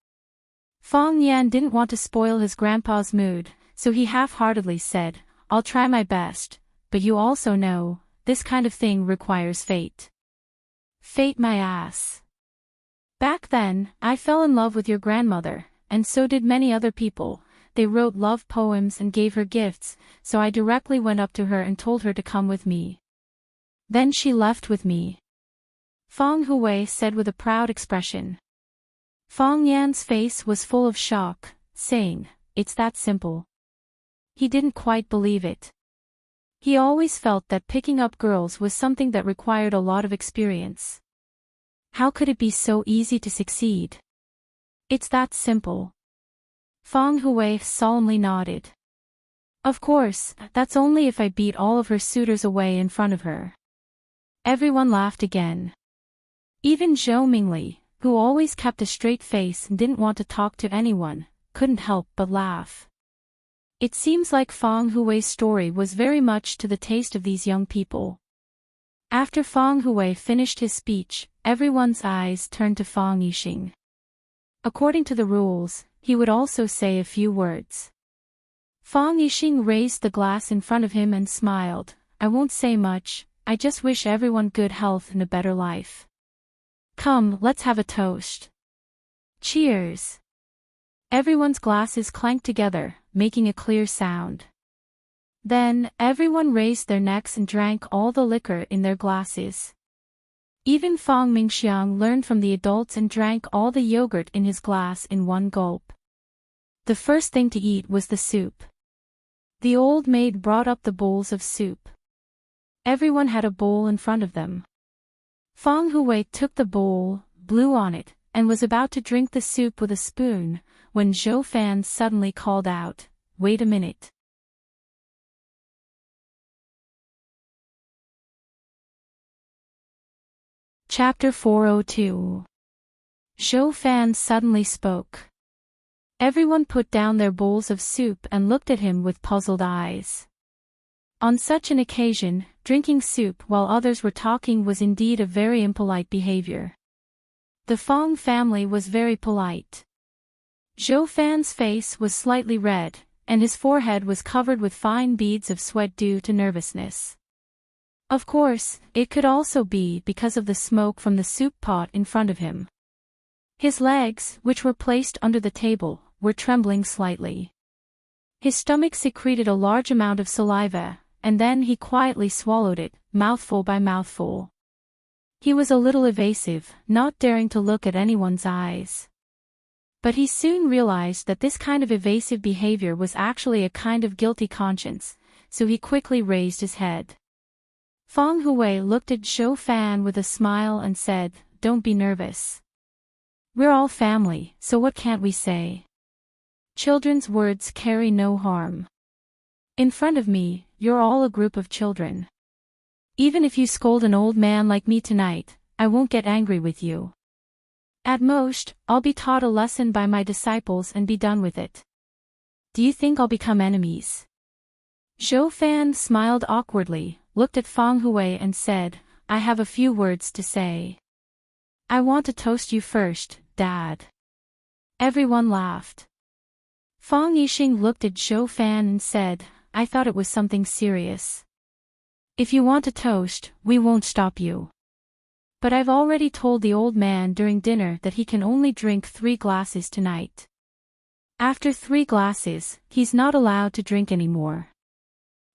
Fang Yan didn't want to spoil his grandpa's mood, so he half-heartedly said, I'll try my best, but you also know, this kind of thing requires fate. Fate my ass. Back then, I fell in love with your grandmother, and so did many other people. They wrote love poems and gave her gifts, so I directly went up to her and told her to come with me. Then she left with me. Fang Huwei said with a proud expression. Fang Yan's face was full of shock, saying, It's that simple. He didn't quite believe it. He always felt that picking up girls was something that required a lot of experience. How could it be so easy to succeed? It's that simple. Fang Huwei solemnly nodded. Of course, that's only if I beat all of her suitors away in front of her. Everyone laughed again. Even Zhou Mingli, who always kept a straight face and didn't want to talk to anyone, couldn't help but laugh. It seems like Fang Huwei's story was very much to the taste of these young people. After Fang Huwei finished his speech, everyone's eyes turned to Fang Yixing. According to the rules, he would also say a few words. Fang Yixing raised the glass in front of him and smiled. I won't say much, I just wish everyone good health and a better life. Come, let's have a toast. Cheers. Everyone's glasses clanked together, making a clear sound. Then, everyone raised their necks and drank all the liquor in their glasses. Even Fang Mingxiang learned from the adults and drank all the yogurt in his glass in one gulp. The first thing to eat was the soup. The old maid brought up the bowls of soup. Everyone had a bowl in front of them. Fang Hui took the bowl, blew on it, and was about to drink the soup with a spoon, when Zhou Fan suddenly called out, "Wait a minute." Chapter 402. Zhou Fan suddenly spoke. Everyone put down their bowls of soup and looked at him with puzzled eyes. On such an occasion, drinking soup while others were talking was indeed a very impolite behavior. The Fang family was very polite. Zhou Fan's face was slightly red, and his forehead was covered with fine beads of sweat due to nervousness. Of course, it could also be because of the smoke from the soup pot in front of him. His legs, which were placed under the table, were trembling slightly. His stomach secreted a large amount of saliva, and then he quietly swallowed it, mouthful by mouthful. He was a little evasive, not daring to look at anyone's eyes. But he soon realized that this kind of evasive behavior was actually a kind of guilty conscience, so he quickly raised his head. Fang Hui looked at Zhou Fan with a smile and said, "Don't be nervous. We're all family, so what can't we say? Children's words carry no harm. In front of me, you're all a group of children. Even if you scold an old man like me tonight, I won't get angry with you. At most, I'll be taught a lesson by my disciples and be done with it. Do you think I'll become enemies?" Zhou Fan smiled awkwardly, looked at Fang Hui and said, "I have a few words to say. I want to toast you first, Dad." Everyone laughed. Fang Yixing looked at Zhou Fan and said, "I thought it was something serious. If you want to toast, we won't stop you. But I've already told the old man during dinner that he can only drink 3 glasses tonight. After 3 glasses, he's not allowed to drink anymore.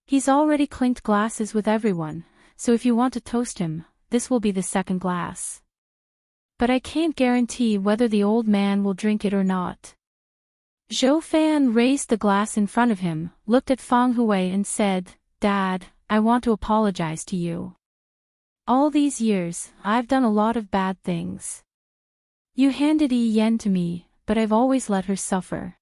He's already clinked glasses with everyone, so if you want to toast him, this will be the 2nd glass. But I can't guarantee whether the old man will drink it or not." Zhou Fan raised the glass in front of him, looked at Fang Hui and said, "Dad, I want to apologize to you. All these years, I've done a lot of bad things. You handed Yi Yan to me, but I've always let her suffer.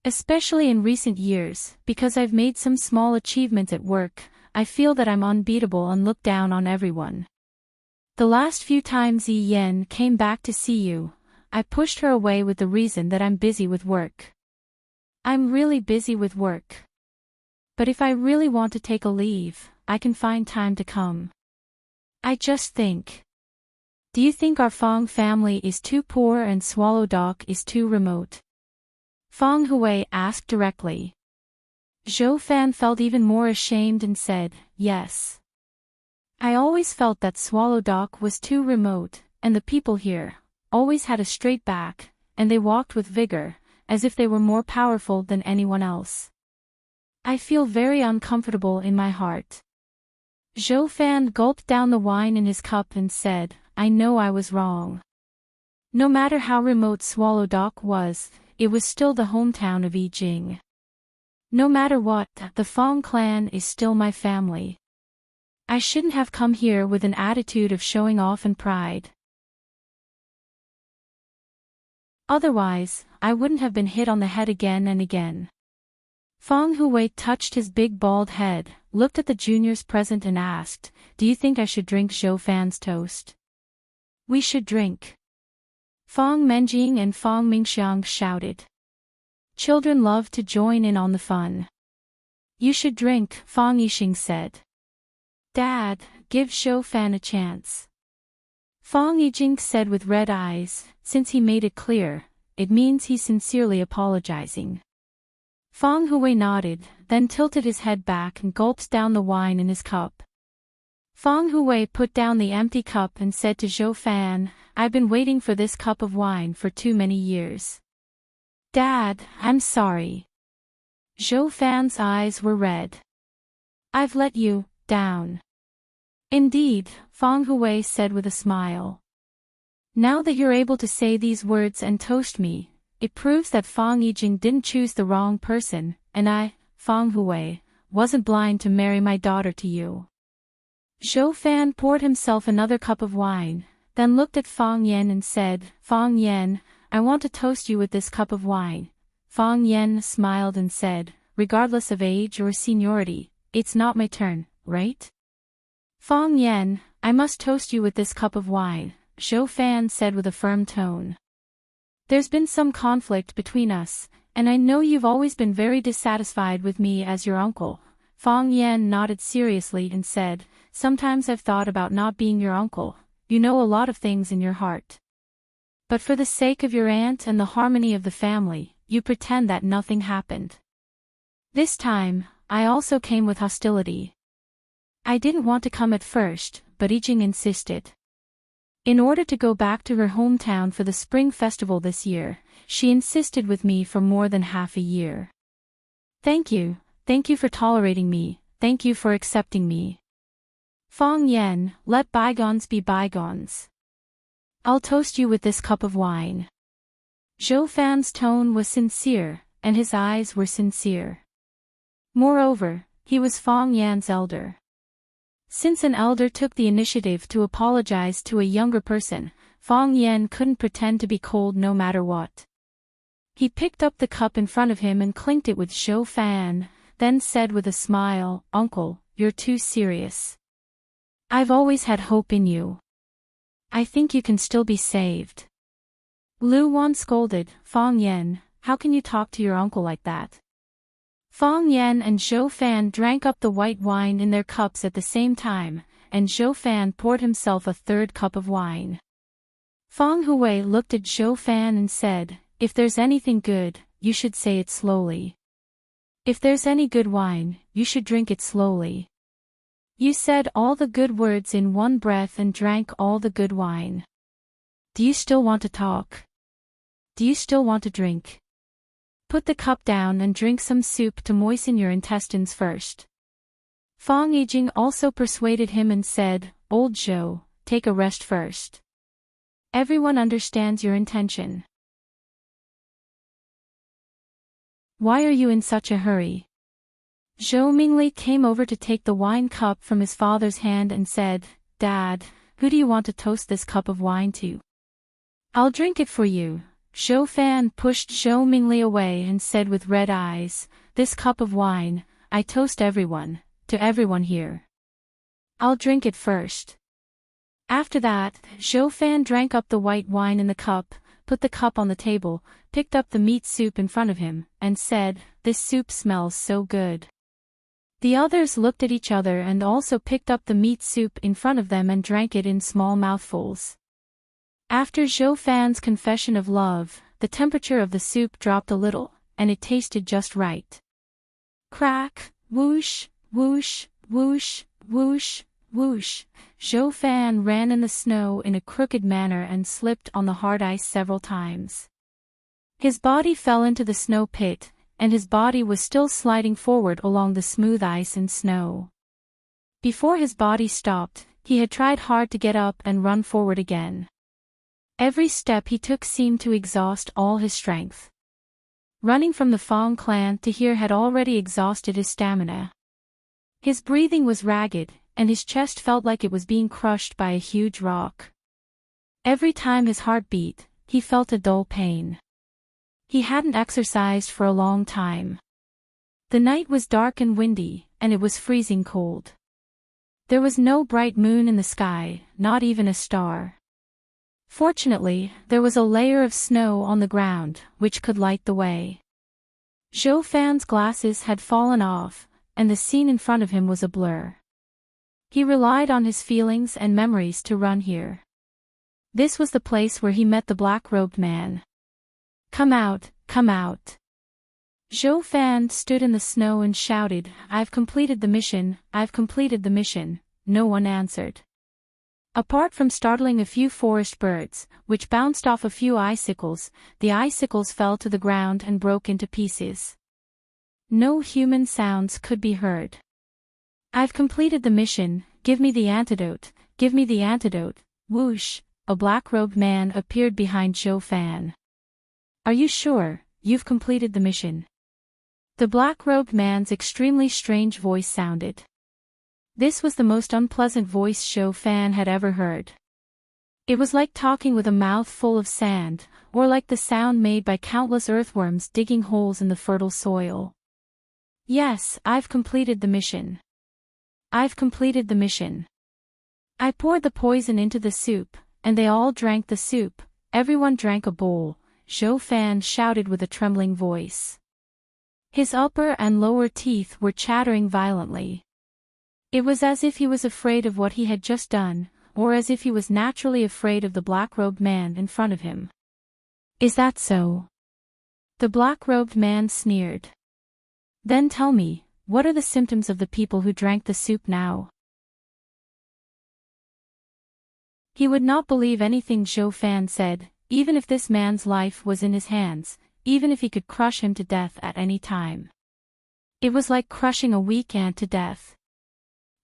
Especially in recent years, because I've made some small achievements at work, I feel that I'm unbeatable and look down on everyone. The last few times Yi Yan came back to see you, I pushed her away with the reason that I'm busy with work. I'm really busy with work. But if I really want to take a leave, I can find time to come. I just think. Do you think our Fang family is too poor and Swallow Dock is too remote?" Fang Hui asked directly. Zhou Fan felt even more ashamed and said, "Yes. I always felt that Swallow Dock was too remote, and the people here always had a straight back, and they walked with vigor, as if they were more powerful than anyone else. I feel very uncomfortable in my heart." Zhou Fan gulped down the wine in his cup and said, "I know I was wrong. No matter how remote Swallow Dock was, it was still the hometown of Yi Jing. No matter what, the Fang clan is still my family. I shouldn't have come here with an attitude of showing off and pride. Otherwise, I wouldn't have been hit on the head again and again." Fang Hui touched his big bald head, looked at the juniors present and asked, "Do you think I should drink Zhou Fan's toast?" "We should drink." Fang Menjing and Fang Mingxiang shouted. Children love to join in on the fun. "You should drink," Fang Yixing said. "Dad, give Zhou Fan a chance." Fang Yijing said with red eyes, since he made it clear, it means he's sincerely apologizing. Feng Hui nodded, then tilted his head back and gulped down the wine in his cup. Feng Hui put down the empty cup and said to Zhou Fan, "I've been waiting for this cup of wine for too many years. Dad, I'm sorry." Zhou Fan's eyes were red. "I've let you down." "Indeed," Feng Hui said with a smile. "Now that you're able to say these words and toast me, it proves that Feng Yijing didn't choose the wrong person, and I, Feng Hui, wasn't blind to marry my daughter to you." Zhou Fan poured himself another cup of wine, then looked at Feng Yan and said, "Feng Yan, I want to toast you with this cup of wine." Feng Yan smiled and said, "Regardless of age or seniority, it's not my turn, right?" "Feng Yan, I must toast you with this cup of wine," Zhou Fan said with a firm tone. "There's been some conflict between us, and I know you've always been very dissatisfied with me as your uncle." Feng Yan nodded seriously and said, "Sometimes I've thought about not being your uncle. You know a lot of things in your heart. But for the sake of your aunt and the harmony of the family, you pretend that nothing happened. This time, I also came with hostility. I didn't want to come at first, but Yijing insisted. In order to go back to her hometown for the spring festival this year, she insisted with me for more than half a year. Thank you for tolerating me, thank you for accepting me. Feng Yan, let bygones be bygones. I'll toast you with this cup of wine." Zhou Fan's tone was sincere, and his eyes were sincere. Moreover, he was Feng Yan's elder. Since an elder took the initiative to apologize to a younger person, Feng Yan couldn't pretend to be cold no matter what. He picked up the cup in front of him and clinked it with Zhou Fan, then said with a smile, "Uncle, you're too serious. I've always had hope in you. I think you can still be saved." Lu Wan scolded, "Feng Yan, how can you talk to your uncle like that?" Feng Yan and Zhou Fan drank up the white wine in their cups at the same time, and Zhou Fan poured himself a third cup of wine. Feng Hui looked at Zhou Fan and said, "If there's anything good, you should say it slowly. If there's any good wine, you should drink it slowly. You said all the good words in one breath and drank all the good wine. Do you still want to talk? Do you still want to drink? Put the cup down and drink some soup to moisten your intestines first." Feng Yijing also persuaded him and said, "Old Zhou, take a rest first. Everyone understands your intention. Why are you in such a hurry?" Zhou Mingli came over to take the wine cup from his father's hand and said, "Dad, who do you want to toast this cup of wine to?" "I'll drink it for you." Zhou Fan pushed Zhou Mingli away and said with red eyes, "This cup of wine, I toast everyone, to everyone here. I'll drink it first." After that, Zhou Fan drank up the white wine in the cup, put the cup on the table, picked up the meat soup in front of him, and said, "This soup smells so good." The others looked at each other and also picked up the meat soup in front of them and drank it in small mouthfuls. After Zhou Fan's confession of love, the temperature of the soup dropped a little, and it tasted just right. Crack, whoosh, whoosh, whoosh, whoosh, whoosh. Zhou Fan ran in the snow in a crooked manner and slipped on the hard ice several times. His body fell into the snow pit, and his body was still sliding forward along the smooth ice and snow. Before his body stopped, he had tried hard to get up and run forward again. Every step he took seemed to exhaust all his strength. Running from the Fong clan to here had already exhausted his stamina. His breathing was ragged, and his chest felt like it was being crushed by a huge rock. Every time his heart beat, he felt a dull pain. He hadn't exercised for a long time. The night was dark and windy, and it was freezing cold. There was no bright moon in the sky, not even a star. Fortunately, there was a layer of snow on the ground, which could light the way. Zhou Fan's glasses had fallen off, and the scene in front of him was a blur. He relied on his feelings and memories to run here. This was the place where he met the black-robed man. Come out, come out. Zhou Fan stood in the snow and shouted, I've completed the mission, I've completed the mission. No one answered. Apart from startling a few forest birds, which bounced off a few icicles, the icicles fell to the ground and broke into pieces. No human sounds could be heard. I've completed the mission, give me the antidote, give me the antidote. Whoosh, a black-robed man appeared behind Zhou Fan. Are you sure, you've completed the mission? The black-robed man's extremely strange voice sounded. This was the most unpleasant voice Zhou Fan had ever heard. It was like talking with a mouth full of sand, or like the sound made by countless earthworms digging holes in the fertile soil. Yes, I've completed the mission. I've completed the mission. I poured the poison into the soup, and they all drank the soup. Everyone drank a bowl, Zhou Fan shouted with a trembling voice. His upper and lower teeth were chattering violently. It was as if he was afraid of what he had just done, or as if he was naturally afraid of the black-robed man in front of him. Is that so? The black-robed man sneered. Then tell me, what are the symptoms of the people who drank the soup now? He would not believe anything Zhou Fan said, even if this man's life was in his hands, even if he could crush him to death at any time. It was like crushing a weak ant to death.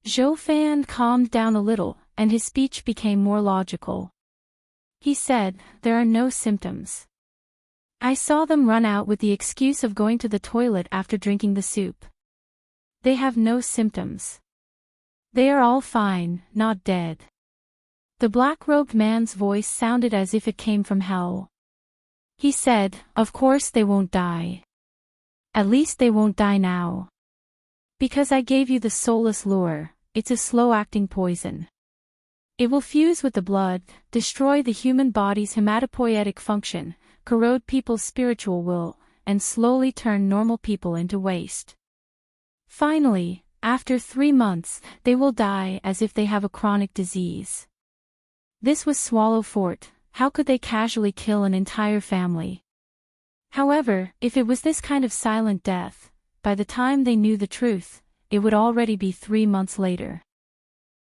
Zhou Fan calmed down a little, and his speech became more logical. He said, there are no symptoms. I saw them run out with the excuse of going to the toilet after drinking the soup. They have no symptoms. They are all fine, not dead. The black-robed man's voice sounded as if it came from hell. He said, of course they won't die. At least they won't die now. Because I gave you the soulless lure, it's a slow-acting poison. It will fuse with the blood, destroy the human body's hematopoietic function, corrode people's spiritual will, and slowly turn normal people into waste. Finally, after 3 months, they will die as if they have a chronic disease. This was Swallow Fort. How could they casually kill an entire family? However, if it was this kind of silent death, by the time they knew the truth, it would already be 3 months later.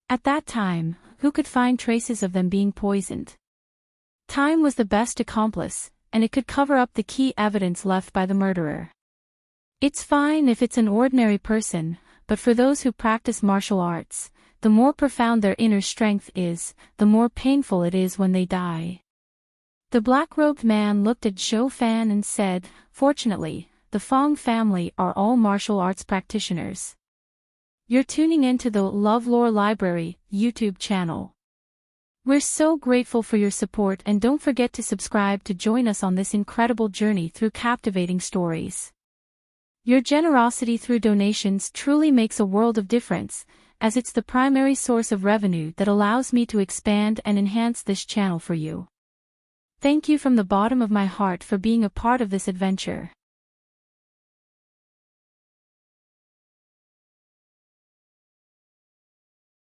At that time, who could find traces of them being poisoned? Time was the best accomplice, and it could cover up the key evidence left by the murderer. It's fine if it's an ordinary person, but for those who practice martial arts, the more profound their inner strength is, the more painful it is when they die. The black-robed man looked at Zhou Fan and said, fortunately, the Fong family are all martial arts practitioners. You're tuning into the LoveLore Library YouTube channel. We're so grateful for your support, and don't forget to subscribe to join us on this incredible journey through captivating stories. Your generosity through donations truly makes a world of difference, as it's the primary source of revenue that allows me to expand and enhance this channel for you. Thank you from the bottom of my heart for being a part of this adventure.